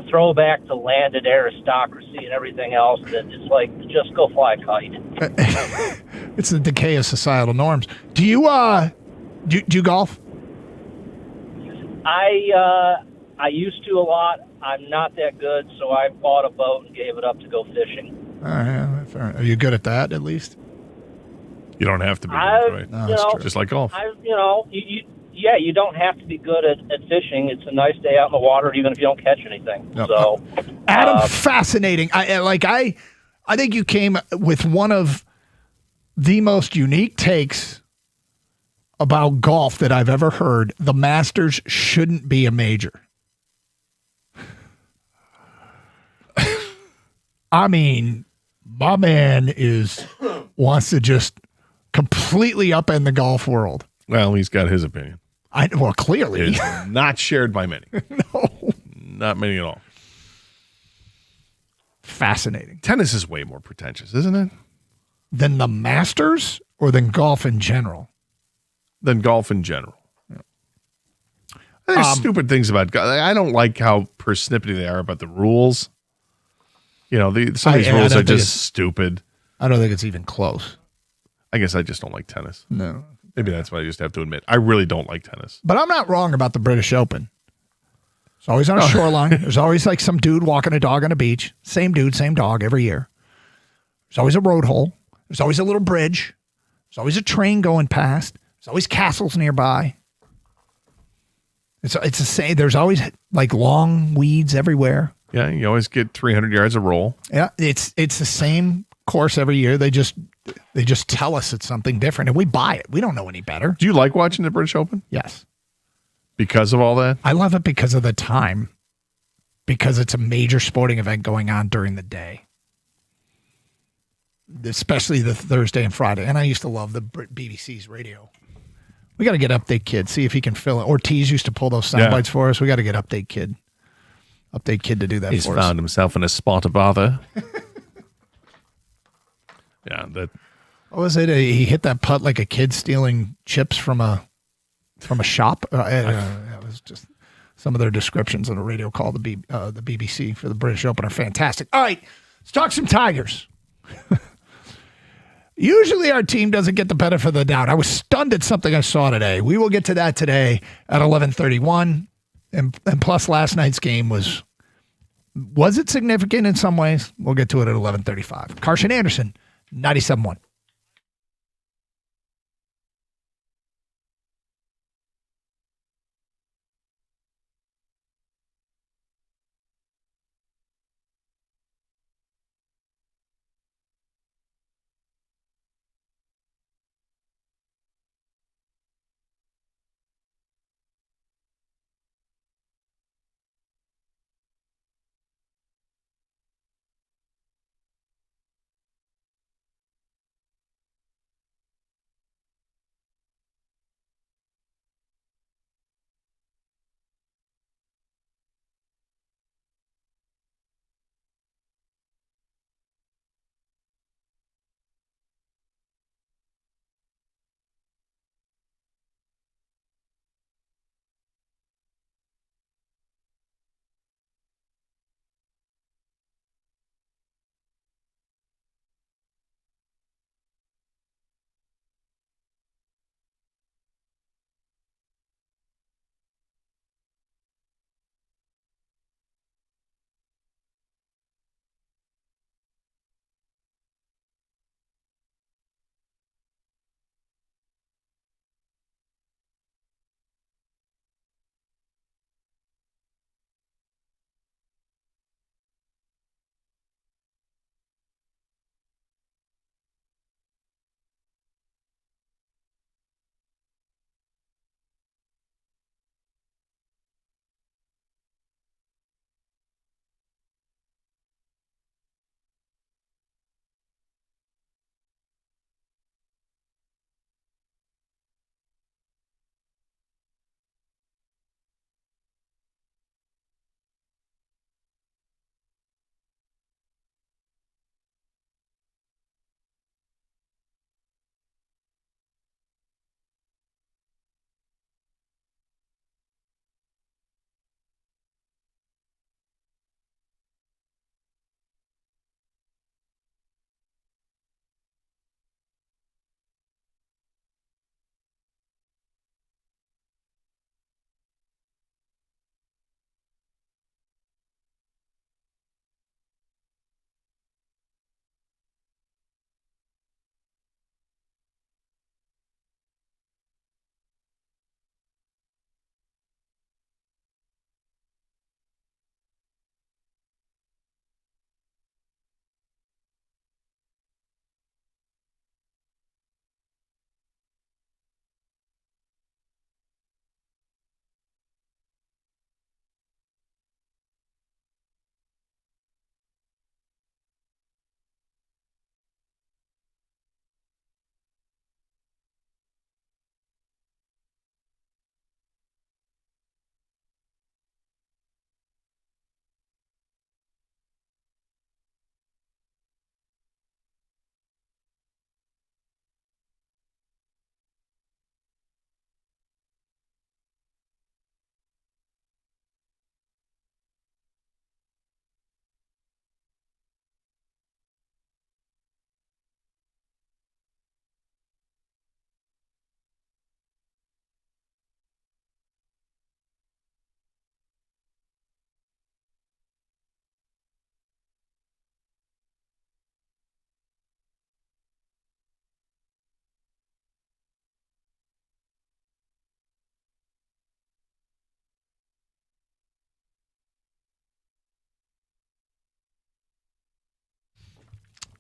throwback to landed aristocracy and everything else. That it's like just go fly a kite. It's the decay of societal norms. Do you do you golf? I used to a lot. I'm not that good, so I bought a boat and gave it up to go fishing. Fair. Are you good at that at least? You don't have to be good, right? No, that's true. Just like golf. You don't have to be good at fishing. It's a nice day out in the water, even if you don't catch anything. No. So, Adam, fascinating. I think you came with one of the most unique takes about golf that I've ever heard. The Masters shouldn't be a major. I mean, my man wants to just completely upend the golf world. Well, he's got his opinion. Clearly. It is not shared by many. No. Not many at all. Fascinating. Tennis is way more pretentious, isn't it? Than the Masters or than golf in general? Than golf in general. Yeah. There's stupid things about golf. I don't like how persnippety they are about the rules. Some of these rules are just stupid. I don't think it's even close. I guess I just don't like tennis. No. Maybe that's what I just have to admit. I really don't like tennis. But I'm not wrong about the British Open. It's always on a shoreline. There's always like some dude walking a dog on a beach. Same dude, same dog every year. There's always a road hole. There's always a little bridge. There's always a train going past. There's always castles nearby. It's the same. There's always like long weeds everywhere. Yeah, you always get 300 yards a roll. Yeah, it's the same course every year. They just tell us it's something different, and we buy it. We don't know any better. Do you like watching the British Open? Yes. Because of all that? I love it because of the time. Because it's a major sporting event going on during the day. Especially the Thursday and Friday. And I used to love the BBC's radio. We got to get Update Kid, see if he can fill it. Ortiz used to pull those sound bites for us. We got to get Update Kid. Update Kid to do that for us. He's found himself in a spot of bother. Yeah, that. What was it? He hit that putt like a kid stealing chips from a shop. It was just Some of their descriptions on a radio call, the BBC for the British Open, are fantastic. All right, let's talk some Tigers. Usually our team doesn't get the benefit of the doubt. I was stunned at something I saw today. We will get to that today at 11:31. And plus last night's game was it significant in some ways? We'll get to it at 11:35. Carson Anderson, 97.1.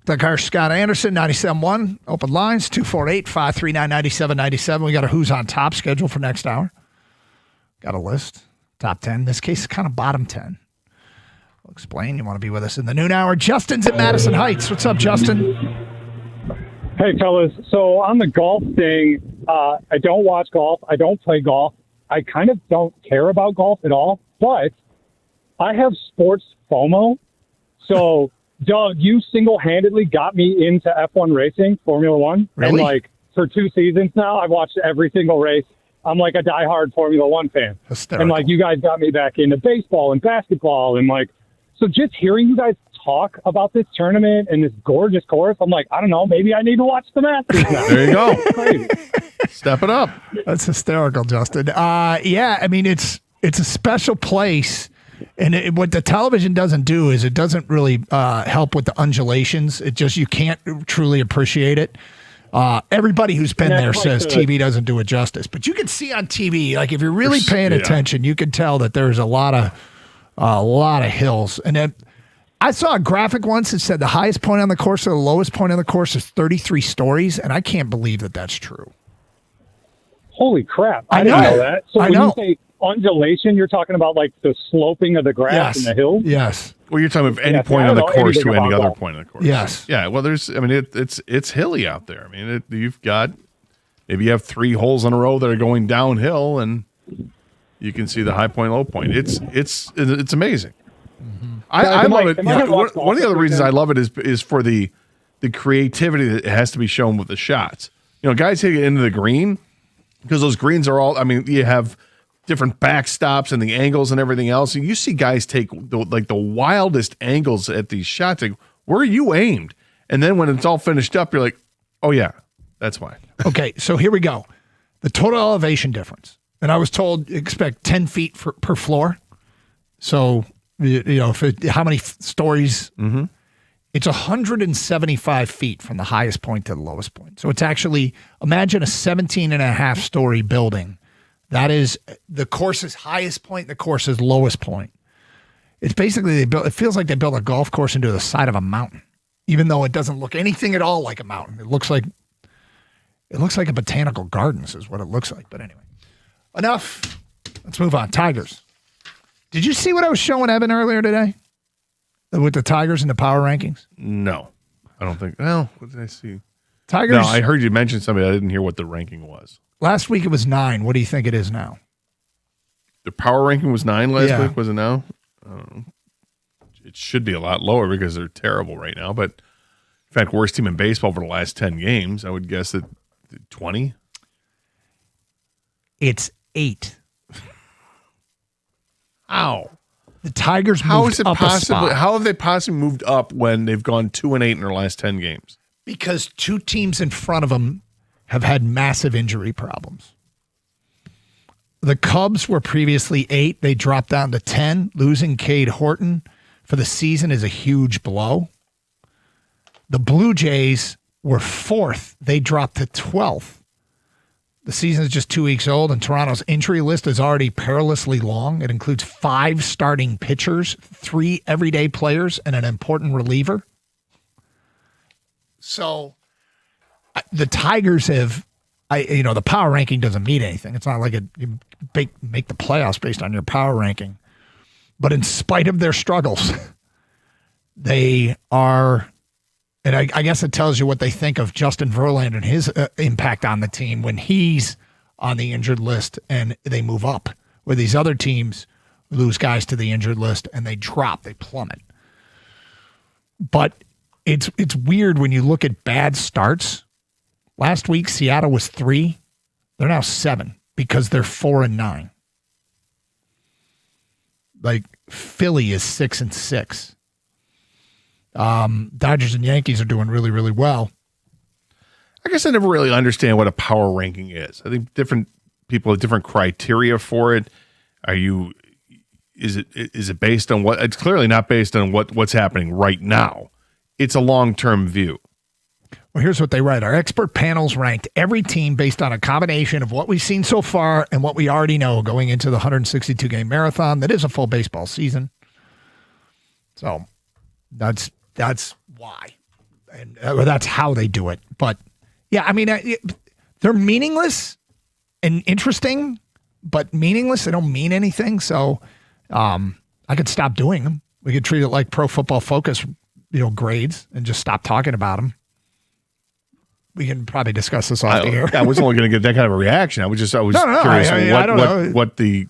The car, Scott Anderson, 97.1. Open lines, 248-539-9797. We got a Who's on Top schedule for next hour. Got a list. Top 10. In this case, kind of bottom 10. I'll explain. You want to be with us in the noon hour. Justin's at Madison Heights. What's up, Justin? Hey, fellas. So on the golf thing, I don't watch golf. I don't play golf. I kind of don't care about golf at all. But I have sports FOMO. So... Doug, you single-handedly got me into F1 racing, Formula One. Really? And, for 2 seasons now, I've watched every single race. I'm like a diehard Formula One fan. Hysterical. And like you guys got me back into baseball and basketball. And like, so just hearing you guys talk about this tournament and this gorgeous course, I'm like, I don't know, maybe I need to watch the Masters now. There you go. Step it up. That's hysterical, Justin. Yeah, I mean, it's a special place. And what the television doesn't do is it doesn't really help with the undulations. It just, you can't truly appreciate it. Everybody who's been there says TV doesn't do it justice. But you can see on TV, like if you're really paying attention, you can tell that there's a lot of hills. And then I saw a graphic once that said the highest point on the course or the lowest point on the course is 33 stories, and I can't believe that that's true. Holy crap. I didn't know that. So when you say undulation, you're talking about like the sloping of the grass and the hills? Yes. Well, you're talking about any point on the course to any other point on the course. Yes. Yeah. Well, it's hilly out there. I mean, you've got, maybe you have 3 holes in a row that are going downhill, and you can see the high point, low point. It's amazing. Mm-hmm. I love it. One of the other reasons I love it is for the creativity that has to be shown with the shots. You know, guys hit it into the green because those greens are all, I mean, you have different backstops and the angles and everything else. And you see guys take the wildest angles at these shots. Like, where are you aimed? And then when it's all finished up, you're like, oh yeah, that's why. Okay, so here we go. The total elevation difference. And I was told expect 10 feet per floor. So, you know, how many stories? Mm-hmm. It's 175 feet from the highest point to the lowest point. So it's actually, imagine a 17.5 story building. That is the course's highest point, the course's lowest point. It's basically, it feels like they built a golf course into the side of a mountain, even though it doesn't look anything at all like a mountain. It looks like a botanical gardens is what it looks like. But anyway, enough. Let's move on. Tigers. Did you see what I was showing Evan earlier today with the Tigers and the power rankings? No, I don't think. Well, what did I see? Tigers. No, I heard you mention somebody. I didn't hear what the ranking was. Last week it was 9. What do you think it is now? The power ranking was 9 last week. Was it now? It should be a lot lower because they're terrible right now. But in fact, worst team in baseball for the last 10 games. I would guess that 20. It's 8. How? The Tigers moved How is it up possible? a spot. How have they possibly moved up when they've gone 2-8 in their last 10 games? Because 2 teams in front of them have had massive injury problems. The Cubs were previously 8. They dropped down to 10. Losing Cade Horton for the season is a huge blow. The Blue Jays were 4th. They dropped to 12th. The season is just 2 weeks old, and Toronto's injury list is already perilously long. It includes 5 starting pitchers, 3 everyday players, and an important reliever. So the Tigers have, the power ranking doesn't mean anything. It's not like you make the playoffs based on your power ranking. But in spite of their struggles, they are, and I guess it tells you what they think of Justin Verlander and his impact on the team when he's on the injured list and they move up, where these other teams lose guys to the injured list and they drop, they plummet. But it's weird when you look at bad starts. Last week, Seattle was 3. They're now 7 because they're 4-9. Like Philly is 6-6. Dodgers and Yankees are doing really, really well. I guess I never really understand what a power ranking is. I think different people have different criteria for it. Is it based on what? It's clearly not based on what's happening right now. It's a long-term view. Well, here's what they write. Our expert panels ranked every team based on a combination of what we've seen so far and what we already know going into the 162-game marathon that is a full baseball season. So that's why. And that's how they do it. But, yeah, I mean, they're meaningless and interesting, but meaningless. They don't mean anything. So I could stop doing them. We could treat it like Pro Football Focus grades and just stop talking about them. We can probably discuss this off the air. I was only going to get that kind of a reaction. I was curious. I don't know.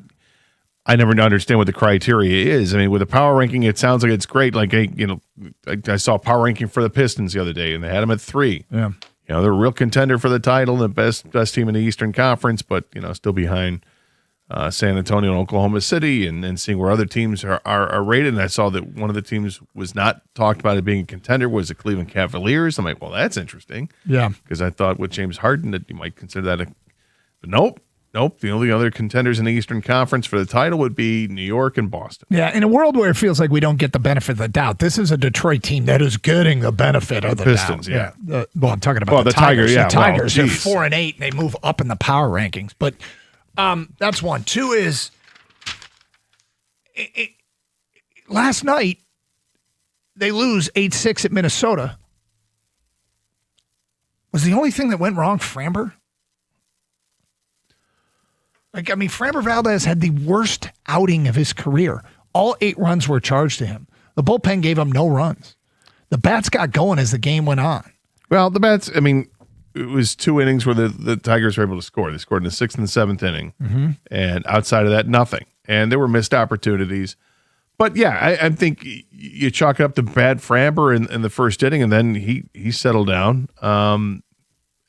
I never understand what the criteria is. I mean, with the power ranking, it sounds like it's great. Like, I saw a power ranking for the Pistons the other day, and they had them at 3. Yeah. they're a real contender for the title, the best team in the Eastern Conference, but still behind San Antonio and Oklahoma City, and seeing where other teams are rated. And I saw that one of the teams was not talked about as being a contender was the Cleveland Cavaliers. I'm like, well, that's interesting. Yeah, because I thought with James Harden that you might consider that but nope. The only other contenders in the Eastern Conference for the title would be New York and Boston. Yeah, in a world where it feels like we don't get the benefit of the doubt, this is a Detroit team that is getting the benefit of the Pistons, doubt. yeah. Well, I'm talking about the Tigers. Yeah, the Tigers are geez. 4-8, and they move up in the power rankings. But that's one. Two is last night they lose 8-6 at Minnesota. Was the only thing that went wrong Framber? Framber Valdez had the worst outing of his career. All 8 runs were charged to him. The bullpen gave him no runs. The bats got going as the game went on. Well, the bats, it was 2 innings where the Tigers were able to score. They scored in the 6th and 7th inning. Mm-hmm. And outside of that, nothing. And there were missed opportunities. But, yeah, I think you chalk up to bad Framber in the first inning, and then he settled down.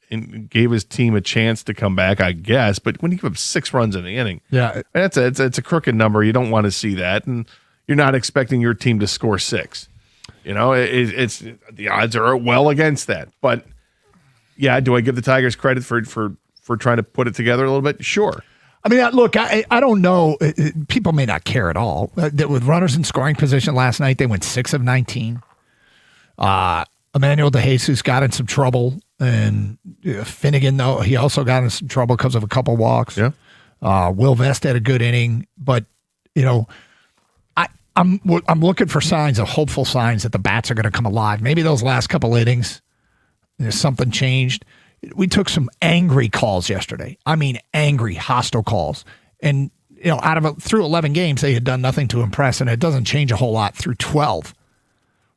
And gave his team a chance to come back, I guess. But when you give up 6 runs in the inning, it's a crooked number. You don't want to see that, and you're not expecting your team to score 6. It's the odds are well against that. But yeah, do I give the Tigers credit for trying to put it together a little bit? Sure. Look, I don't know. People may not care at all. With runners in scoring position last night, they went 6 of 19. Emmanuel DeJesus got in some trouble. And Finnegan, though, he also got in some trouble because of a couple walks. Yeah. Will Vest had a good inning, but I'm looking for signs, of hopeful signs that the bats are going to come alive. Maybe those last couple innings, something changed. We took some angry calls yesterday. Angry, hostile calls, and through 11 games, they had done nothing to impress, and it doesn't change a whole lot through 12.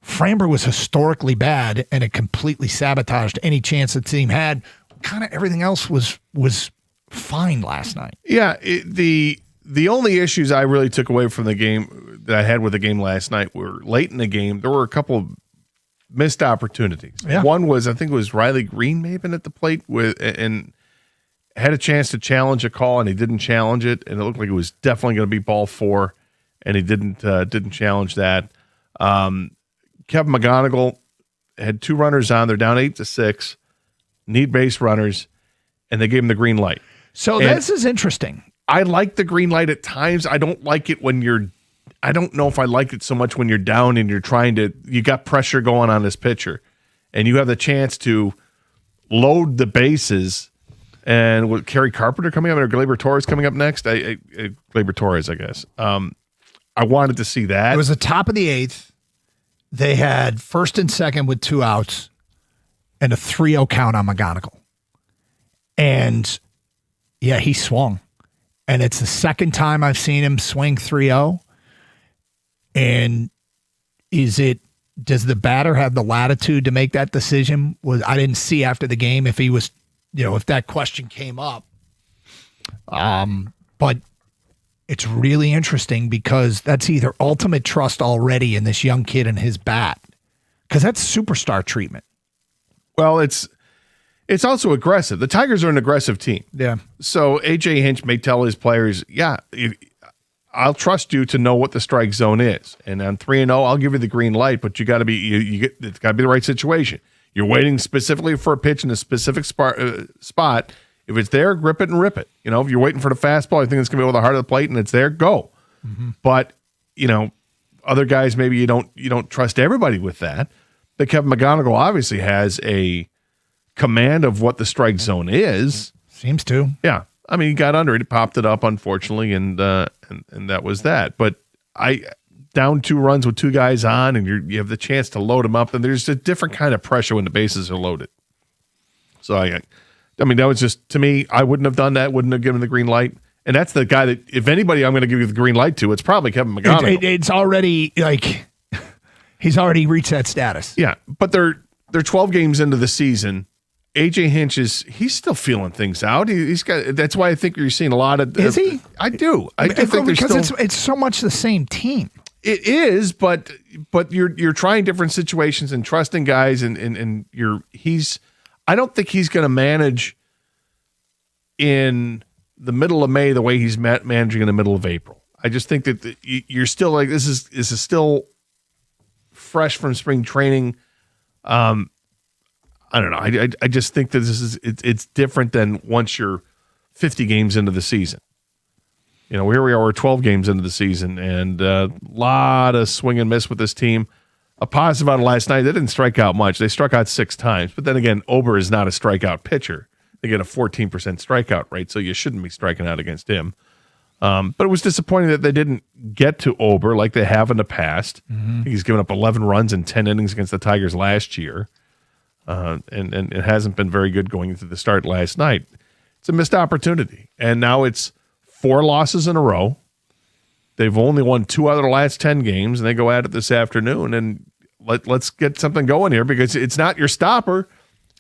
Framber was historically bad, and it completely sabotaged any chance the team had. Kind of everything else was fine last night. Yeah, the only issues I really took away from the game that I had with the game last night were late in the game. There were a couple of missed opportunities. Yeah. One was, I think it was Riley Green may have been at the plate and had a chance to challenge a call, and he didn't challenge it, and it looked like it was definitely going to be ball 4, and he didn't challenge that. Kevin McGonigal had 2 runners on. They're down 8-6, need base runners, and they gave him the green light. So this is interesting. I like the green light at times. I don't like it when I don't know if I like it so much when you're down and you got pressure going on this pitcher, and you have the chance to load the bases. And with Kerry Carpenter coming up, or Gleyber Torres coming up next, Gleyber Torres, I guess. I wanted to see that. It was the top of the 8th. They had first and second with 2 outs and a 3-0 count on McGonigal. And, yeah, he swung. And it's the second time I've seen him swing 3-0. And does the batter have the latitude to make that decision? I didn't see after the game if he was, if that question came up. But it's really interesting because that's either ultimate trust already in this young kid and his bat, because that's superstar treatment. Well, it's also aggressive. The Tigers are an aggressive team. Yeah. So A.J. Hinch may tell his players, I'll trust you to know what the strike zone is. And on 3-0, I'll give you the green light, but it's got to be the right situation. You're waiting specifically for a pitch in a specific spot. If it's there, grip it and rip it. If you're waiting for the fastball, I think it's going to be over the heart of the plate, and it's there, go. Mm-hmm. But, other guys, maybe you don't trust everybody with that. But Kevin McGonigal obviously has a command of what the strike zone is. Seems to. Yeah. He got under it, popped it up, unfortunately, and that was that. But down 2 runs with 2 guys on, and you have the chance to load them up, and there's a different kind of pressure when the bases are loaded. So that was just, to me, I wouldn't have done that, wouldn't have given the green light. And that's the guy that, if anybody I'm going to give you the green light to, it's probably Kevin McGonigal. It's already, he's already reached that status. Yeah, but they're 12 games into the season. A.J. Hinch he's still feeling things out. He's got. That's why I think you're seeing a lot of. Is he? I do. I do think because it's so much the same team. It is, but you're trying different situations and trusting guys, and I don't think he's going to manage in the middle of May the way he's managing in the middle of April. I just think that you're still like this is still fresh from spring training. I don't know. I just think that it's different than once you're 50 games into the season. Here we are, we're 12 games into the season, and a lot of swing and miss with this team. A positive out of last night, they didn't strike out much. They struck out 6 times, but then again, Ober is not a strikeout pitcher. They get a 14% strikeout rate, so you shouldn't be striking out against him. But it was disappointing that they didn't get to Ober like they have in the past. Mm-hmm. He's given up 11 runs in 10 innings against the Tigers last year, and it hasn't been very good going into the start last night. It's a missed opportunity, and now it's 4 losses in a row. They've only won 2 out of the last 10 games, and they go at it this afternoon. And let's get something going here because it's not your stopper.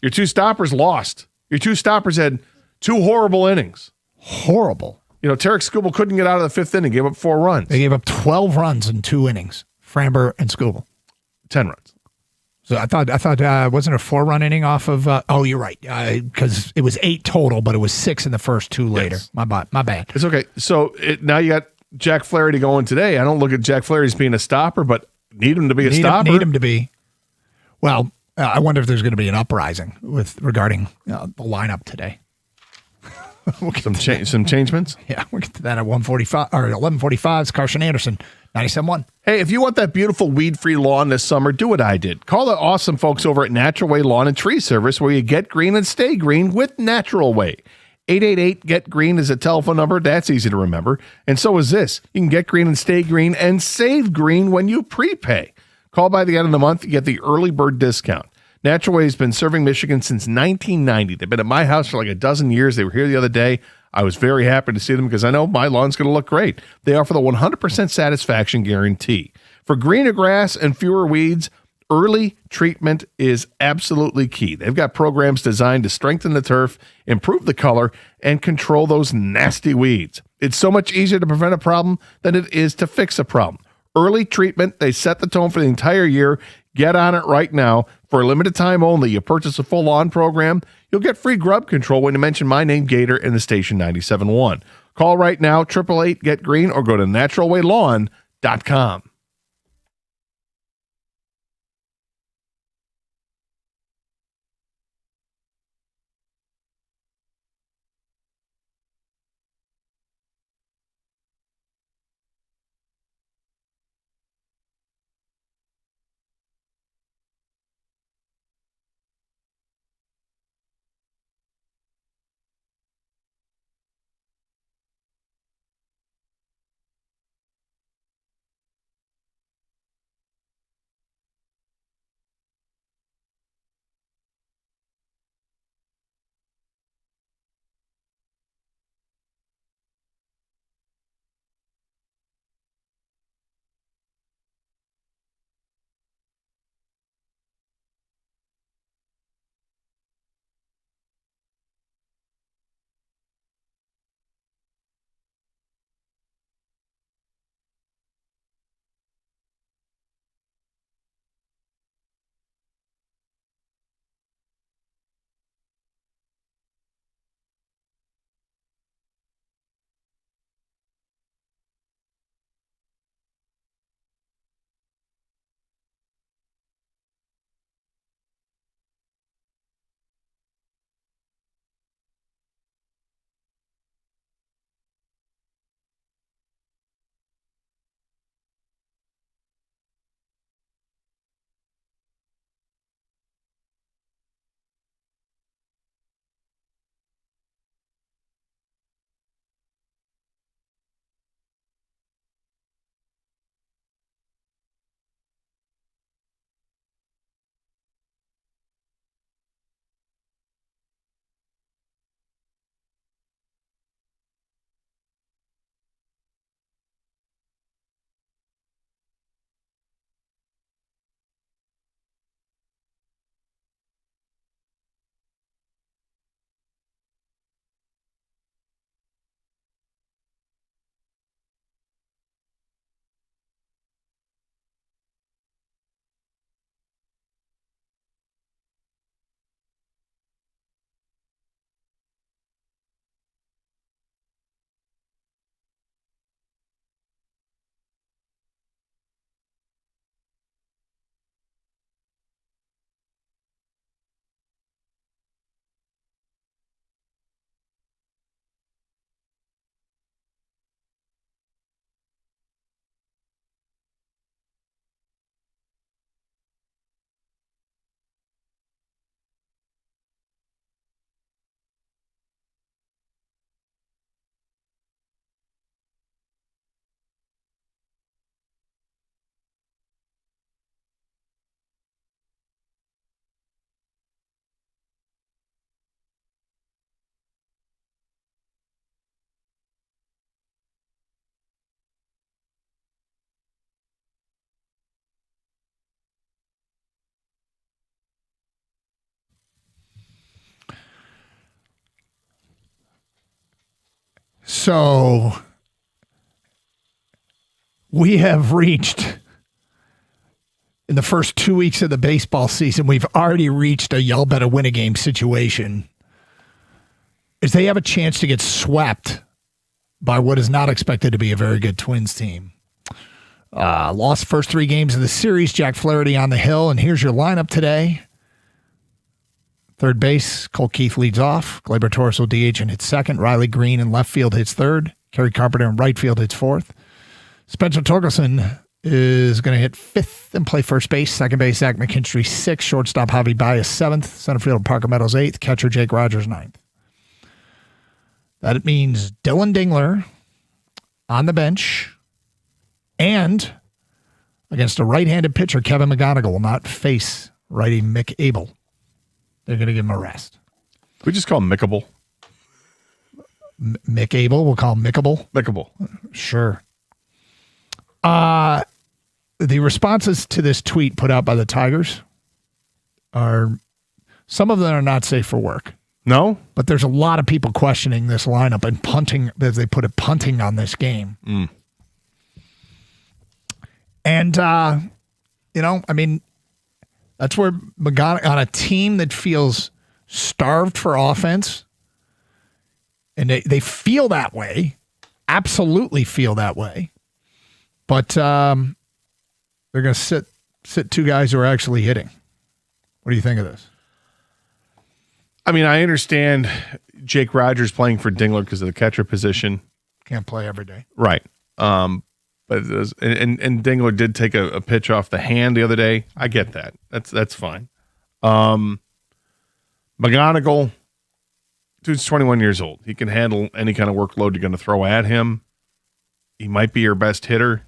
Your 2 stoppers lost. Your 2 stoppers had 2 horrible innings. Horrible. Tarek Skubal couldn't get out of the 5th inning, gave up 4 runs. They gave up 12 runs in 2 innings, Framber and Skubal. 10 runs. So I thought wasn't a 4-run inning off of you're right, because it was 8 total, but it was 6 in the first 2 later. Yes. My bad. It's okay. So now you got Jack Flaherty going today. I don't look at Jack Flaherty as being a stopper, but need him to be a stopper. Need him to be. Well, I wonder if there's going to be an uprising regarding the lineup today. Some changements? Yeah, we'll get to that at 1:45 or 11:45. It's Carson Anderson, 97.1. Hey, if you want that beautiful weed-free lawn this summer, do what I did. Call the awesome folks over at Natural Way Lawn and Tree Service, where you get green and stay green with Natural Way. 888-GET-GREEN is a telephone number. That's easy to remember. And so is this. You can get green and stay green and save green when you prepay. Call by the end of the month, you get the early bird discount. Natural Way has been serving Michigan since 1990. They've been at my house for like a dozen years. They were here the other day. I was very happy to see them because I know my lawn's going to look great. They offer the 100% satisfaction guarantee. For greener grass and fewer weeds, early treatment is absolutely key. They've got programs designed to strengthen the turf, improve the color, and control those nasty weeds. It's so much easier to prevent a problem than it is to fix a problem. Early treatment, they set the tone for the entire year. Get on it right now. For a limited time only, you purchase a full lawn program, you'll get free grub control when you mention my name, Gator, and the station 97.1. Call right now, 888-GET-GREEN, or go to naturalwaylawn.com. So we have reached, in the first 2 weeks of the baseball season, we've already reached a y'all better win a game situation. Is they have a chance to get swept by what is not expected to be a very good Twins team. Lost first 3 games of the series. Jack Flaherty on the hill, and here's your lineup today. Third base, Cole Keith leads off. Gleyber Torres will DH and hits second. Riley Green in left field hits third. Kerry Carpenter in right field hits fourth. Spencer Torkelson is going to hit fifth and play first base. Second base, Zach McKinstry sixth. Shortstop, Javi Baez seventh. Center fielder, Parker Meadows eighth. Catcher, Jake Rogers ninth. That means Dylan Dingler on the bench and against a right-handed pitcher, Kevin McGonigal will not face righty Mick Abel. They're going to give him a rest. We just call him Mickable. Mick Abel, we'll call him Mickable. Mickable. Sure. The responses to this tweet put out by the Tigers are, some of them are not safe for work. No? But there's a lot of people questioning this lineup and punting, as they put it, punting on this game. And, I mean, that's where McGonigal, on a team that feels starved for offense, and they feel that way, absolutely feel that way. But they're going to sit 2 guys who are actually hitting. What do you think of this? I mean, I understand Jake Rogers playing for Dingler because of the catcher position. Can't play every day. Right. But and Dingler did take a pitch off the hand the other day. I get that. That's fine. McGonigal, dude's 21 years old. He can handle any kind of workload you're going to throw at him. He might be your best hitter.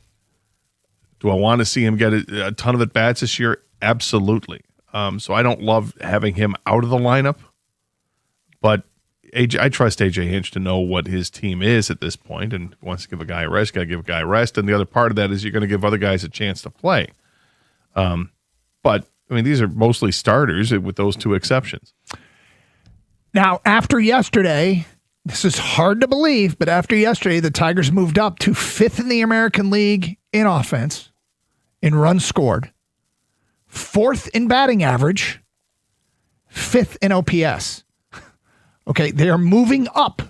Do I want to see him get a ton of at-bats this year? Absolutely. So I don't love having him out of the lineup. But I trust AJ Hinch to know what his team is at this point, and wants to give a guy a rest, got to give a guy a rest. And the other part of that is you're going to give other guys a chance to play. But, I mean, these are mostly starters with those 2 exceptions. Now, after yesterday, this is hard to believe, but after yesterday, the Tigers moved up to 5th in the American League in offense, in runs scored, 4th in batting average, 5th in OPS. Okay, they are moving up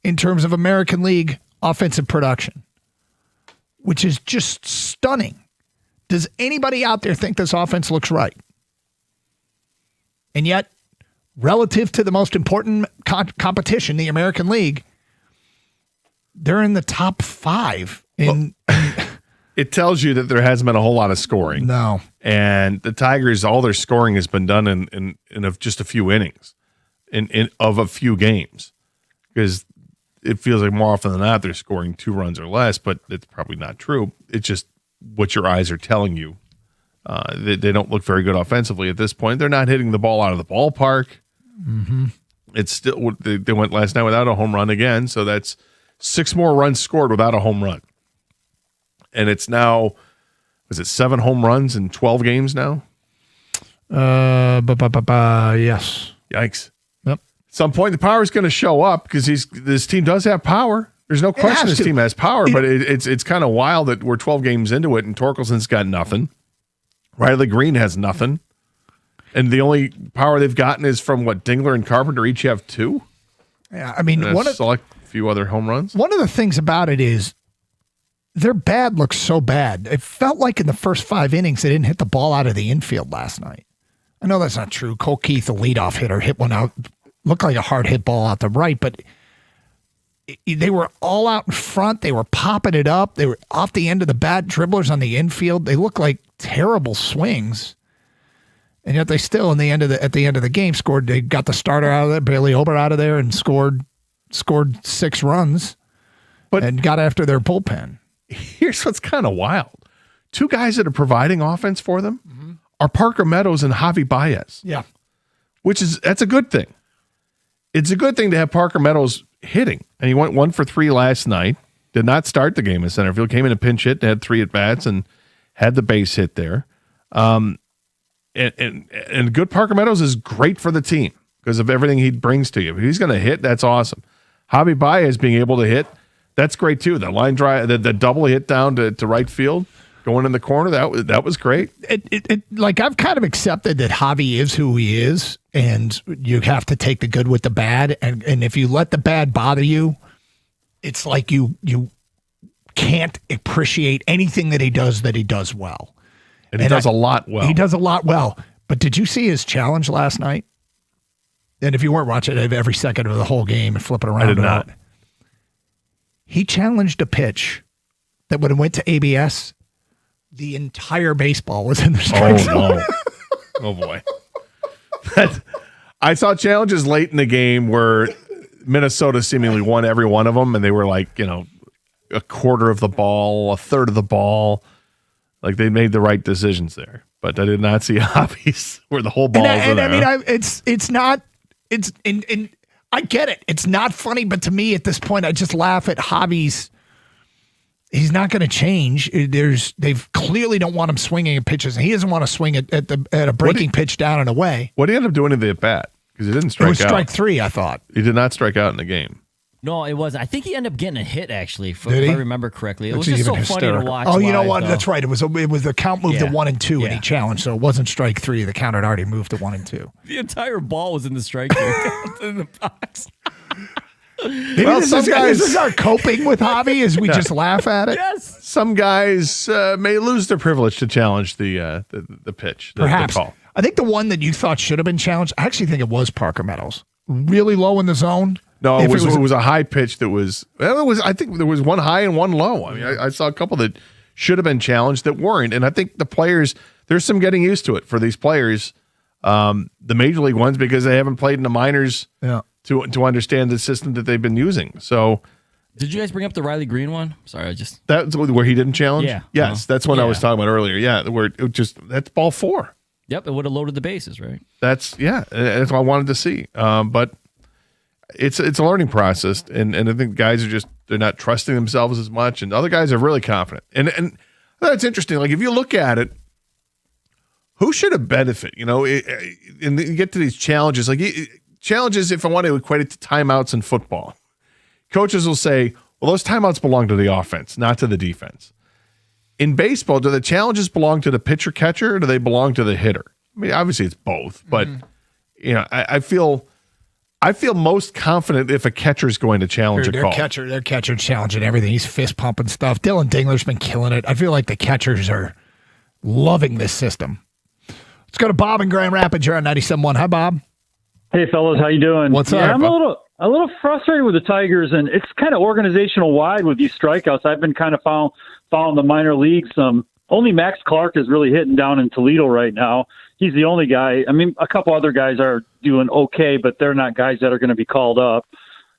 in terms of American League offensive production, which is just stunning. Does anybody out there think this offense looks right? And yet, relative to the most important competition, the American League, they're in the top 5. It tells you that there hasn't been a whole lot of scoring. No. And the Tigers, all their scoring has been done in just a few innings. Of a few games, because it feels like more often than not they're scoring 2 runs or less, but it's probably not true. It's just what your eyes are telling you. They don't look very good offensively at this point. They're not hitting the ball out of the ballpark. Mm-hmm. It's still, they went last night without a home run again, so that's 6 more runs scored without a home run. And it's now, was it 7 home runs in 12 games now? Yes. Yikes. Yep. At some point, the power is going to show up because this team does have power. There's no question this team has power, but it's kind of wild that we're 12 games into it and Torkelson's got nothing. Riley Green has nothing. And the only power they've gotten is from Dingler and Carpenter each have 2? Yeah, I mean, select a few other home runs. One of the things about it is their bad looks so bad. It felt like in the first 5 innings they didn't hit the ball out of the infield last night. I know that's not true. Cole Keith, the leadoff hitter, hit one out, looked like a hard hit ball out the right, but they were all out in front. They were popping it up. They were off the end of the bat, dribblers on the infield. They looked like terrible swings, and yet they still, at the end of the game, scored. They got the starter out of there, Bailey Ober out of there, and scored 6 runs, and got after their bullpen. Here's what's kind of wild: 2 guys that are providing offense for them are Parker Meadows and Javi Baez. Yeah. That's a good thing. It's a good thing to have Parker Meadows hitting. And he went 1 for 3 last night. Did not start the game in center field. Came in a pinch hit, had 3 at-bats, and had the base hit there. And good Parker Meadows is great for the team because of everything he brings to you. If he's going to hit, that's awesome. Javi Baez being able to hit, that's great too. The line drive, the double hit down to right field, going in the corner, that was great. Like I've kind of accepted that Javi is who he is, and you have to take the good with the bad. And if you let the bad bother you, it's like you can't appreciate anything that he does well. And he does a lot well. He does a lot well. But did you see his challenge last night? And if you weren't watching every second of the whole game and flipping around, I did not. He challenged a pitch that when it went to ABS, the entire baseball was in the strike zone. No. Oh, boy. I saw challenges late in the game where Minnesota seemingly won every one of them, and they were like, a quarter of the ball, a third of the ball. Like they made the right decisions there. But I did not see Javi's where the whole ball is in there. I mean, it's not. I get it. It's not funny, but to me at this point, I just laugh at Javi's. He's not going to change. They clearly don't want him swinging at pitches. He doesn't want to swing at a breaking pitch down and away. What did he end up doing in the at bat? Because he didn't strike out. It was strike 3, I thought. He did not strike out in the game. No, it wasn't. I think he ended up getting a hit, actually, if Did he? I remember correctly. It was just so funny to watch. Oh, you know what? Though. That's right. It was the count moved to 1 and 2, and he challenged, so it wasn't strike 3. The count had already moved to 1 and 2. The entire ball was in the strike zone in the box. Maybe this is our coping with Javi as we just laugh at it. Yes. Some guys may lose their privilege to challenge the pitch. Perhaps. The call. I think the one that you thought should have been challenged, I actually think it was Parker Meadows. Really low in the zone. No, it was a high pitch that was. Well, it was. I think there was one high and one low. I mean, I saw a couple that should have been challenged that weren't, and I think the players. There's some getting used to it for these players, the major league ones, because they haven't played in the minors to understand the system that they've been using. So, did you guys bring up the Riley Green one? Sorry, that's where he didn't challenge. Yeah. Yes, that's what I was talking about earlier. Yeah, where it that's ball 4. Yep, it would have loaded the bases, right? That's what I wanted to see. But it's a learning process, and I think guys they're not trusting themselves as much, and other guys are really confident. And that's interesting. Like if you look at it, who should have benefit? And you get to these challenges. Like challenges, if I want to equate it to timeouts in football, coaches will say, "Well, those timeouts belong to the offense, not to the defense." In baseball, do the challenges belong to the pitcher catcher, or do they belong to the hitter? I mean, obviously it's both, but I feel most confident if a catcher is going to challenge a call. Their catcher challenging everything. He's fist pumping stuff. Dylan Dingler's been killing it. I feel like the catchers are loving this system. Let's go to Bob in Grand Rapids. You're on 97.1. Hi, Bob. Hey, fellas. How you doing? What's up? I'm a little frustrated with the Tigers, and it's kind of organizational wide with these strikeouts. I've been kind of following the minor leagues. Only Max Clark is really hitting down in Toledo right now. He's the only guy. I mean, a couple other guys are doing okay, but they're not guys that are going to be called up.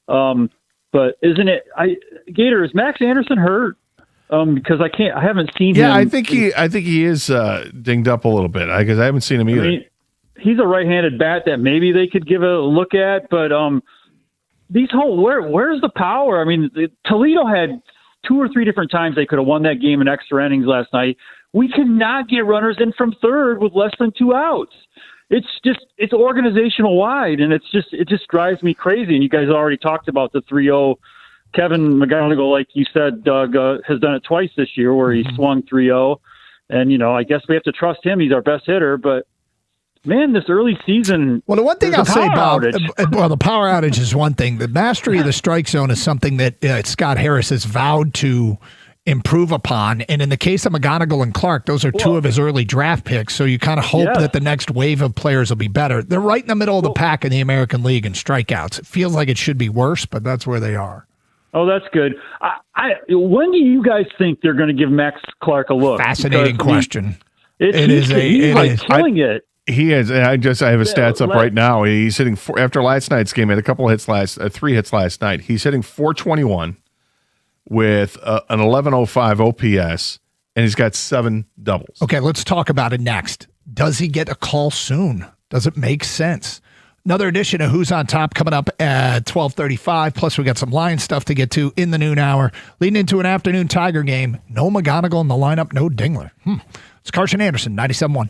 But isn't it, Gator? Is Max Anderson hurt? Because I haven't seen him. Yeah, I think he is dinged up a little bit because I haven't seen him either. I mean, he's a right-handed bat that maybe they could give a look at, but where's the power? I mean, Toledo had 2 or 3 different times they could have won that game in extra innings last night. We cannot get runners in from third with less than 2 outs. It's organizational wide, and it just drives me crazy. And you guys already talked about the 3-0. Kevin McGonigal, like you said, Doug, has done it twice this year where he swung 3-0. And, I guess we have to trust him. He's our best hitter, but man, this early season. Well, the one thing I'll say about the power outage is one thing. The mastery of the strike zone is something that Scott Harris has vowed to improve upon. And in the case of McGonigal and Clark, those are 2 of his early draft picks. So you kind of hope that the next wave of players will be better. They're right in the middle of the pack in the American League in strikeouts. It feels like it should be worse, but that's where they are. Oh, that's good. When do you guys think they're going to give Max Clark a look? Fascinating question. He's killing it. He is. I have his stats up right now. He's hitting after last night's game. He had a couple hits 3 hits last night. He's hitting .421 with an 1105 OPS, and he's got 7 doubles. Okay, let's talk about it next. Does he get a call soon? Does it make sense? Another edition of Who's on Top coming up at 12:35. Plus, we got some Lions stuff to get to in the noon hour. Leading into an afternoon Tiger game. No McGonigal in the lineup, no Dingler. It's Carson Anderson, 97.1.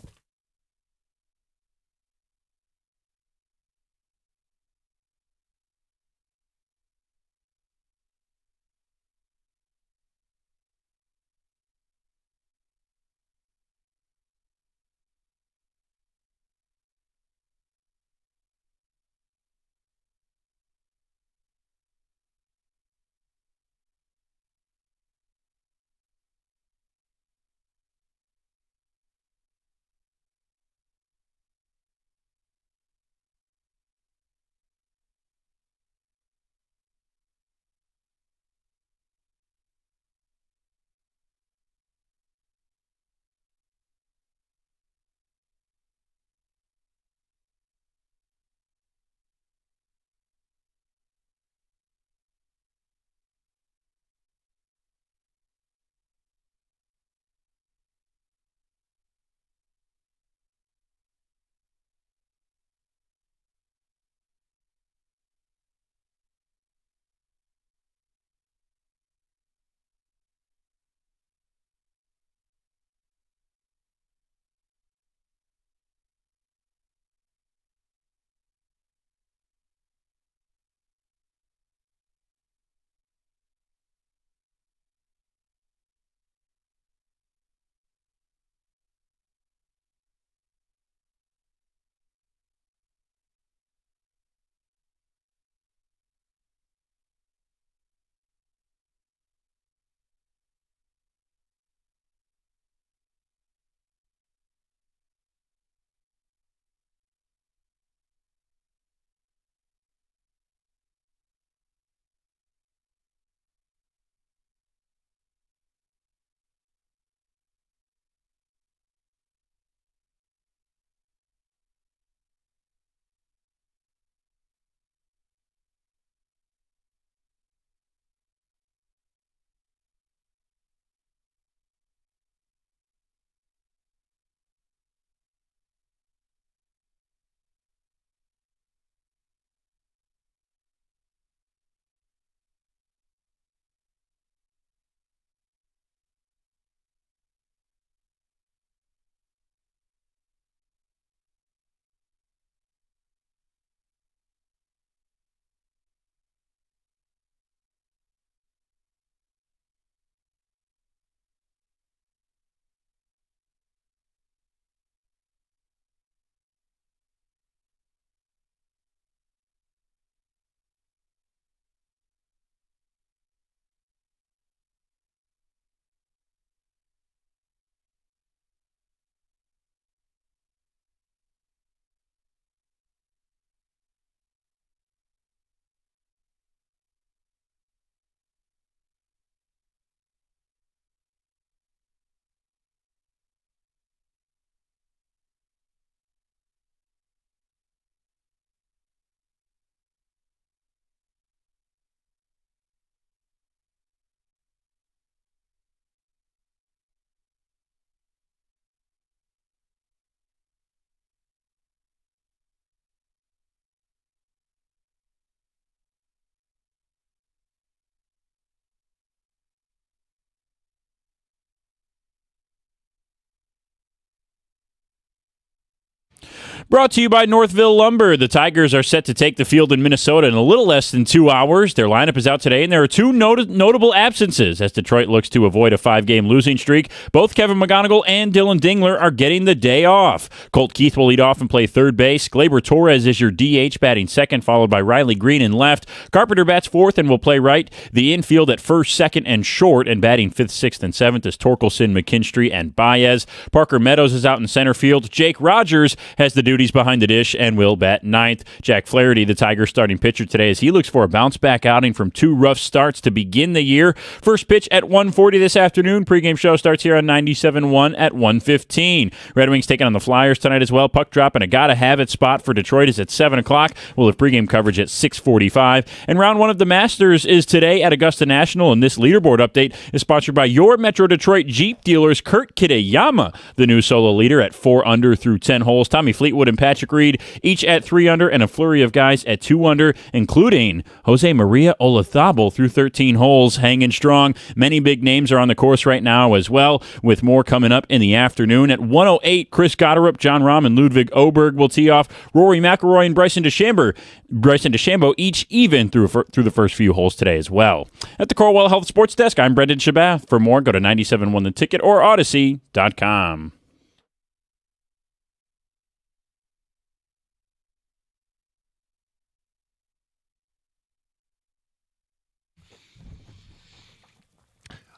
Brought to you by Northville Lumber. The Tigers are set to take the field in Minnesota in a little less than 2 hours. Their lineup is out today, and there are two notable absences as Detroit looks to avoid a 5-game losing streak. Both Kevin McGonigal and Dylan Dingler are getting the day off. Colt Keith will lead off and play third base. Glaber Torres is your DH, batting second, followed by Riley Green in left. Carpenter bats fourth and will play right. The infield at first, second, and short, and batting fifth, sixth, and seventh is Torkelson, McKinstry, and Baez. Parker Meadows is out in center field. Jake Rogers has the duties behind the dish and will bat ninth. Jack Flaherty, the Tigers' starting pitcher today, as he looks for a bounce-back outing from 2 rough starts to begin the year. First pitch at 1:40 this afternoon. Pregame show starts here on 97.1 at 1:15. Red Wings taking on the Flyers tonight as well. Puck drop and a gotta-have-it spot for Detroit is at 7 o'clock. We'll have pregame coverage at 6:45. And round 1 of the Masters is today at Augusta National, and this leaderboard update is sponsored by your Metro Detroit Jeep dealers, Kurt Kitayama, the new solo leader at 4 under through 10 holes. Tommy Fleetwood and Patrick Reed, each at 3 under, and a flurry of guys at 2 under, including Jose Maria Olazabal through 13 holes, hanging strong. Many big names are on the course right now as well, with more coming up in the afternoon. At 1:08, Chris Gotterup, John Rahm, and Ludwig Oberg will tee off. Rory McIlroy and Bryson DeChambeau each even through the first few holes today as well. At the Corewell Health Sports Desk, I'm Brendan Shabath. For more, go to 97.1 The Ticket or Odyssey.com.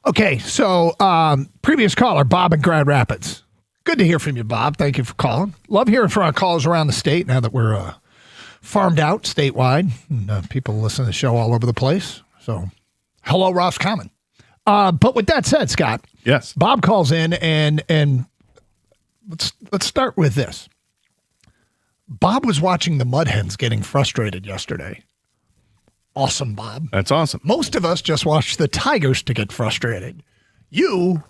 Okay, so previous caller, Bob in Grand Rapids. Good to hear from you, Bob. Thank you for calling. Love hearing from our callers around the state now that we're farmed out statewide. And, people listen to the show all over the place. So, hello, Roscommon. But with that said, Scott. Yes. Bob calls in, and let's start with this. Bob was watching the Mudhens getting frustrated yesterday. Awesome, Bob. That's awesome. Most of us just watched the Tigers to get frustrated. I don't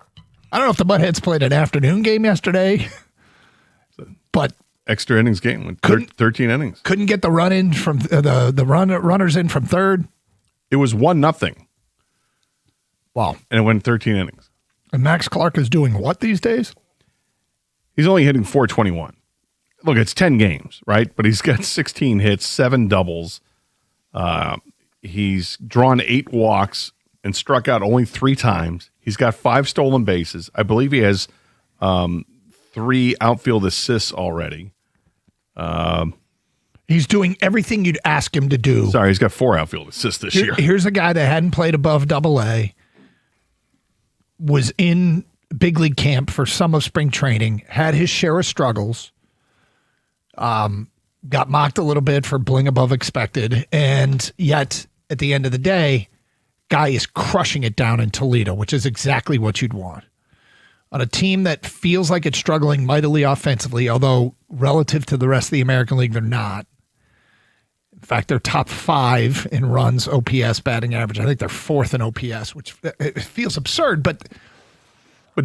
know if the Mudheads played an afternoon game yesterday, but extra innings game with 13 innings. Couldn't get the run in from the runners in from third. It was 1-0. Wow. And it went 13 innings. And Max Clark is doing what these days? He's only hitting .421. Look, it's 10 games, right? But he's got 16 hits, 7 doubles. He's drawn 8 walks and struck out only 3 times. He's got 5 stolen bases. I believe he has 3 outfield assists already. He's doing everything you'd ask him to do. Sorry, he's got 4 outfield assists this year. Here's a guy that hadn't played above AA, was in big league camp for some of spring training, had his share of struggles, got mocked a little bit for bling above expected, and yet at the end of the day, guy is crushing it down in Toledo, which is exactly what you'd want. On a team that feels like it's struggling mightily offensively, although relative to the rest of the American League, they're not. In fact, they're top 5 in runs, OPS, batting average. I think they're 4th in OPS, which it feels absurd, but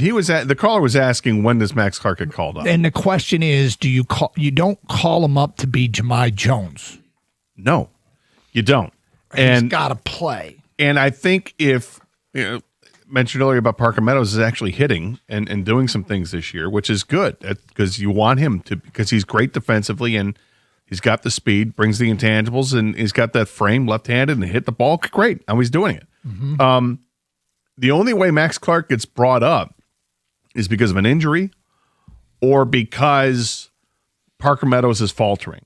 he was the caller was asking, when does Max Clark get called up? And the question is, you don't call him up to be Jahmai Jones? No, you don't. He's got to play. And I think if, mentioned earlier about Parker Meadows is actually hitting and doing some things this year, which is good because you want him to, because he's great defensively and he's got the speed, brings the intangibles, and he's got that frame, left-handed, and hit the ball great. Now he's doing it. Mm-hmm. The only way Max Clark gets brought up is because of an injury or because Parker Meadows is faltering.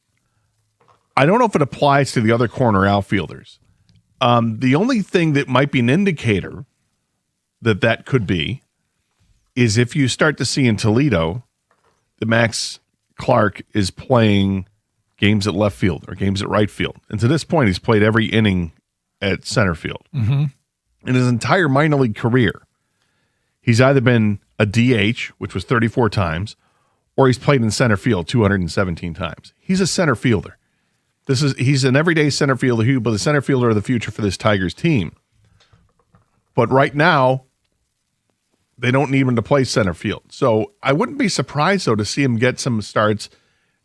I don't know if it applies to the other corner outfielders. The only thing that might be an indicator that could be is if you start to see in Toledo that Max Clark is playing games at left field or games at right field. And to this point, he's played every inning at center field. Mm-hmm. In his entire minor league career, he's either been a DH, which was 34 times, or he's played in center field 217 times. He's a center fielder. He's an everyday center fielder, but the center fielder of the future for this Tigers team. But right now, they don't need him to play center field. So I wouldn't be surprised, though, to see him get some starts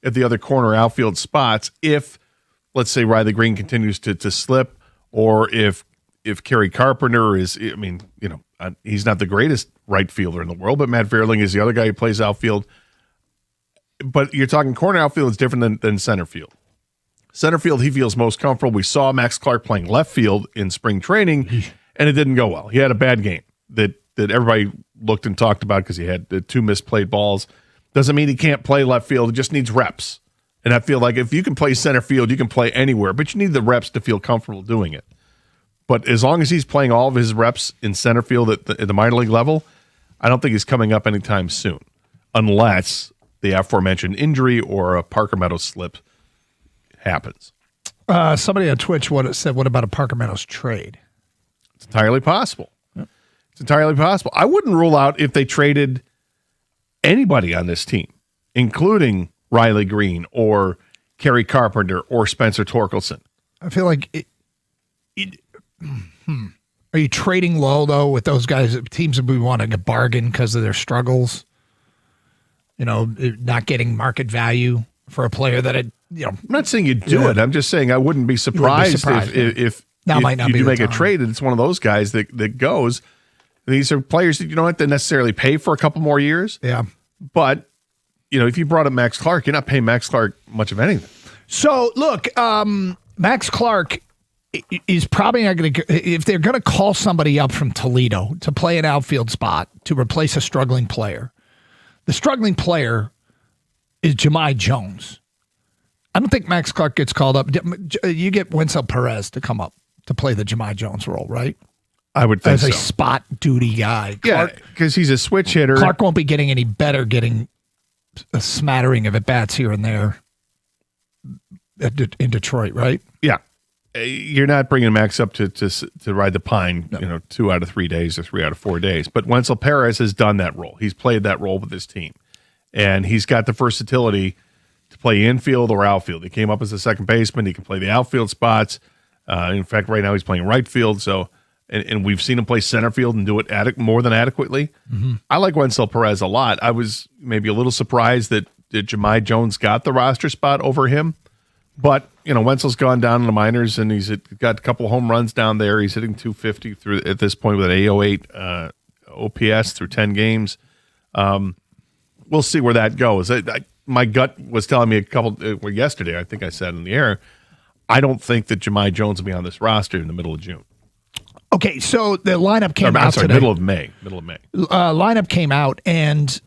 at the other corner outfield spots if, let's say, Riley Green continues to slip, or if Kerry Carpenter is, he's not the greatest right fielder in the world, but Matt Vierling is the other guy who plays outfield. but you're talking corner outfield is different than center field. Center field, he feels most comfortable. We saw Max Clark playing left field in spring training, and it didn't go well. He had a bad game that everybody looked and talked about because he had the 2 misplayed balls. Doesn't mean he can't play left field. He just needs reps. And I feel like if you can play center field, you can play anywhere, but you need the reps to feel comfortable doing it. But as long as he's playing all of his reps in center field at the minor league level, I don't think he's coming up anytime soon, unless the aforementioned injury or a Parker Meadows slip happens. Somebody on Twitch said, what about a Parker Meadows trade? It's entirely possible. It's entirely possible. I wouldn't rule out if they traded anybody on this team, including Riley Green or Kerry Carpenter or Spencer Torkelson. I feel like are you trading low, though, with those guys? Teams would be wanting a bargain because of their struggles, not getting market value for a player that I'm not saying you do it. I'm just saying I wouldn't be surprised, if you do make a trade and it's one of those guys that goes. These are players that you don't have to necessarily pay for a couple more years. Yeah. But, if you brought up Max Clark, you're not paying Max Clark much of anything. So, look, Max Clark is probably not going to, if they're going to call somebody up from Toledo to play an outfield spot to replace a struggling player, the struggling player is Jahmai Jones. I don't think Max Clark gets called up. You get Wenzel Perez to come up to play the Jahmai Jones role, right? I would think as a so. spot duty guy. Yeah, because he's a switch hitter. Clark won't be getting any better getting a smattering of at-bats here and there in Detroit, right? Yeah. You're not bringing Max up to ride the pine, 2 out of 3 days or 3 out of 4 days. But Wenzel Perez has done that role. He's played that role with his team. And he's got the versatility to play infield or outfield. He came up as a second baseman. He can play the outfield spots. In fact, right now he's playing right field. So, and we've seen him play center field and do it more than adequately. Mm-hmm. I like Wenzel Perez a lot. I was maybe a little surprised that Jahmai Jones got the roster spot over him. But, Wenzel's gone down in the minors, and he's got a couple home runs down there. He's hitting 250 through at this point with an 808 OPS through 10 games. We'll see where that goes. My gut was telling me yesterday, I think I said in the air, I don't think that Jahmai Jones will be on this roster in the middle of June. Okay, so the lineup came out today. Middle of May. Lineup came out, and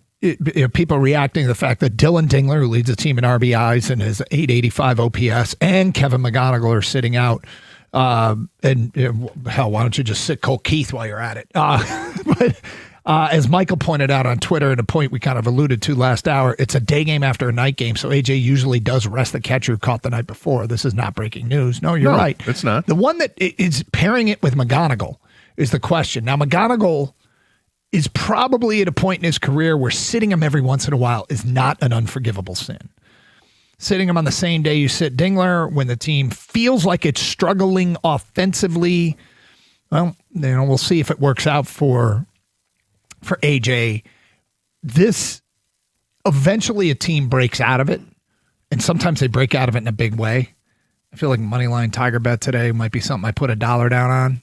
people reacting to the fact that Dylan Dingler, who leads the team in RBIs and has 885 OPS, and Kevin McGonigal are sitting out. Hell, why don't you just sit Cole Keith while you're at it? But as Michael pointed out on Twitter, and a point we kind of alluded to last hour, it's a day game after a night game, so AJ usually does rest the catcher who caught the night before. This is not breaking news. No, you're right. It's not. The one that is pairing it with McGonigal is the question. Now, McGonigal is probably at a point in his career where sitting him every once in a while is not an unforgivable sin. Sitting him on the same day you sit Dingler when the team feels like it's struggling offensively, well, we'll see if it works out for AJ. This eventually a team breaks out of it, and sometimes they break out of it in a big way. I feel like Moneyline Tiger Bet today might be something I put $1 down on.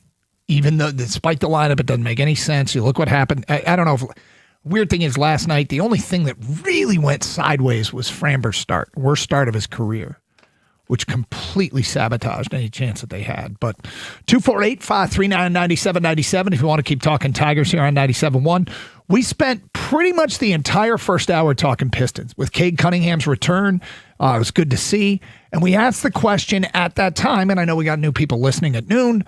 Even though, despite the lineup, it doesn't make any sense. You look what happened. I don't know if weird thing is last night, the only thing that really went sideways was Framber's start, worst start of his career, which completely sabotaged any chance that they had. But 248-539-9797 if you want to keep talking Tigers here on 97.1. We spent pretty much the entire first hour talking Pistons with Cade Cunningham's return. It was good to see. And we asked the question at that time, and I know we got new people listening at noon,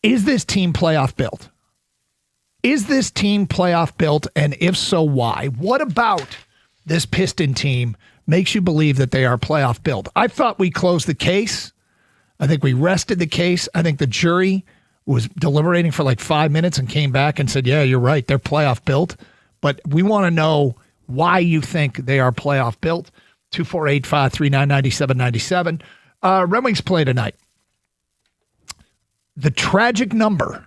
is this team playoff built? Is this team playoff built? And if so, why? What about this Piston team makes you believe that they are playoff built? I thought we closed the case. I think we rested the case. I think the jury was deliberating for like 5 minutes and came back and said, yeah, you're right. They're playoff built. But we want to know why you think they are playoff built. 248-539-9797. Red Wings play tonight. The tragic number.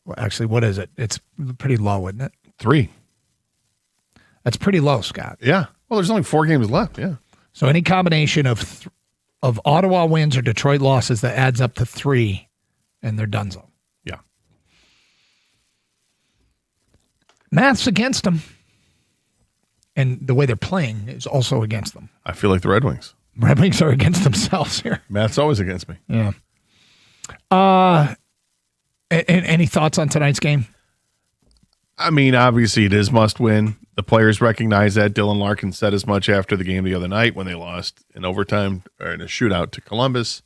Well, actually, what is it? It's pretty low, isn't it? 3. That's pretty low, Scott. Yeah. Well, there's only 4 games left. Yeah. So any combination of Ottawa wins or Detroit losses that adds up to 3, and they're donezo. Yeah. Math's against them. And the way they're playing is also against them. I feel like the Red Wings. Red Wings are against themselves here. Math's always against me. Yeah. Any thoughts on tonight's game? I mean, obviously it is must win. The players recognize that. Dylan Larkin said as much after the game the other night when they lost in overtime or in a shootout to Columbus.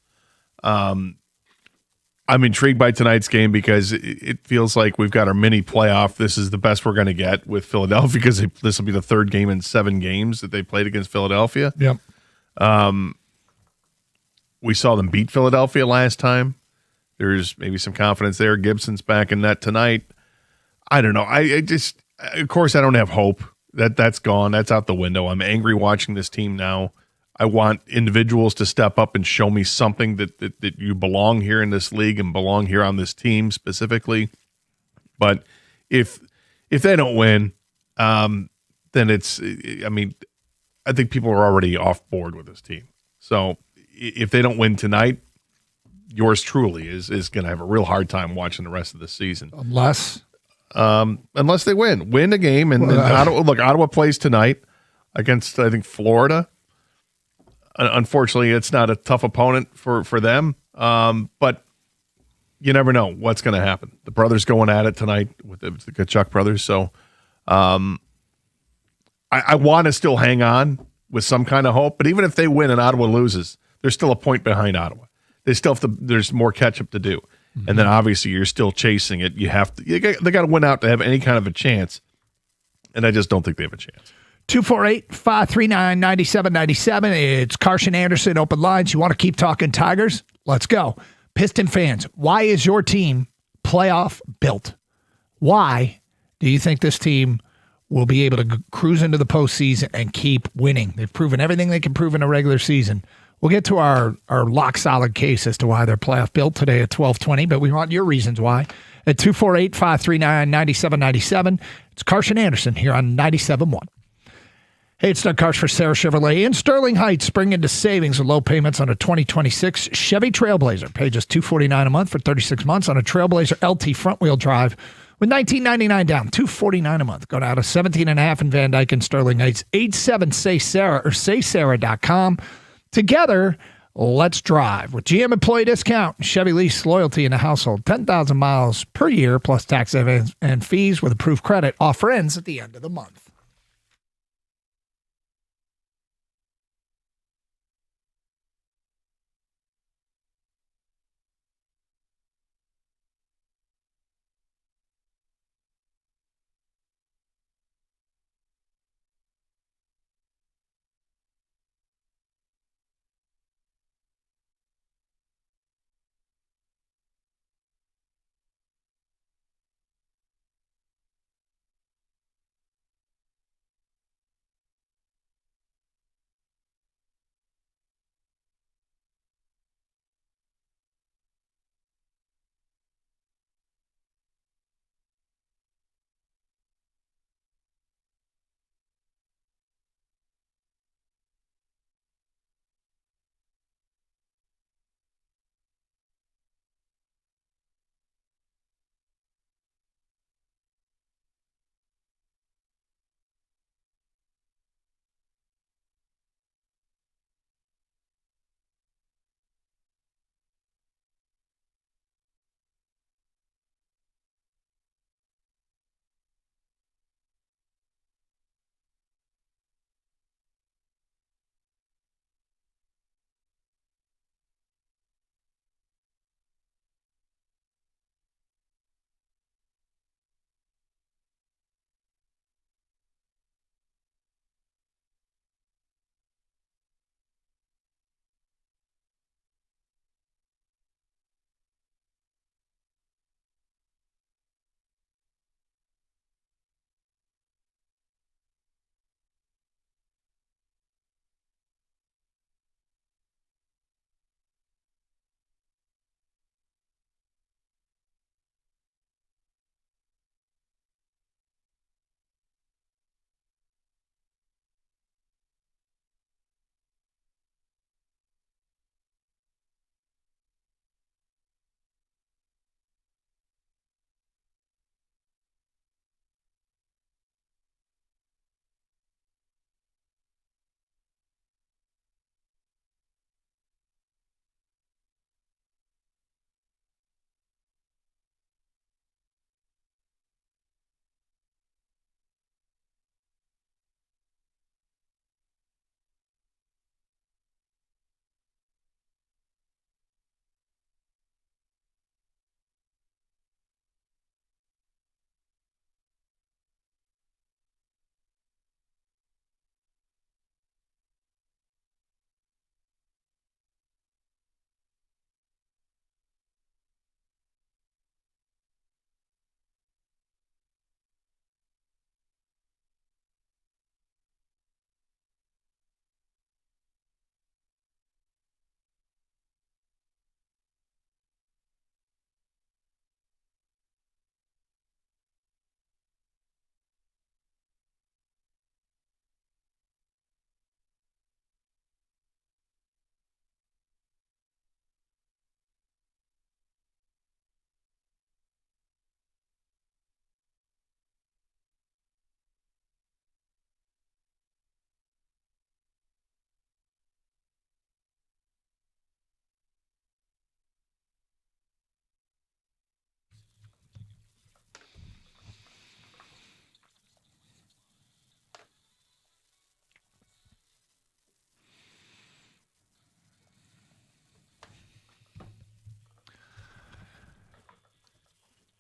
I'm intrigued by tonight's game because it feels like we've got our mini playoff. This is the best we're going to get with Philadelphia because this will be the third game in 7 games that they played against Philadelphia. Yep. We saw them beat Philadelphia last time. There's maybe some confidence there. Gibson's back in net tonight. I don't know. I just, of course, I don't have hope. That's gone. That's out the window. I'm angry watching this team now. I want individuals to step up and show me something that you belong here in this league and belong here on this team specifically. But if they don't win, then it's, I mean, I think people are already off board with this team. So if they don't win tonight, yours truly is going to have a real hard time watching the rest of the season. Unless they win a game. And Ottawa plays tonight against, I think, Florida. Unfortunately, it's not a tough opponent for them. But you never know what's going to happen. The brothers going at it tonight with the Kachuk brothers. So I want to still hang on with some kind of hope. But even if they win and Ottawa loses, they're still a point behind Ottawa. They still have to. There's more catch up to do. Mm-hmm. And then obviously you're still chasing it. They got to win out to have any kind of a chance. And I just don't think they have a chance. 248-539-9797. It's Carson Anderson, Open Lines. You want to keep talking Tigers? Let's go. Piston fans, why is your team playoff built? Why do you think this team will be able to cruise into the postseason and keep winning? They've proven everything they can prove in a regular season. We'll get to our lock-solid case as to why they're playoff built today at 12:20, but we want your reasons why. At 248-539-9797, it's Carson Anderson here on 97.1. Hey, it's Doug Karsch for Sarah Chevrolet in Sterling Heights. Spring into savings with low payments on a 2026 Chevy Trailblazer. Pay just $249 a month for 36 months on a Trailblazer LT front-wheel drive with $19.99 down, $249 a month. Go down to 17.5 in Van Dyke and Sterling Heights. 87-SAY-SARAH or saysarah.com. Together, let's drive. With GM Employee Discount, Chevy Lease Loyalty in the household. 10,000 miles per year plus tax and fees with approved credit. Offer ends at the end of the month.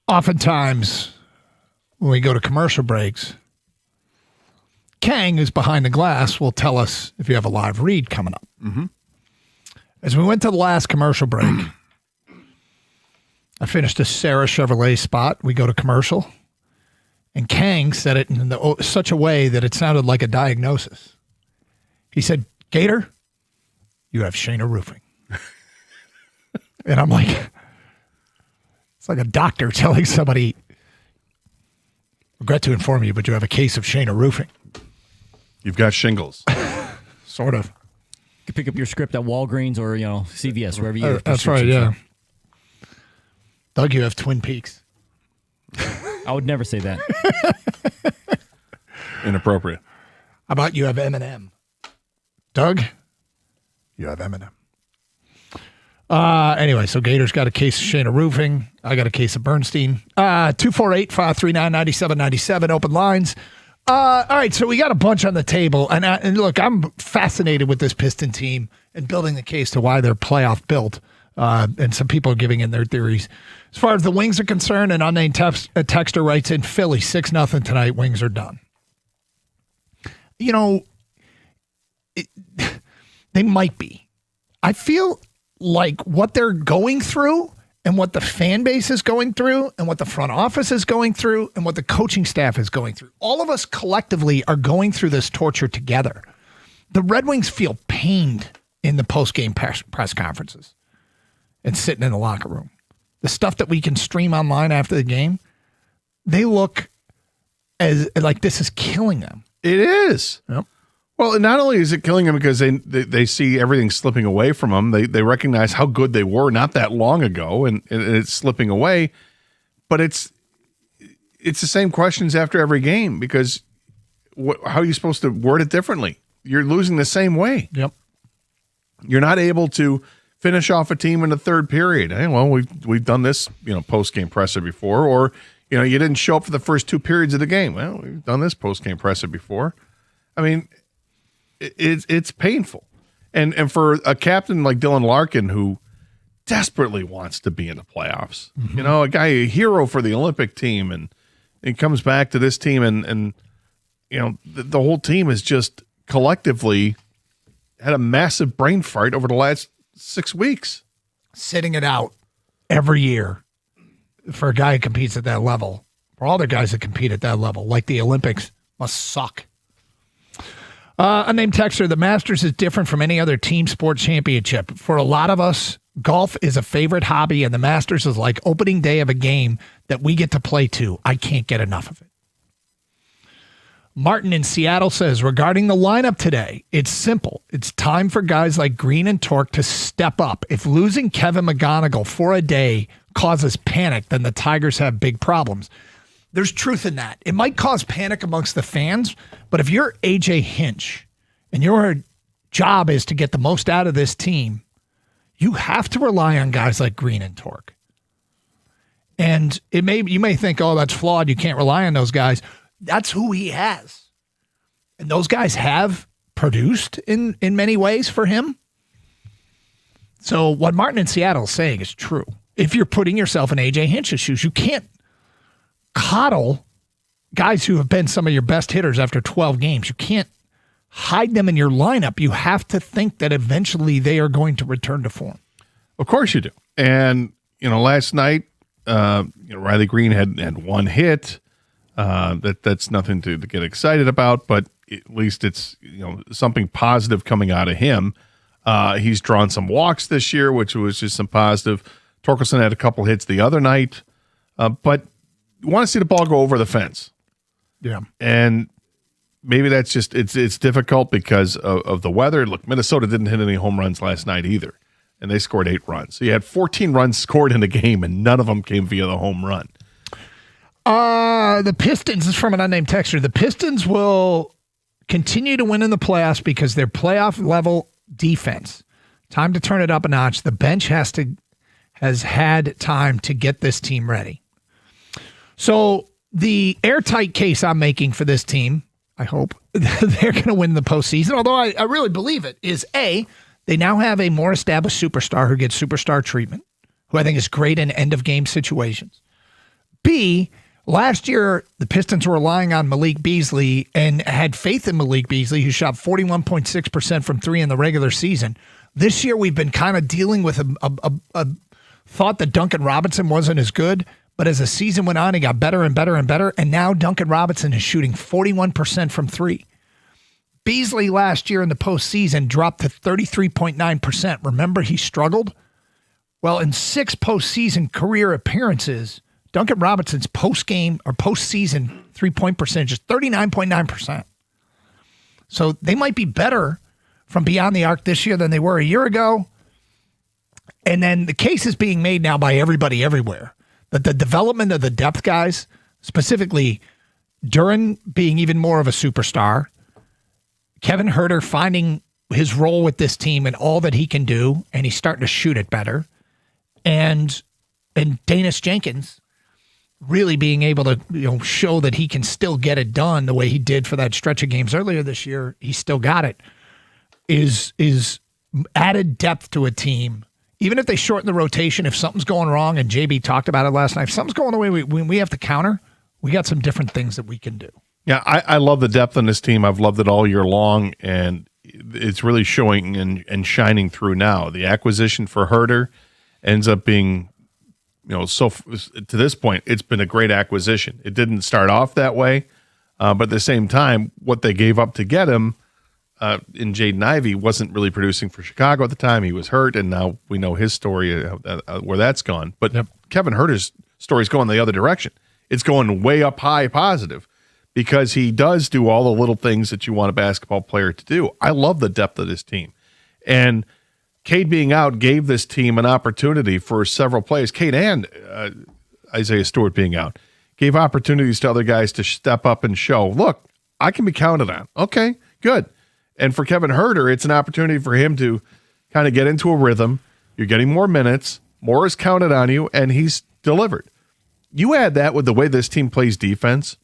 Oftentimes, when we go to commercial breaks, Kang, who's behind the glass, will tell us if you have a live read coming up. Mm-hmm. As we went to the last commercial break, I finished a Sarah Chevrolet spot. We go to commercial, and Kang said it in such a way that it sounded like a diagnosis. He said, Gator, you have Shayna Roofing. And I'm like, it's like a doctor telling somebody, regret to inform you, but you have a case of Shayna Roofing. You've got shingles. Sort of. You can pick up your script at Walgreens or, CVS, wherever you get That's right, yeah. Doug, you have Twin Peaks. I would never say that. Inappropriate. How about you have M&M? Doug, you have M&M. Anyway, so Gator's got a case of Shayna Roofing. I got a case of Bernstein. 248-539-9797, open lines. All right, so we got a bunch on the table. And look, I'm fascinated with this Piston team and building the case to why they're playoff built. And some people are giving in their theories. As far as the Wings are concerned, an unnamed texter writes in Philly, 6-0 tonight. Wings are done. They might be. I feel like what they're going through and what the fan base is going through and what the front office is going through and what the coaching staff is going through. All of us collectively are going through this torture together. The Red Wings feel pained in the post-game press conferences and sitting in the locker room. The stuff that we can stream online after the game, they look as like this is killing them. It is. Yep. Well, not only is it killing them because they see everything slipping away from them, they recognize how good they were not that long ago, and it's slipping away. But it's the same questions after every game because how are you supposed to word it differently? You're losing the same way. Yep. You're not able to finish off a team in the third period. Hey, well, we've done this, post-game presser before, or you didn't show up for the first two periods of the game. Well, we've done this post-game presser before. I mean, it's painful. And for a captain like Dylan Larkin who desperately wants to be in the playoffs, a guy, a hero for the Olympic team, and he comes back to this team and the whole team has just collectively had a massive brain fart over the last 6 weeks. Sitting it out every year for a guy who competes at that level, for all the guys that compete at that level, like the Olympics, must suck. Unnamed texter, the Masters is different from any other team sport championship. For a lot of us, golf is a favorite hobby, and the Masters is like opening day of a game that we get to play to. I can't get enough of it. Martin in Seattle says, regarding the lineup today, it's simple. It's time for guys like Green and Torque to step up. If losing Kevin McGonigal for a day causes panic, then the Tigers have big problems. There's truth in that. It might cause panic amongst the fans, but if you're AJ Hinch and your job is to get the most out of this team, you have to rely on guys like Green and Torque. And you may think, oh, that's flawed. You can't rely on those guys. That's who he has. And those guys have produced in many ways for him. So what Martin in Seattle is saying is true. If you're putting yourself in AJ Hinch's shoes, you can't coddle guys who have been some of your best hitters after 12 games. You can't hide them in your lineup. You have to think that eventually they are going to return to form. Of course you do. And, last night, Riley Green had one hit. That's nothing to get excited about, but at least it's, something positive coming out of him. He's drawn some walks this year, which was just some positive. Torkelson had a couple hits the other night, but you want to see the ball go over the fence. Yeah. And maybe that's just, it's difficult because of the weather. Look, Minnesota didn't hit any home runs last night either, and they scored 8 runs. So you had 14 runs scored in the game, and none of them came via the home run. The Pistons, this is from an unnamed texter. The Pistons will continue to win in the playoffs because their playoff level defense. Time to turn it up a notch. The bench has had time to get this team ready. So the airtight case I'm making for this team, I hope they're going to win the postseason, although I really believe it, is A, they now have a more established superstar who gets superstar treatment, who I think is great in end-of-game situations. B, last year the Pistons were relying on Malik Beasley and had faith in Malik Beasley, who shot 41.6% from three in the regular season. This year we've been kind of dealing with a thought that Duncan Robinson wasn't as good, but as the season went on, he got better and better and better, and now Duncan Robinson is shooting 41% from three. Beasley last year in the postseason dropped to 33.9%. Remember, he struggled? Well, in 6 postseason career appearances, Duncan Robinson's post-game or postseason three-point percentage is 39.9%. So they might be better from beyond the arc this year than they were a year ago. And then the case is being made now by everybody everywhere that the development of the depth guys, specifically Duren being even more of a superstar, Kevin Huerter finding his role with this team and all that he can do, and he's starting to shoot it better, and Danis Jenkins really being able to show that he can still get it done the way he did for that stretch of games earlier this year. He still got it. Is added depth to a team. Even if they shorten the rotation, if something's going wrong, and JB talked about it last night, if something's going the way we have to counter, we got some different things that we can do. Yeah, I love the depth on this team. I've loved it all year long, and it's really showing and shining through now. The acquisition for Huerter ends up being, so to this point, it's been a great acquisition. It didn't start off that way, but at the same time, what they gave up to get him in Jaden Ivey wasn't really producing for Chicago at the time. He was hurt, and now we know his story, where that's gone. But Kevin Huerter's story is going the other direction. It's going way up high positive because he does do all the little things that you want a basketball player to do. I love the depth of this team. And Cade being out gave this team an opportunity for several players. Cade and Isaiah Stewart being out gave opportunities to other guys to step up and show, look, I can be counted on. Okay, good. And for Kevin Huerter, it's an opportunity for him to kind of get into a rhythm. You're getting more minutes, more is counted on you, and he's delivered. You add that with the way this team plays defense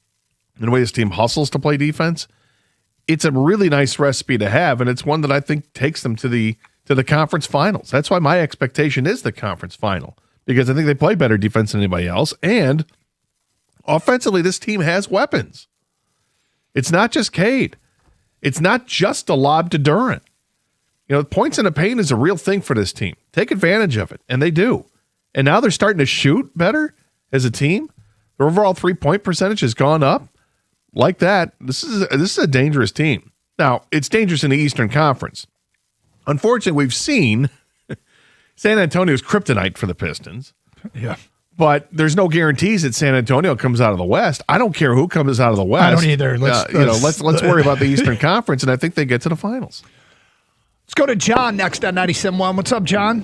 and the way this team hustles to play defense, it's a really nice recipe to have, and it's one that I think takes them to the conference finals. That's why my expectation is the conference final, because I think they play better defense than anybody else, and offensively, this team has weapons. It's not just Cade. It's not just a lob to Duren. Points in the paint is a real thing for this team. Take advantage of it, and they do. And now they're starting to shoot better as a team. Their overall three-point percentage has gone up. Like that, this is a dangerous team. Now, it's dangerous in the Eastern Conference. Unfortunately, we've seen San Antonio's kryptonite for the Pistons. Yeah. But there's no guarantees that San Antonio comes out of the West. I don't care who comes out of the West. I don't either. Let's worry about the Eastern Conference, and I think they get to the finals. Let's go to John next on 97.1. What's up, John?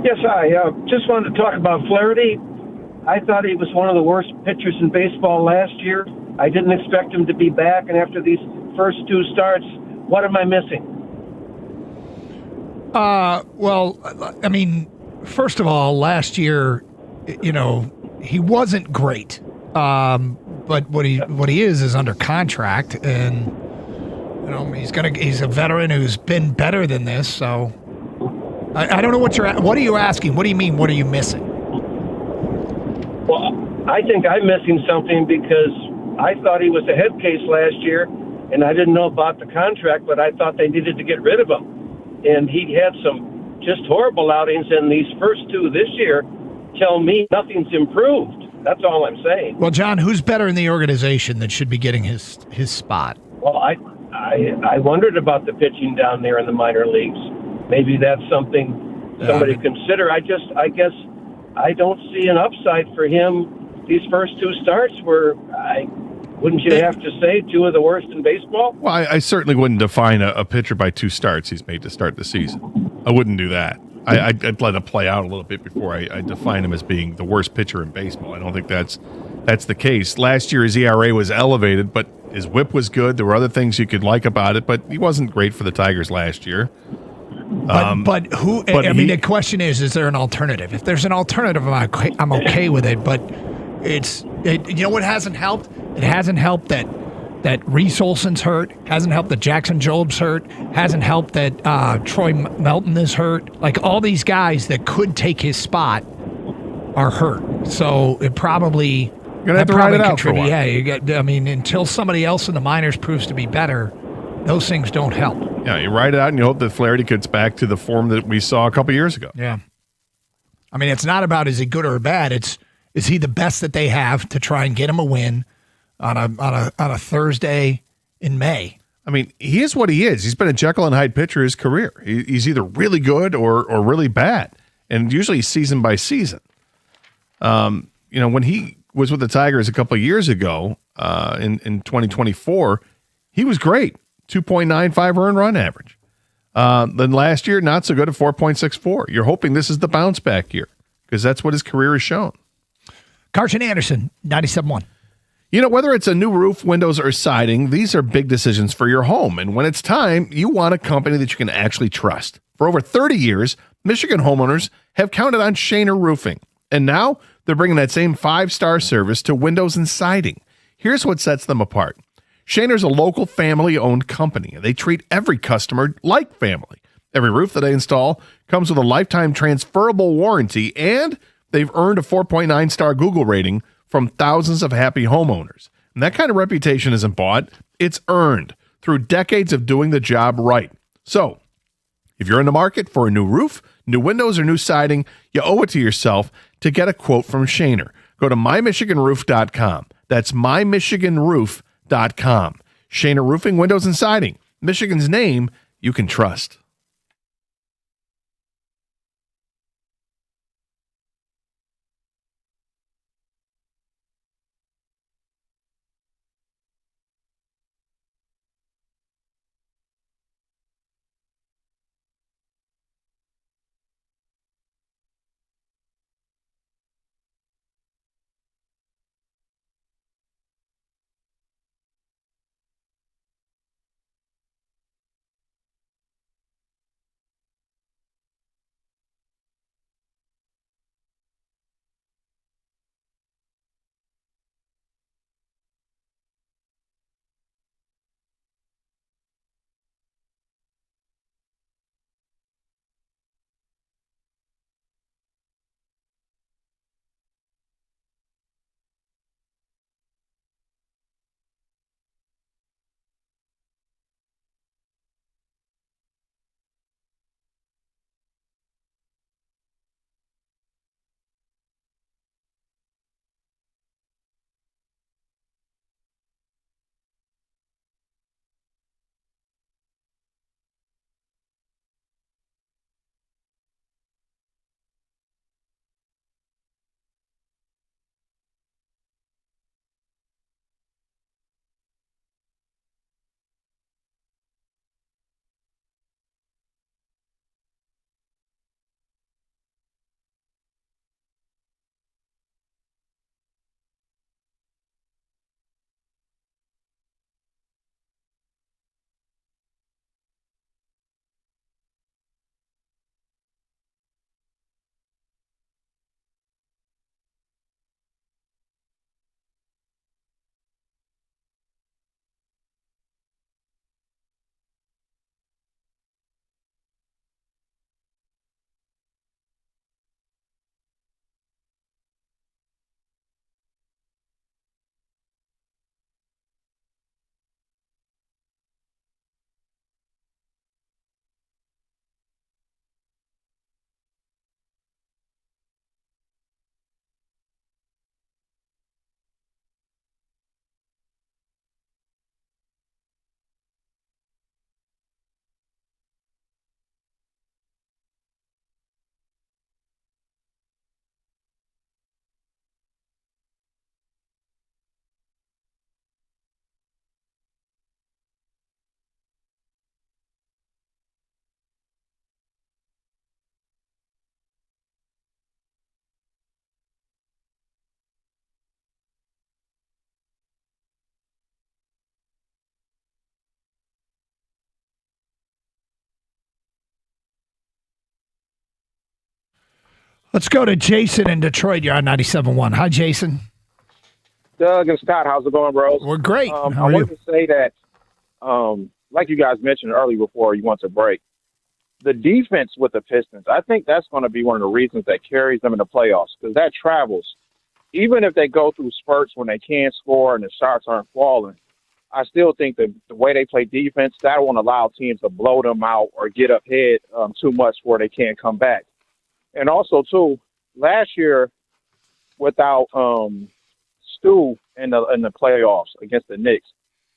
Yes, I just wanted to talk about Flaherty. I thought he was one of the worst pitchers in baseball last year. I didn't expect him to be back, and after these first 2 starts, what am I missing? Well, I mean, first of all, last year, he wasn't great. But what he is under contract, and he's a veteran who's been better than this. So I don't know what are you asking? What do you mean? What are you missing? Well, I think I'm missing something because I thought he was a head case last year, and I didn't know about the contract, but I thought they needed to get rid of him. And he had some just horrible outings, and these first 2 this year tell me nothing's improved. That's all I'm saying. Well, John, who's better in the organization that should be getting his spot? Well, I wondered about the pitching down there in the minor leagues. Maybe that's something somebody consider. I guess I don't see an upside for him. These first 2 starts were, wouldn't you have to say, 2 of the worst in baseball? Well, I certainly wouldn't define a pitcher by 2 starts he's made to start the season. I wouldn't do that. I'd let it play out a little bit before I define him as being the worst pitcher in baseball. I don't think that's the case. Last year, his ERA was elevated, but his whip was good. There were other things you could like about it, but he wasn't great for the Tigers last year. But who? I mean, the question is there an alternative? If there's an alternative, I'm okay with it. But you know what hasn't helped? It hasn't helped that Reese Olson's hurt. Hasn't helped that Jackson Job's hurt. Hasn't helped that Troy Melton is hurt. Like all these guys that could take his spot are hurt. So it probably gonna have to ride it out for a while. Yeah, until somebody else in the minors proves to be better, those things don't help. Yeah, you ride it out and you hope that Flaherty gets back to the form that we saw a couple years ago. Yeah. I mean, it's not about is he good or bad. It's is he the best that they have to try and get him a win on a Thursday in May. I mean, he is what he is. He's been a Jekyll and Hyde pitcher his career. He's either really good or really bad, and usually season by season. When he was with the Tigers a couple of years ago in 2024, he was great, 2.95 earned run average. Then last year, not so good at 4.64. You're hoping this is the bounce back year because that's what his career has shown. Carson Anderson, 97.1. Whether it's a new roof, windows, or siding, these are big decisions for your home. And when it's time, you want a company that you can actually trust. For over 30 years, Michigan homeowners have counted on Shaner Roofing. And now they're bringing that same 5-star service to windows and siding. Here's what sets them apart. Shaner's a local family-owned company. They treat every customer like family. Every roof that they install comes with a lifetime transferable warranty, and they've earned a 4.9-star Google rating from thousands of happy homeowners. And that kind of reputation isn't bought, it's earned through decades of doing the job right. So, if you're in the market for a new roof, new windows, or new siding, you owe it to yourself to get a quote from Shaner. Go to mymichiganroof.com. That's mymichiganroof.com. Shaner Roofing, Windows, and Siding. Michigan's name you can trust. Let's go to Jason in Detroit. You're on 97.1. Hi, Jason. Doug and Scott, how's it going, bros? We're great. I wanted to say that, like you guys mentioned earlier before you went to break, the defense with the Pistons, I think that's going to be one of the reasons that carries them in the playoffs, because that travels. Even if they go through spurts when they can't score and the shots aren't falling, I still think that the way they play defense, that won't allow teams to blow them out or get ahead too much where they can't come back. And also, too, last year, without Stu in the playoffs against the Knicks,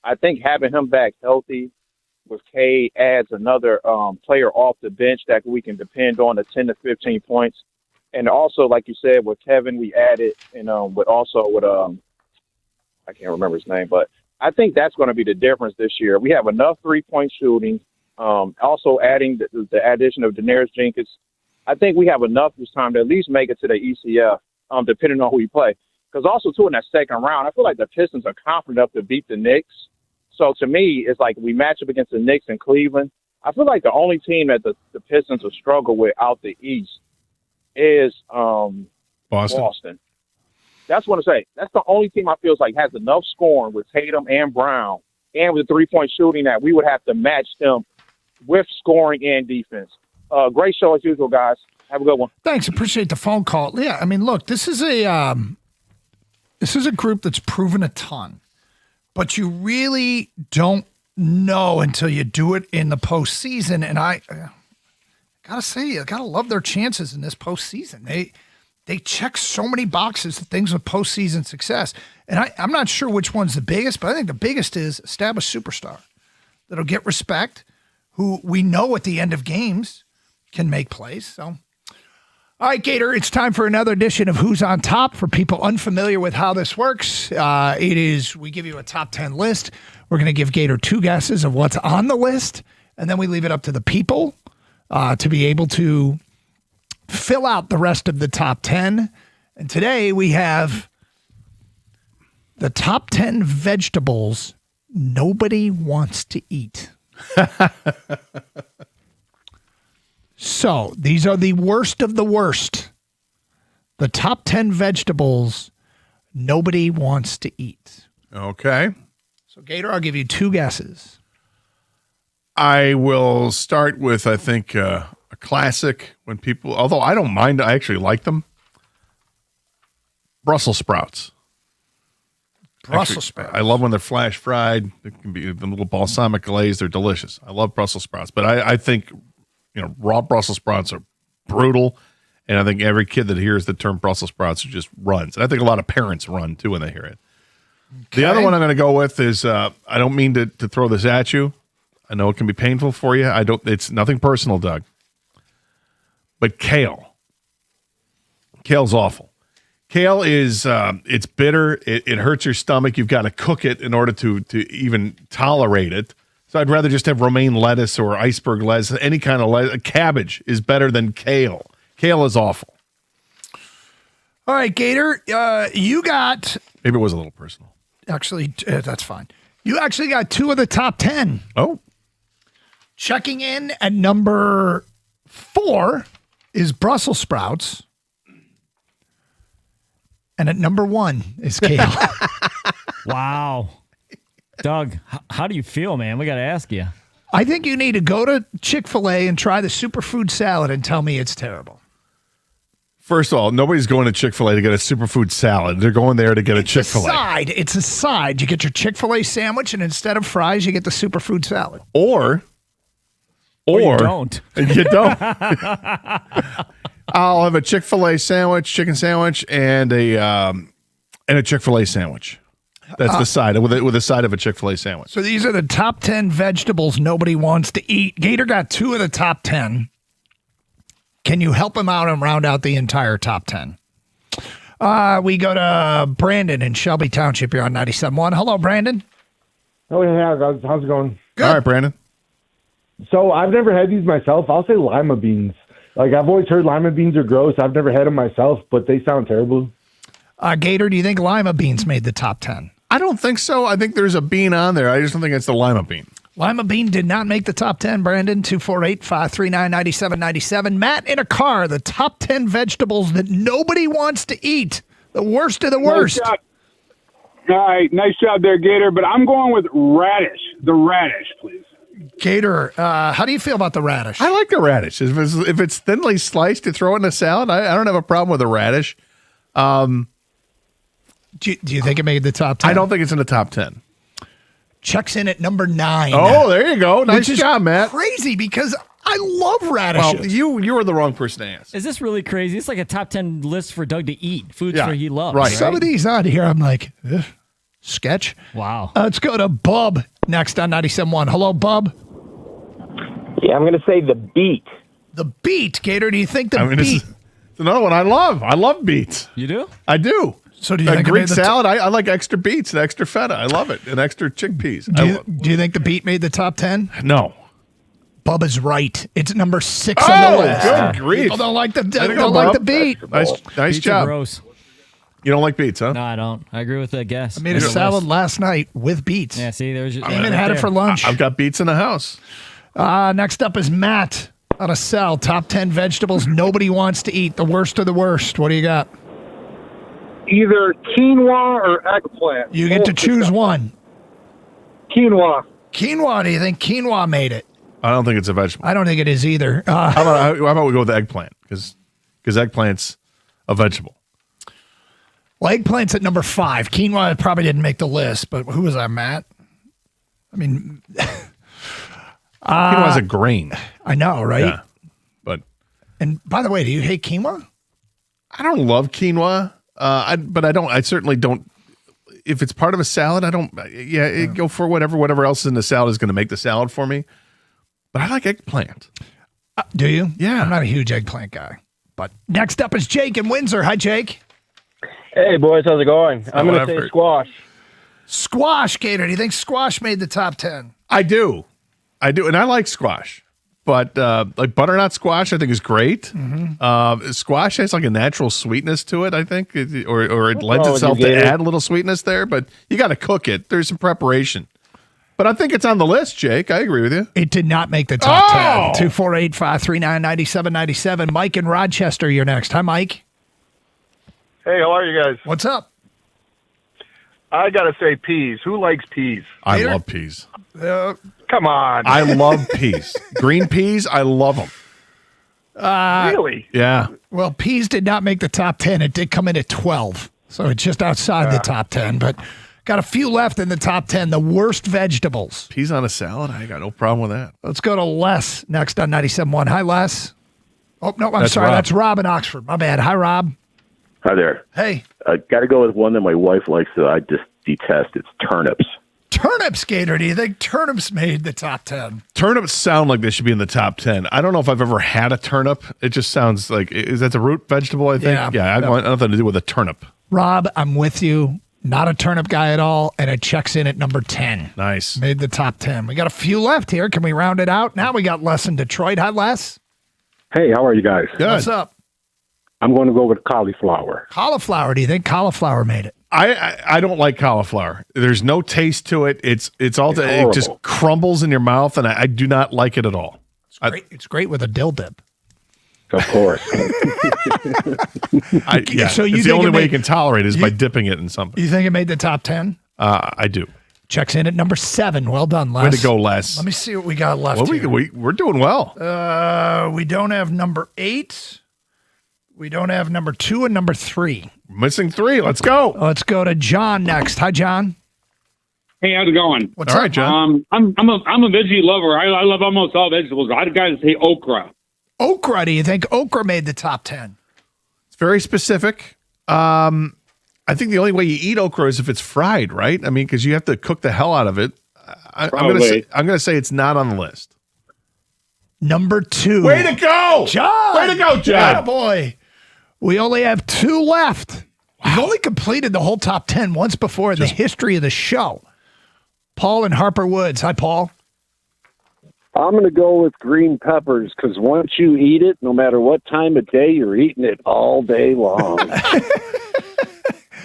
I think having him back healthy with Cade adds another player off the bench that we can depend on, the 10 to 15 points. And also, like you said, with Kevin, we added, and with I can't remember his name, but I think that's going to be the difference this year. We have enough 3-point shooting. Also adding the addition of Daenerys Jenkins. I think we have enough this time to at least make it to the ECF, depending on who we play. Because also, too, in that second round, I feel like the Pistons are confident enough to beat the Knicks. So, to me, it's like we match up against the Knicks in Cleveland. I feel like the only team that the Pistons will struggle with out the East is Boston. That's what I say. That's the only team I feel like has enough scoring with Tatum and Brown and with the 3-point shooting that we would have to match them with scoring and defense. Great show as usual, guys. Have a good one. Thanks. Appreciate the phone call. Yeah, I mean, look, this is a group that's proven a ton, but you really don't know until you do it in the postseason. And I gotta say, you gotta love their chances in this postseason. They check so many boxes of things with postseason success. And I'm not sure which one's the biggest, but I think the biggest is established superstar that'll get respect, who we know at the end of games can make plays. So, all right, Gator, it's time for another edition of Who's on Top. For people unfamiliar with how this works, it is we give you a top 10 list. We're going to give Gator 2 guesses of what's on the list, and then we leave it up to the people to be able to fill out the rest of the top 10. And today we have the top 10 vegetables nobody wants to eat. So these are the worst of the worst. The top 10 vegetables nobody wants to eat. Okay. So, Gator, I'll give you 2 guesses. I will start with, I think, a classic when people, although I don't mind, I actually like them. Brussels sprouts. Brussels sprouts. I love when they're flash fried. They can be a little balsamic glaze. They're delicious. I love Brussels sprouts. But I think, raw Brussels sprouts are brutal. And I think every kid that hears the term Brussels sprouts just runs. And I think a lot of parents run, too, when they hear it. Okay. The other one I'm going to go with is, I don't mean to throw this at you. I know it can be painful for you. It's nothing personal, Doug. But kale. Kale's awful. Kale is, it's bitter. It hurts your stomach. You've got to cook it in order to even tolerate it. So I'd rather just have romaine lettuce or iceberg lettuce, any kind of lettuce. Cabbage is better than kale. Kale is awful. All right, Gator, you got... Maybe it was a little personal. Actually, that's fine. You actually got 2 of the top 10. Oh. Checking in at number 4 is Brussels sprouts. And at number 1 is kale. Wow. Doug, how do you feel, man? We got to ask you. I think you need to go to Chick-fil-A and try the superfood salad and tell me it's terrible. First of all, nobody's going to Chick-fil-A to get a superfood salad. They're going there to get a Chick-fil-A. It's a side. You get your Chick-fil-A sandwich, and instead of fries, you get the superfood salad. Or you don't. You don't. I'll have a Chick-fil-A sandwich, chicken sandwich, and a Chick-fil-A sandwich. That's the side with a side of a Chick-fil-A sandwich. So these are the top 10 vegetables nobody wants to eat. Gator got 2 of the top 10. Can you help him out and round out the entire top 10? We go to Brandon in Shelby Township. You're on 97.1. Hello, Brandon. Oh, yeah, guys. How's it going? Good. All right, Brandon. So I've never had these myself. I'll say lima beans. Like, I've always heard lima beans are gross. I've never had them myself, but they sound terrible. Gator, do you think lima beans made the top 10? I don't think so. I think there's a bean on there. I just don't think it's the lima bean. Lima bean did not make the top 10, Brandon. 248-539-9797. Matt, in a car, the top 10 vegetables that nobody wants to eat. The worst of the worst. Nice job. All right, nice job there, Gator. But I'm going with radish. The radish, please. Gator, how do you feel about the radish? I like the radish. If it's thinly sliced to throw in a salad, I don't have a problem with a radish. Do you think it made the top 10? I don't think it's in the top 10. Checks in at number 9. Oh, there you go. Nice job, Matt. Crazy because I love radishes. Well, you were the wrong person to ask. Is this really crazy? It's like a top 10 list for Doug to eat. Foods Yeah, for he loves. right. Some of these on here, I'm like, sketch. Wow. Let's go to Bub next on 97.1. Hello, Bub. Yeah, I'm going to say the beet. The beet, Gator. Do you think the beet? It's another one I love. I love beets. You do? I do. So do you a think it Greek made the salad? I like extra beets and extra feta. I love it. And extra chickpeas. Do you think the beet made the top 10? No. Bubba's right. It's number 6 on the list. Good grief. People don't like the beet. Nice Beets are job. gross. You don't like beets, huh? No, I don't. I agree with that guess. I made a salad last night with beets. Yeah, see, there's just Eamon had it for lunch. I've got beets in the house. Next up is Matt on a cell. Top 10 vegetables nobody wants to eat. The worst of the worst. What do you got? Either quinoa or eggplant. You get to choose one. Quinoa. Quinoa. Do you think quinoa made it? I don't think it's a vegetable. I don't think it is either. How about we go with the eggplant? Because eggplant's a vegetable. Well, eggplant's at number 5. Quinoa probably didn't make the list, but who was that, Matt? I mean, Quinoa's a grain. I know, right? Yeah. And by the way, do you hate quinoa? I don't love quinoa, but I don't. I certainly don't. If it's part of a salad, I don't. Yeah, go for whatever else in the salad is going to make the salad for me. But I like eggplant. Do you? Yeah. I'm not a huge eggplant guy. But next up is Jake in Windsor. Hi, Jake. Hey, boys, how's it going? I'm going to say squash. Squash, Gator. Do you think squash made the top 10? I do, and I like squash. But like butternut squash, I think is great. Squash has like a natural sweetness to it, I think, or it lends itself to add a little sweetness there. But you got to cook it. There's some preparation. But I think it's on the list, Jake. I agree with you. It did not make the top 10. 248-539-9797. Mike in Rochester, you're next. Hi, Mike. Hey, how are you guys? What's up? I got to say peas. Who likes peas? I love peas. Come on. I love peas. Green peas, I love them. Really? Yeah. Well, peas did not make the top 10. It did come in at 12. So it's just outside the top 10. But got a few left in the top 10. The worst vegetables. Peas on a salad? I got no problem with that. Let's go to Les next on 97.1. Hi, Les. Oh, no, I'm That's sorry. Rob. That's Rob in Oxford. My bad. Hi, Rob. Hi there. Hey. I got to go with one that my wife likes that I just detest. It's turnips. Turnips, Gator. Do you think turnips made the top 10? Turnips sound like they should be in the top 10. I don't know if I've ever had a turnip. It just sounds like, is that the root vegetable, I think? Yeah. I want nothing to do with a turnip. Rob, I'm with you. Not a turnip guy at all, and it checks in at number 10. Nice. Made the top 10. We got a few left here. Can we round it out? Now we got Les in Detroit. Hi, Les. Hey, how are you guys? Good. What's up? I'm going to go with cauliflower. Cauliflower. Do you think cauliflower made it? I don't like cauliflower. There's no taste to it. It just crumbles in your mouth, and I do not like it at all. It's great with a dill dip. Of course. So you it's the think only it way made- you can tolerate it is by dipping it in something. You think it made the top 10? I do. Checks in at number 7. Well done, Les. Way to go, Les. Let me see what we got left Well, here. we're doing well. We don't have number 8. We don't have number 2 and number 3. Missing 3. Let's go. Let's go to John next. Hi, John. Hey, how's it going? What's up, John? I'm a veggie lover. I love almost all vegetables. I'd got to say okra. Okra. Do you think okra made the top 10? It's very specific. I think the only way you eat okra is if it's fried, right? I mean, because you have to cook the hell out of it. I'm gonna say it's not on the list. Number 2. Way to go, John. Way to go, John. Yeah, boy. We only have 2 left. We've only completed the whole top 10 once before in the history of the show. Paul and Harper Woods. Hi, Paul. I'm going to go with green peppers because once you eat it, no matter what time of day, you're eating it all day long.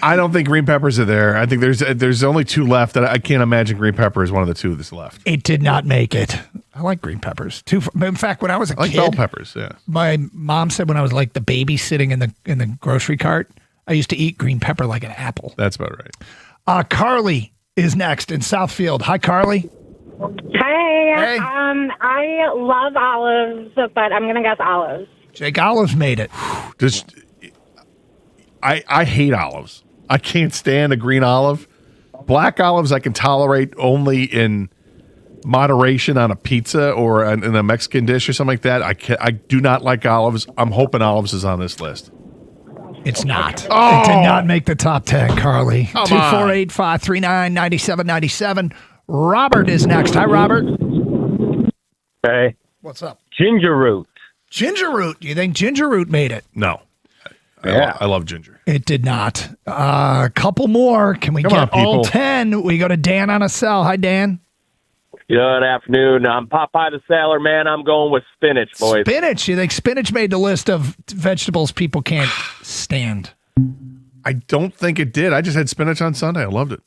I don't think green peppers are there. I think there's only 2 left. I can't imagine green pepper is one of the 2 that's left. It did not make it. I like green peppers. In fact, when I was a I like kid, bell peppers. Yeah. my mom said when I was like the baby sitting in the grocery cart, I used to eat green pepper like an apple. That's about right. Carly is next in Southfield. Hi, Carly. Hey, I love olives, but I'm gonna guess olives. Jake Olives made it. Just, I hate olives. I can't stand a green olive. Black olives I can tolerate only in moderation on a pizza or in a Mexican dish or something like that. I do not like olives. I'm hoping olives is on this list. It's not. Oh! It did not make the top 10, Carly. Come on. 248-539-9797. Robert is next. Hi, Robert. Hey. What's up? Ginger root. Ginger root. Do you think ginger root made it? No. Yeah. I love ginger. It did not. A couple more. Can we Come get on, people. all 10? We go to Dan on a cell. Hi, Dan. Good afternoon. I'm Popeye the Sailor Man. I'm going with spinach, boys. Spinach. You think spinach made the list of vegetables people can't stand? I don't think it did. I just had spinach on Sunday. I loved it.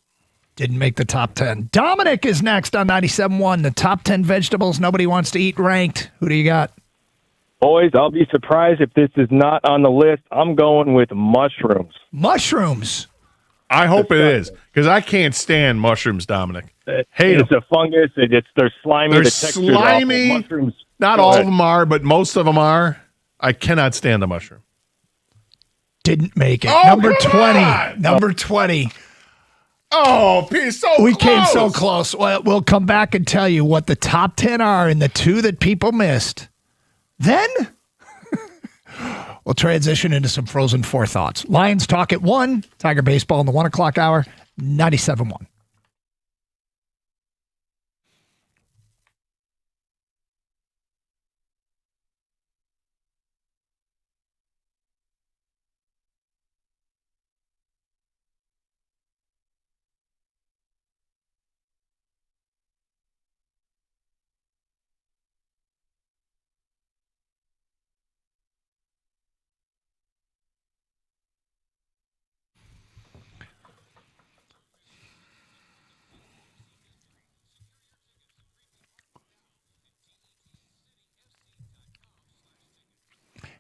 Didn't make the top 10. Dominic is next on 97.1. The top 10 vegetables nobody wants to eat ranked. Who do you got? Boys, I'll be surprised if this is not on the list. I'm going with mushrooms. Mushrooms. I hope it is because I can't stand mushrooms, Dominic. Hate It's them. a fungus. They're slimy. They're the texture's slimy. awful. Mushrooms. Not all of them are, but most of them are. I cannot stand the mushroom. Didn't make it. Oh, Number come 20. on! Number 20. Oh, We came so close. Well, we'll come back and tell you what the top 10 are and the two that people missed. Then we'll transition into some Frozen Four thoughts. Lions talk at 1. Tiger baseball in the 1 o'clock hour. 97.1.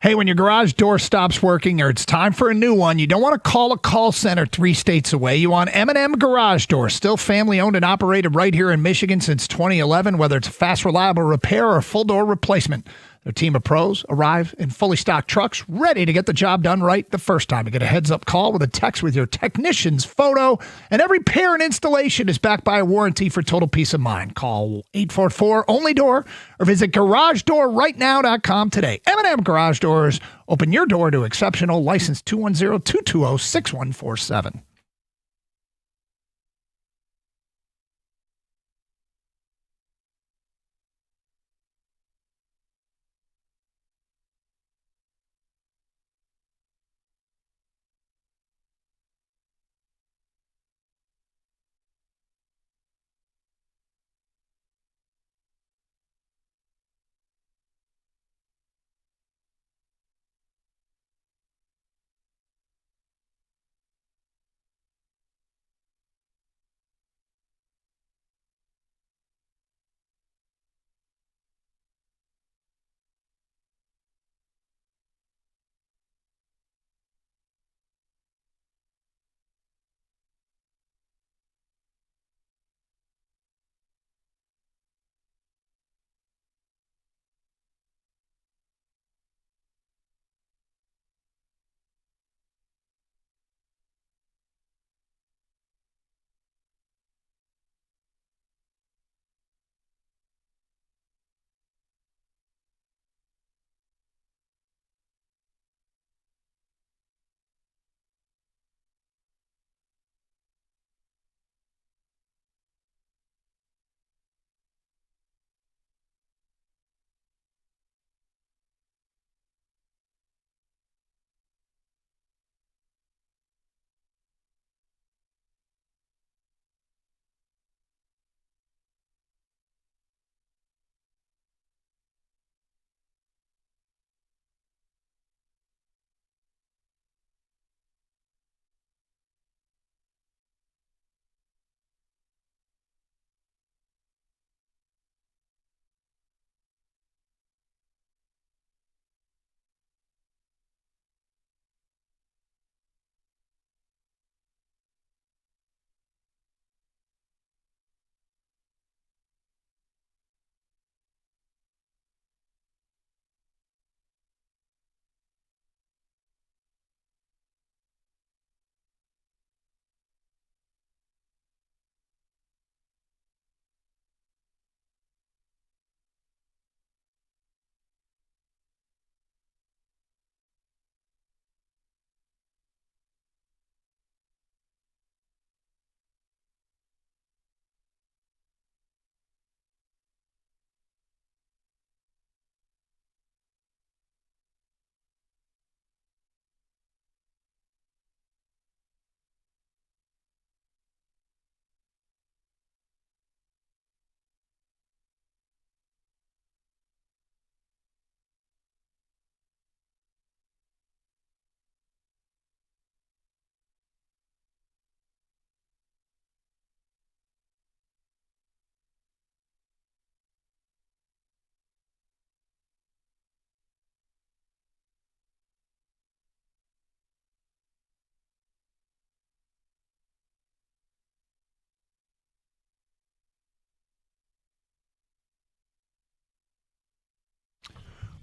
Hey, when your garage door stops working or it's time for a new one, you don't want to call a call center 3 states away. You want M&M Garage Door, still family owned and operated right here in Michigan since 2011, whether it's a fast, reliable repair or a full door replacement. Their team of pros arrive in fully stocked trucks, ready to get the job done right the first time. You get a heads-up call with a text with your technician's photo, and every repair and installation is backed by a warranty for total peace of mind. Call 844-ONLY-DOOR or visit GarageDoorRightNow.com today. M&M Garage Doors, open your door to exceptional. License 210-220-6147.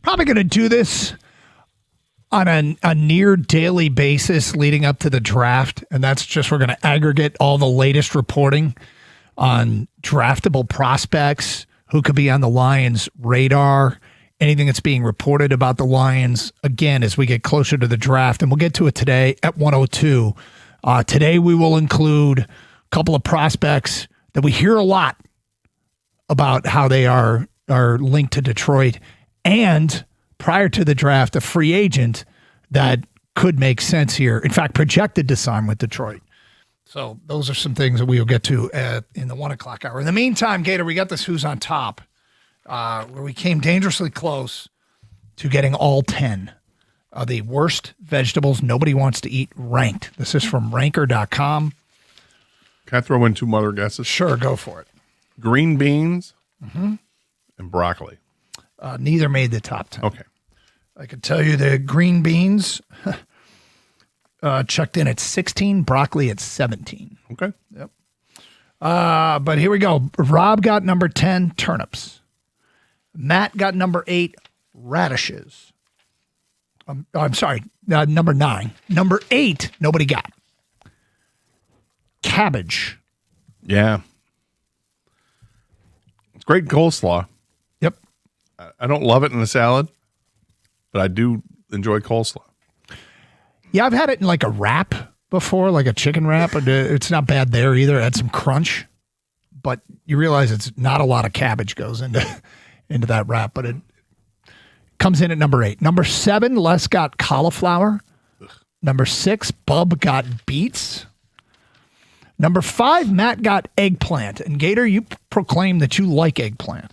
Probably going to do this on a near daily basis leading up to the draft. And that's just we're going to aggregate all the latest reporting on draftable prospects, who could be on the Lions' radar, anything that's being reported about the Lions, again, as we get closer to the draft. And we'll get to it today at 1:02. Today we will include a couple of prospects that we hear a lot about how they are linked to Detroit, and prior to the draft, a free agent that could make sense here. In fact, projected to sign with Detroit. So those are some things that we will get to in the 1 o'clock hour. In the meantime, Gator, we got this Who's on Top, where we came dangerously close to getting all 10 of the worst vegetables nobody wants to eat ranked. This is from ranker.com. Can I throw in two other guesses? Sure, go for it. Green beans and broccoli. Neither made the top 10. Okay. I can tell you the green beans checked in at 16, broccoli at 17. Okay. Yep. But here we go. Rob got number 10, turnips. Matt got number 8, radishes. I'm sorry, number 9. Number 8, nobody got. Cabbage. Yeah. It's great coleslaw. Yep. I don't love it in a salad, but I do enjoy coleslaw. Yeah, I've had it in like a wrap before, like a chicken wrap. It's not bad there either. It had some crunch, but you realize it's not a lot of cabbage goes into that wrap, but it comes in at number 8. Number 7, Les got cauliflower. Number 6, Bub got beets. Number 5, Matt got eggplant. And Gator, you proclaim that you like eggplant.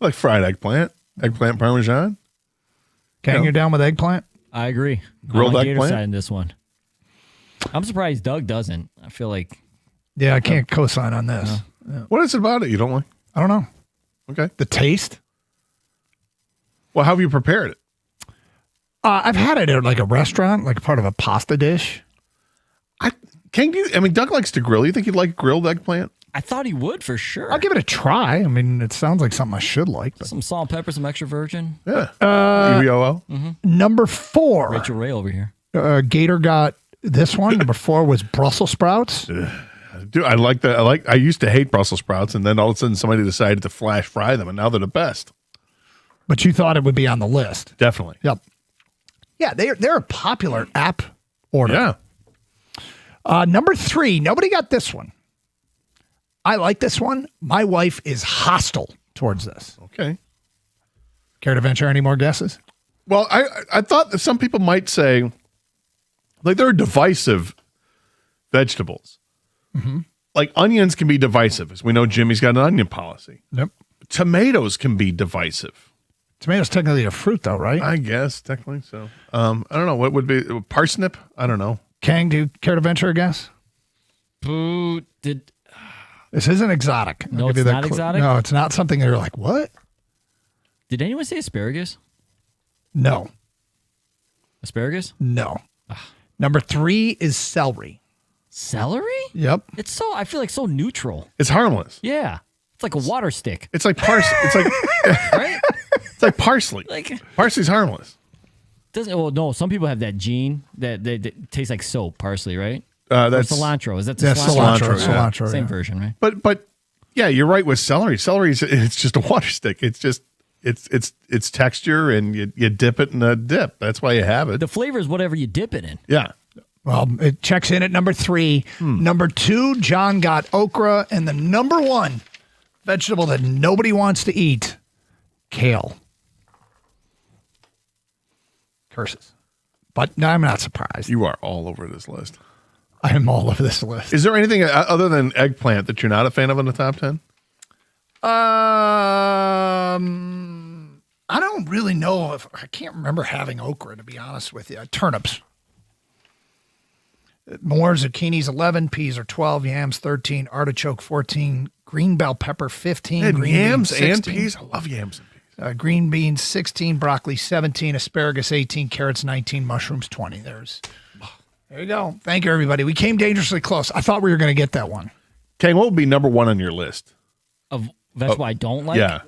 Like fried eggplant parmesan. Kang, you're down with eggplant? I agree. Grilled I'm on Gator's eggplant? side in this one. I'm surprised Doug doesn't. I feel like Yeah, I can't co-sign on this. No. What is it about it you don't like? I don't know. Okay. The taste? Well, how have you prepared it? I've had it at like a restaurant, like part of a pasta dish. Doug likes to grill. You think he'd like grilled eggplant? I thought he would for sure. I'll give it a try. I mean, it sounds like something I should like. But. Some salt and pepper, some extra virgin. Yeah. UOL. Number 4. Rachel Ray over here. Gator got this one. Number 4 was Brussels sprouts. Dude, I like that. I used to hate Brussels sprouts, and then all of a sudden somebody decided to flash fry them, and now they're the best. But you thought it would be on the list. Definitely. Yep. Yeah, they're a popular app order. Yeah. Number 3, nobody got this one. I like this one. My wife is hostile towards this. Okay. Care to venture any more guesses? Well, I thought that some people might say, like, they're divisive vegetables. Mm-hmm. Like, onions can be divisive. As we know, Jimmy's got an onion policy. Yep. Tomatoes can be divisive. Tomatoes technically a fruit, though, right? I guess, technically so. I don't know. What would be parsnip? I don't know. Kang, do you care to venture a guess? This isn't exotic. No, it's not exotic? No, it's not something you're like, what? Did anyone say asparagus? No. Asparagus? No. Number 3 is celery. Celery? Yep. It's so, I feel like so neutral. It's harmless. Yeah. It's like a water stick. It's like parsley. It's like right? It's like parsley. Like parsley's harmless. Doesn't well no, some people have that gene that tastes like soap, parsley, right? That's or cilantro. Is that the cilantro? Cilantro, Same version, right? But yeah, you're right with celery. Celery it's just a water stick. It's just it's texture, and you dip it in a dip. That's why you have it. The flavor is whatever you dip it in. Yeah. Well, it checks in at number 3. Number 2, John got okra, and the number 1 vegetable that nobody wants to eat, kale. Curses. But no, I'm not surprised. You are all over this list. I am all over this list. Is there anything other than eggplant that you're not a fan of in the top 10? I don't really know if I can't remember having okra, to be honest with you. Turnips. More zucchinis 11, peas are 12, yams 13, artichoke 14, green bell pepper 15, And green yams beans and 16. peas. I love yams and peas. Green beans 16, broccoli 17, asparagus 18, carrots 19, mushrooms 20. There you go. Thank you, everybody. We came dangerously close. I thought we were going to get that one. Kang, what would be number 1 on your list? Of vegetable I don't like? Yeah.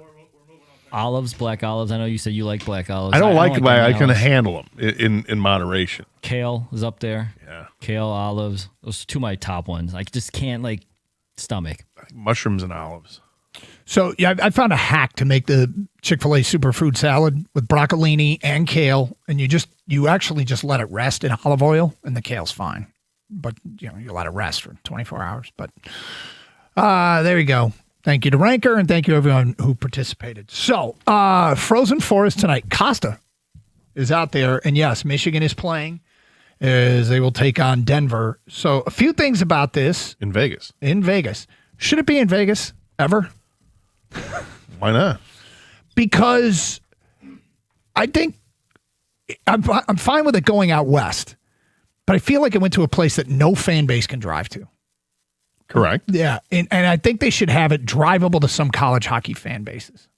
Olives, black olives. I know you said you like black olives. I don't like them. I any can olives. handle them in moderation. Kale is up there. Yeah. Kale, olives. Those are two of my top ones. I just can't stomach. Mushrooms and olives. So, yeah, I found a hack to make the Chick-fil-A superfood salad with broccolini and kale, and you actually just let it rest in olive oil, and the kale's fine. But, you let it rest for 24 hours. But there you go. Thank you to Ranker, and thank you everyone who participated. So, Frozen Forest tonight. Costa is out there, and yes, Michigan is playing as they will take on Denver. So, a few things about this. In Vegas. Should it be in Vegas ever? Why not? Because I think I'm fine with it going out west, but I feel like it went to a place that no fan base can drive to. Correct. Yeah, and I think they should have it drivable to some college hockey fan bases.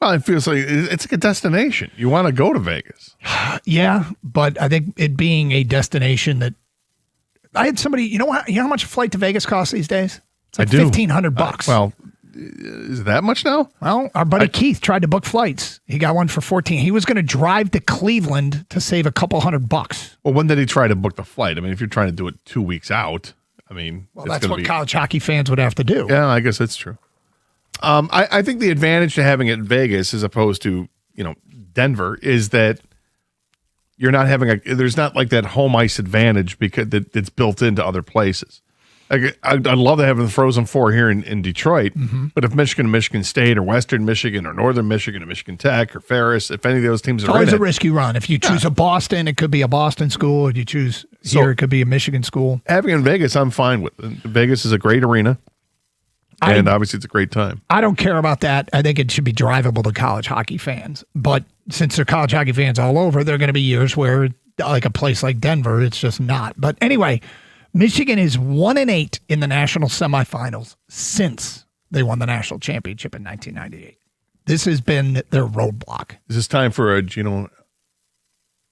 Well, it feels like it's like a destination. You want to go to Vegas. Yeah, but I think it being a destination that I had somebody, you know how much a flight to Vegas costs these days? It's like $1,500. Well, is that much now? Well, our buddy Keith tried to book flights. He got one for $14. He was going to drive to Cleveland to save a couple $100. Well, when did he try to book the flight? I mean, if you're trying to do it 2 weeks out, well, that's what college hockey fans would have to do. Yeah, I guess that's true. I think the advantage to having it in Vegas as opposed to Denver is that you're not having there's not like that home ice advantage because it's built into other places. I'd love to have the Frozen Four here in Detroit, but if Michigan State or Western Michigan or Northern Michigan or Michigan Tech or Ferris, if any of those teams It's are always in a risky run. If you choose a Boston, it could be a Boston school. If you choose here, it could be a Michigan school. Having it in Vegas, I'm fine with. Vegas is a great arena, and obviously it's a great time. I don't care about that. I think it should be drivable to college hockey fans. But since they're college hockey fans all over, there are going to be years where, like a place like Denver, it's just not. But anyway, Michigan is 1-8 in the national semifinals since they won the national championship in 1998. This has been their roadblock. Is this time for Gino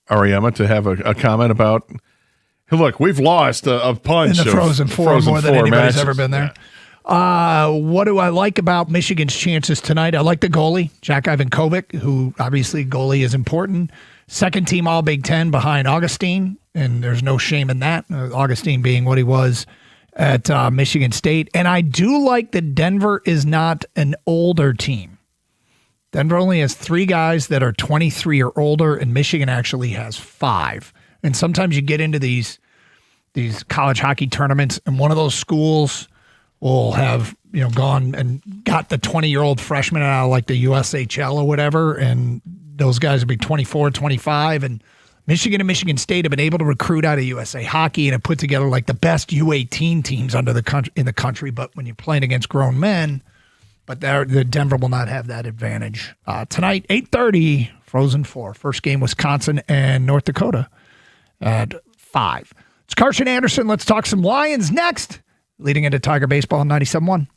Ariema to have a comment about? Hey, look, we've lost a punch in the Frozen Four more than anybody's matches. ever been there. Yeah. What do I like about Michigan's chances tonight? I like the goalie, Jack Ivankovic, who obviously goalie is important. Second team All Big Ten behind Augustine, and there's no shame in that. Augustine being what he was at Michigan State. And I do like that Denver is not an older team. Denver only has 3 guys that are 23 or older, and Michigan actually has 5. And sometimes you get into these college hockey tournaments, and one of those schools will have gone and got the 20-year-old freshman out of like the USHL or whatever, and those guys will be 24, 25, and Michigan and Michigan State have been able to recruit out of USA Hockey and have put together like the best U18 teams in the country. But when you're playing against grown men, but the Denver will not have that advantage. Tonight, 8:30, Frozen Four. First game, Wisconsin and North Dakota at 5. It's Carson Anderson. Let's talk some Lions next, leading into Tiger Baseball on 97.1.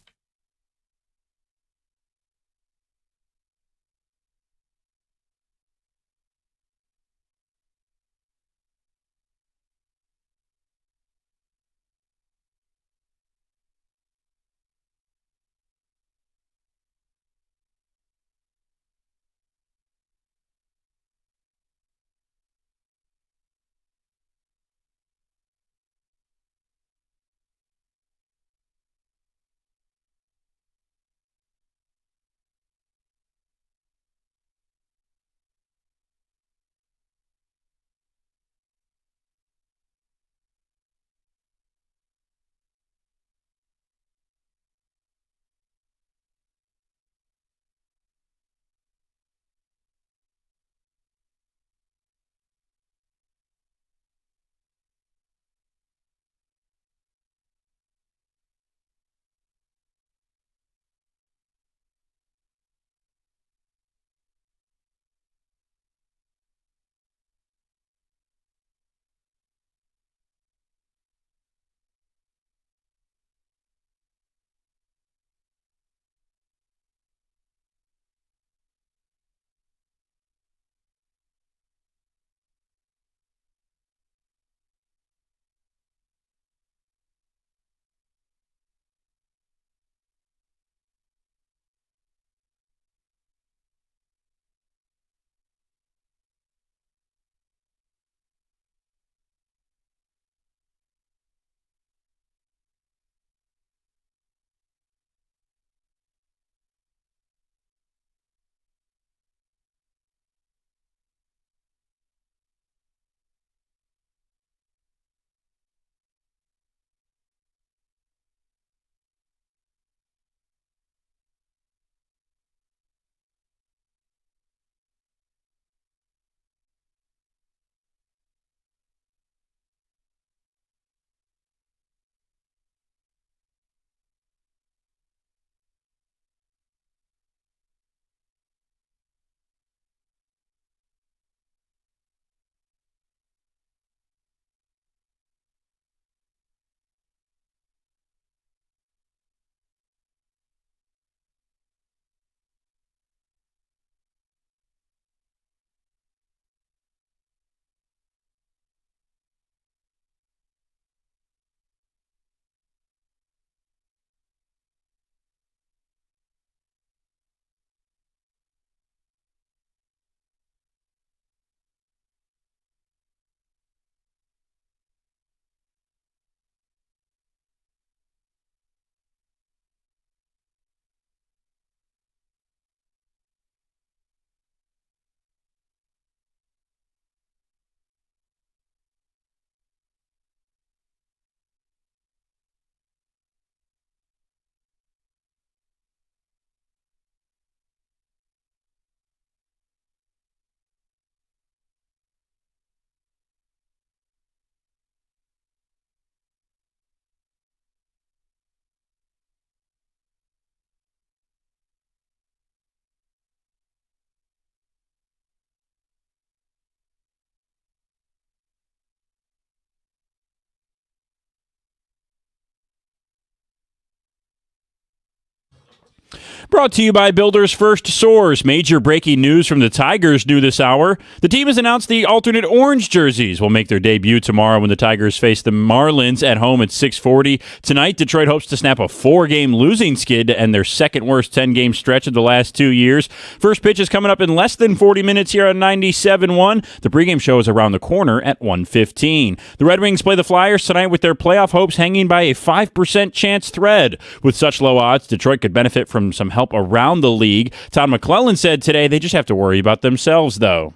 Brought to you by Builder's First Source. Major breaking news from the Tigers new this hour. The team has announced the alternate orange jerseys will make their debut tomorrow when the Tigers face the Marlins at home at 6:40. Tonight, Detroit hopes to snap a 4-game losing skid to end their second worst 10-game stretch of the last 2 years. First pitch is coming up in less than 40 minutes here on 97.1. The pregame show is around the corner at 1:15. The Red Wings play the Flyers tonight with their playoff hopes hanging by a 5% chance thread. With such low odds, Detroit could benefit from some help around the league. Todd McClellan said today they just have to worry about themselves, though.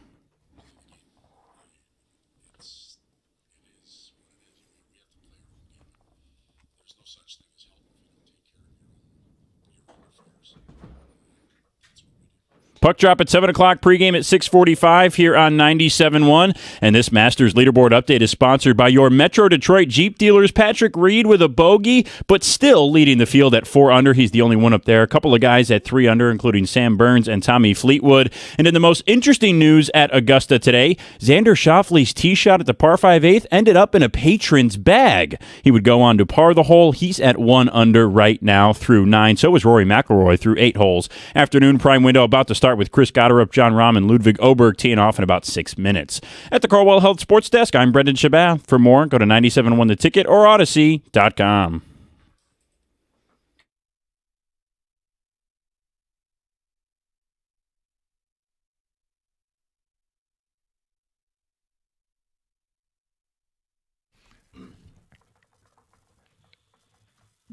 Puck drop at 7 o'clock, pregame at 6:45 here on 97.1. And this Masters leaderboard update is sponsored by your Metro Detroit Jeep dealers. Patrick Reed with a bogey, but still leading the field at 4 under. He's the only one up there. A couple of guys at 3 under, including Sam Burns and Tommy Fleetwood. And in the most interesting news at Augusta today, Xander Schauffele's tee shot at the par 5 8th ended up in a patron's bag. He would go on to par the hole. He's at 1 under right now through 9. So was Rory McIlroy through 8 holes. Afternoon prime window about to start with Chris Gotterup, John Rahm, and Ludwig Oberg teeing off in about 6 minutes. At the Carwell Health Sports Desk, I'm Brendan Shabat. For more, go to 97.1 The Ticket or Odyssey.com.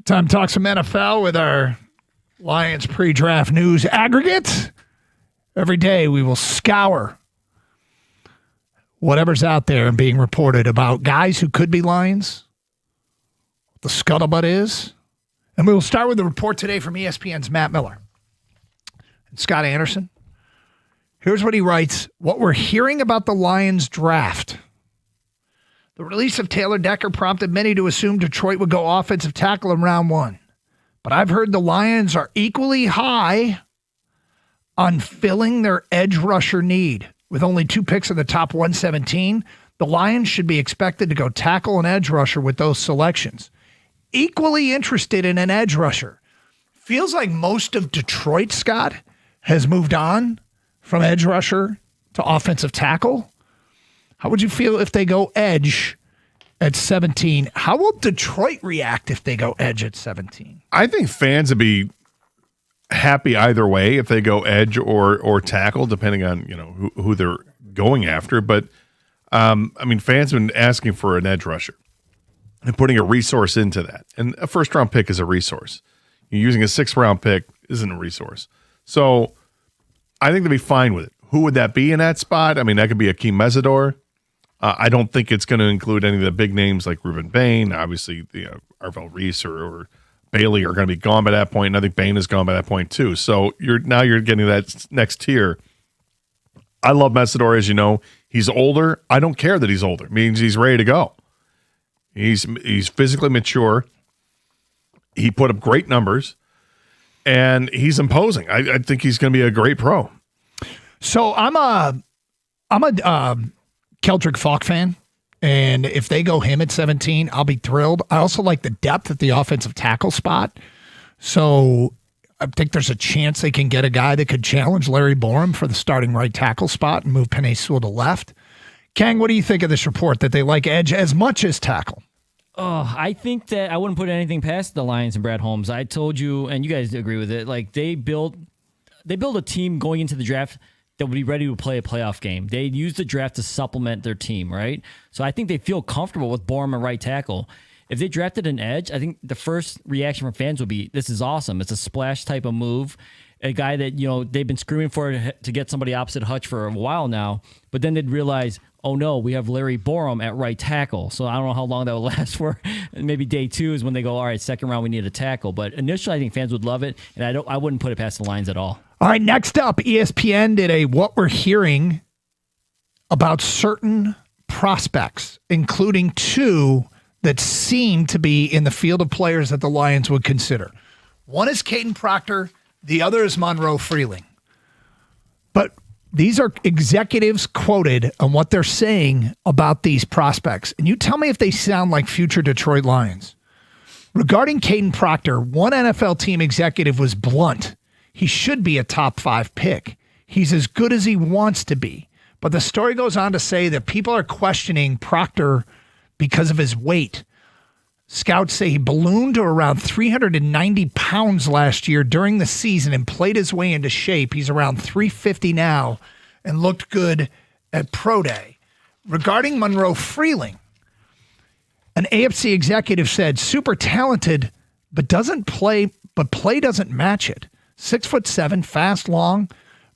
Time to talk some NFL with our Lions pre-draft news aggregate. Every day we will scour whatever's out there and being reported about guys who could be Lions, what the scuttlebutt is. And we will start with the report today from ESPN's Matt Miller and Scott Anderson. Here's what he writes. What we're hearing about the Lions draft. The release of Taylor Decker prompted many to assume Detroit would go offensive tackle in round 1. But I've heard the Lions are equally high on filling their edge rusher need. With only 2 picks in the top 117, the Lions should be expected to go tackle and edge rusher with those selections. Equally interested in an edge rusher. Feels like most of Detroit, Scott, has moved on from edge rusher to offensive tackle. How would you feel if they go edge at 17? How will Detroit react if they go edge at 17? I think fans would be happy either way if they go edge or tackle, depending on who they're going after. But fans have been asking for an edge rusher and putting a resource into that. And a first round pick is a resource. You're using a 6th round pick isn't a resource. So I think they'd be fine with it. Who would that be in that spot? I mean, that could be Akeem Mesidor. I don't think it's going to include any of the big names like Reuben Bain. Obviously, Arvell Reese or Bailey are going to be gone by that point, and I think Bain is gone by that point too. So you're getting that next tier. I love Mesidor, as you know. He's older. I don't care that he's older. It means he's ready to go. He's physically mature. He put up great numbers, and he's imposing. I think he's going to be a great pro. So I'm a Keldrick Falk fan. And if they go him at 17, I'll be thrilled. I also like the depth at the offensive tackle spot. So I think there's a chance they can get a guy that could challenge Larry Borum for the starting right tackle spot and move Penei Sewell to left. Kang, what do you think of this report that they like edge as much as tackle? Oh, I think that I wouldn't put anything past the Lions and Brad Holmes. I told you, and you guys agree with it, like they build a team going into the draft that would be ready to play a playoff game. They use the draft to supplement their team, right? So I think they feel comfortable with Borum and right tackle. If they drafted an edge, I think the first reaction from fans would be, this is awesome. It's a splash type of move. A guy that, they've been screaming for to get somebody opposite Hutch for a while now, but then they'd realize, oh no, we have Larry Borum at right tackle. So I don't know how long that will last for. Maybe day 2 is when they go, all right, second round, we need a tackle. But initially, I think fans would love it, and I wouldn't put it past the Lions at all. All right, next up, ESPN did a what we're hearing about certain prospects, including 2 that seem to be in the field of players that the Lions would consider. One is Caden Proctor. The other is Monroe Freeling. But these are executives quoted on what they're saying about these prospects. And you tell me if they sound like future Detroit Lions. Regarding Caden Proctor, one NFL team executive was blunt. he should be a top 5 pick. He's as good as he wants to be. But the story goes on to say that people are questioning Proctor because of his weight. Scouts say he ballooned to around 390 pounds last year during the season and played his way into shape. He's around 350 now and looked good at Pro Day. Regarding Monroe Freeling, an AFC executive said, super talented, but play doesn't match it. 6'7", fast, long,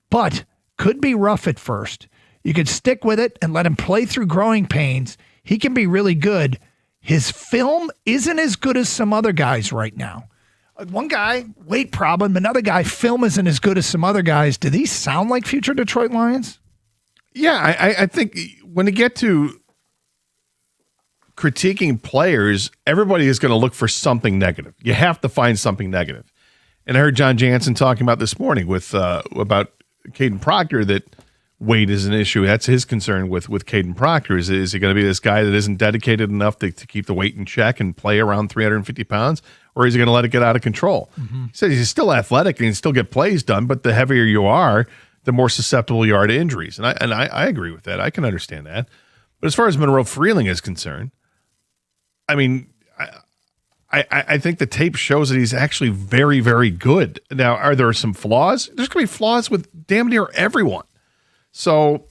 but could be rough at first. You could stick with it and let him play through growing pains. He can be really good. His film isn't as good as some other guys right now. One guy, weight problem. Another guy, film isn't as good as some other guys. Do these sound like future Detroit Lions? Yeah, I think when you get to critiquing players, everybody is going to look for something negative. You have to find something negative. And I heard John Jansen talking about this morning with about Caden Proctor that weight is an issue. That's his concern with Caden Proctor. Is he going to be this guy that isn't dedicated enough to keep the weight in check and play around 350 pounds, or is he going to let it get out of control? Mm-hmm. He says he's still athletic and he can still get plays done, but the heavier you are, the more susceptible you are to injuries. And I agree with that. I can understand that. But as far as Monroe Freeling is concerned, I mean, I think the tape shows that he's actually very, very good. Now, are there some flaws? There's going to be flaws with damn near everyone. So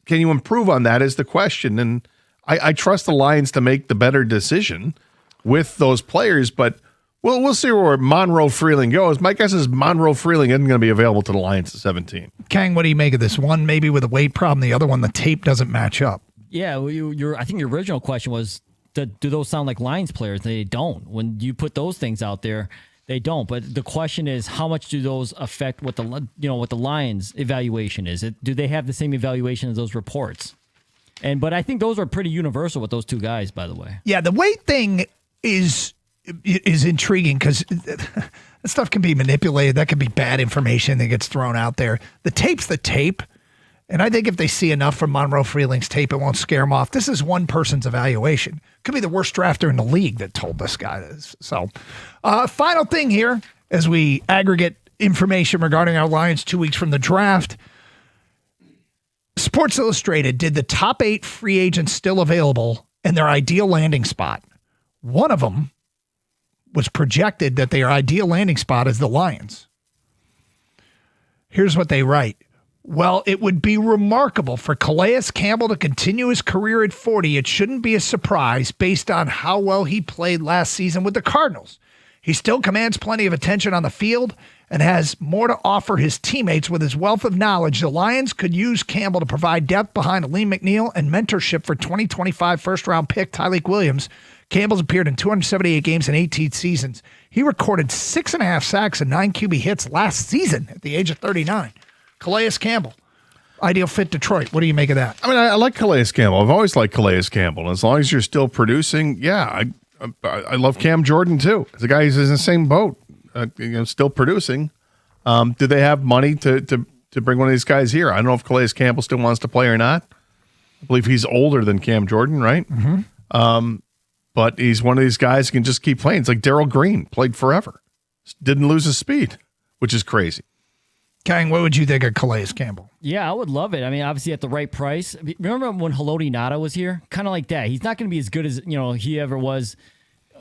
can you improve on that is the question. And I trust the Lions to make the better decision with those players, but we'll see where Monroe Freeling goes. My guess is Monroe Freeling isn't going to be available to the Lions at 17. Kang, what do you make of this? One maybe with a weight problem, the other one, the tape doesn't match up. Yeah, I think your original question was, do those sound like Lions players? They don't. When you put those things out there, they don't. But the question is, how much do those affect what the Lions evaluation is? Do they have the same evaluation as those reports? But I think those are pretty universal with those two guys, by the way. Yeah, the weight thing is intriguing because that stuff can be manipulated. That could be bad information that gets thrown out there. The tape's the tape. And I think if they see enough from Monroe Freeling's tape, it won't scare them off. This is one person's evaluation. Could be the worst drafter in the league that told this guy this. So, final thing here as we aggregate information regarding our Lions 2 weeks from the draft. Sports Illustrated did the top 8 free agents still available and their ideal landing spot. One of them was projected that their ideal landing spot is the Lions. Here's what they write. Well, it would be remarkable for Calais Campbell to continue his career at 40. It shouldn't be a surprise based on how well he played last season with the Cardinals. He still commands plenty of attention on the field and has more to offer his teammates with his wealth of knowledge. The Lions could use Campbell to provide depth behind Aleem McNeil and mentorship for 2025 first-round pick Tyleik Williams. Campbell's appeared in 278 games in 18 seasons. He recorded 6.5 sacks and 9 QB hits last season at the age of 39. Calais Campbell, ideal fit Detroit. What do you make of that? I mean, I like Calais Campbell. I've always liked Calais Campbell. And as long as you're still producing, yeah, I love Cam Jordan too. The guy who's in the same boat, still producing. Do they have money to bring one of these guys here? I don't know if Calais Campbell still wants to play or not. I believe he's older than Cam Jordan, right? Mm-hmm. But he's one of these guys who can just keep playing. It's like Darryl Green, played forever. Didn't lose his speed, which is crazy. Kang, what would you think of Calais Campbell? Yeah, I would love it. I mean, obviously at the right price. Remember when Haloti Ngata was here? Kind of like that. He's not going to be as good as he ever was,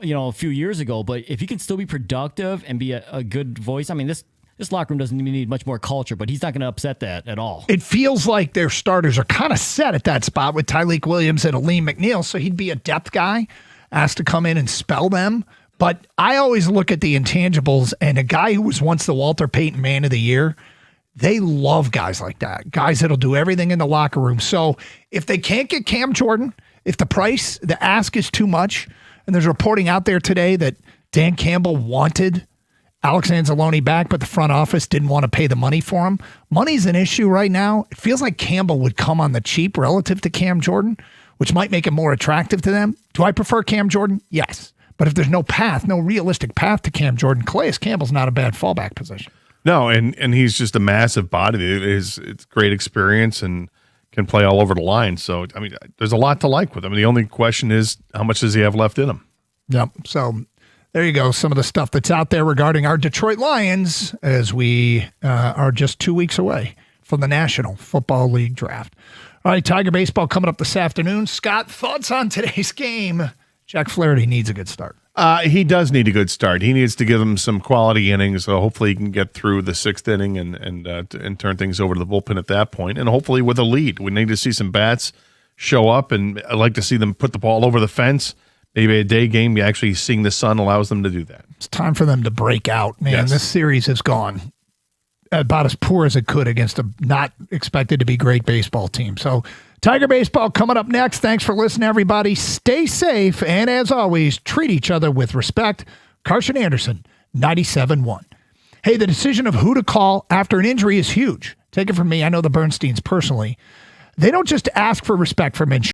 a few years ago. But if he can still be productive and be a good voice, I mean, this locker room doesn't even need much more culture, but he's not going to upset that at all. It feels like their starters are kind of set at that spot with Tyleik Williams and Aleem McNeil, so he'd be a depth guy asked to come in and spell them. But I always look at the intangibles, and a guy who was once the Walter Payton Man of the Year, they love guys like that, guys that'll do everything in the locker room. So if they can't get Cam Jordan, if the ask is too much, and there's reporting out there today that Dan Campbell wanted Alex Anzalone back, but the front office didn't want to pay the money for him. Money's an issue right now. It feels like Campbell would come on the cheap relative to Cam Jordan, which might make it more attractive to them. Do I prefer Cam Jordan? Yes. But if there's no realistic path to Cam Jordan, Calais Campbell's not a bad fallback position. No, and he's just a massive body. It's great experience and can play all over the line. So, I mean, there's a lot to like with him. The only question is, how much does he have left in him? Yep. So There you go. Some of the stuff that's out there regarding our Detroit Lions as we are just 2 weeks away from the National Football League draft. All right, Tiger baseball coming up this afternoon. Scott, thoughts on today's game? Jack Flaherty needs a good start. He does need a good start. He needs to give them some quality innings. So hopefully he can get through the sixth inning and turn things over to the bullpen at that point. And hopefully with a lead. We need to see some bats show up, and I'd like to see them put the ball over the fence. Maybe a day game, actually seeing the sun allows them to do that. It's time for them to break out, man. Yes. This series has gone about as poor as it could against a not expected to be great baseball team. So Tiger baseball coming up next. Thanks for listening, everybody. Stay safe, and as always, treat each other with respect. Carson Anderson, 97.1. Hey, the decision of who to call after an injury is huge. Take it from me. I know the Bernsteins personally. They don't just ask for respect from insurance.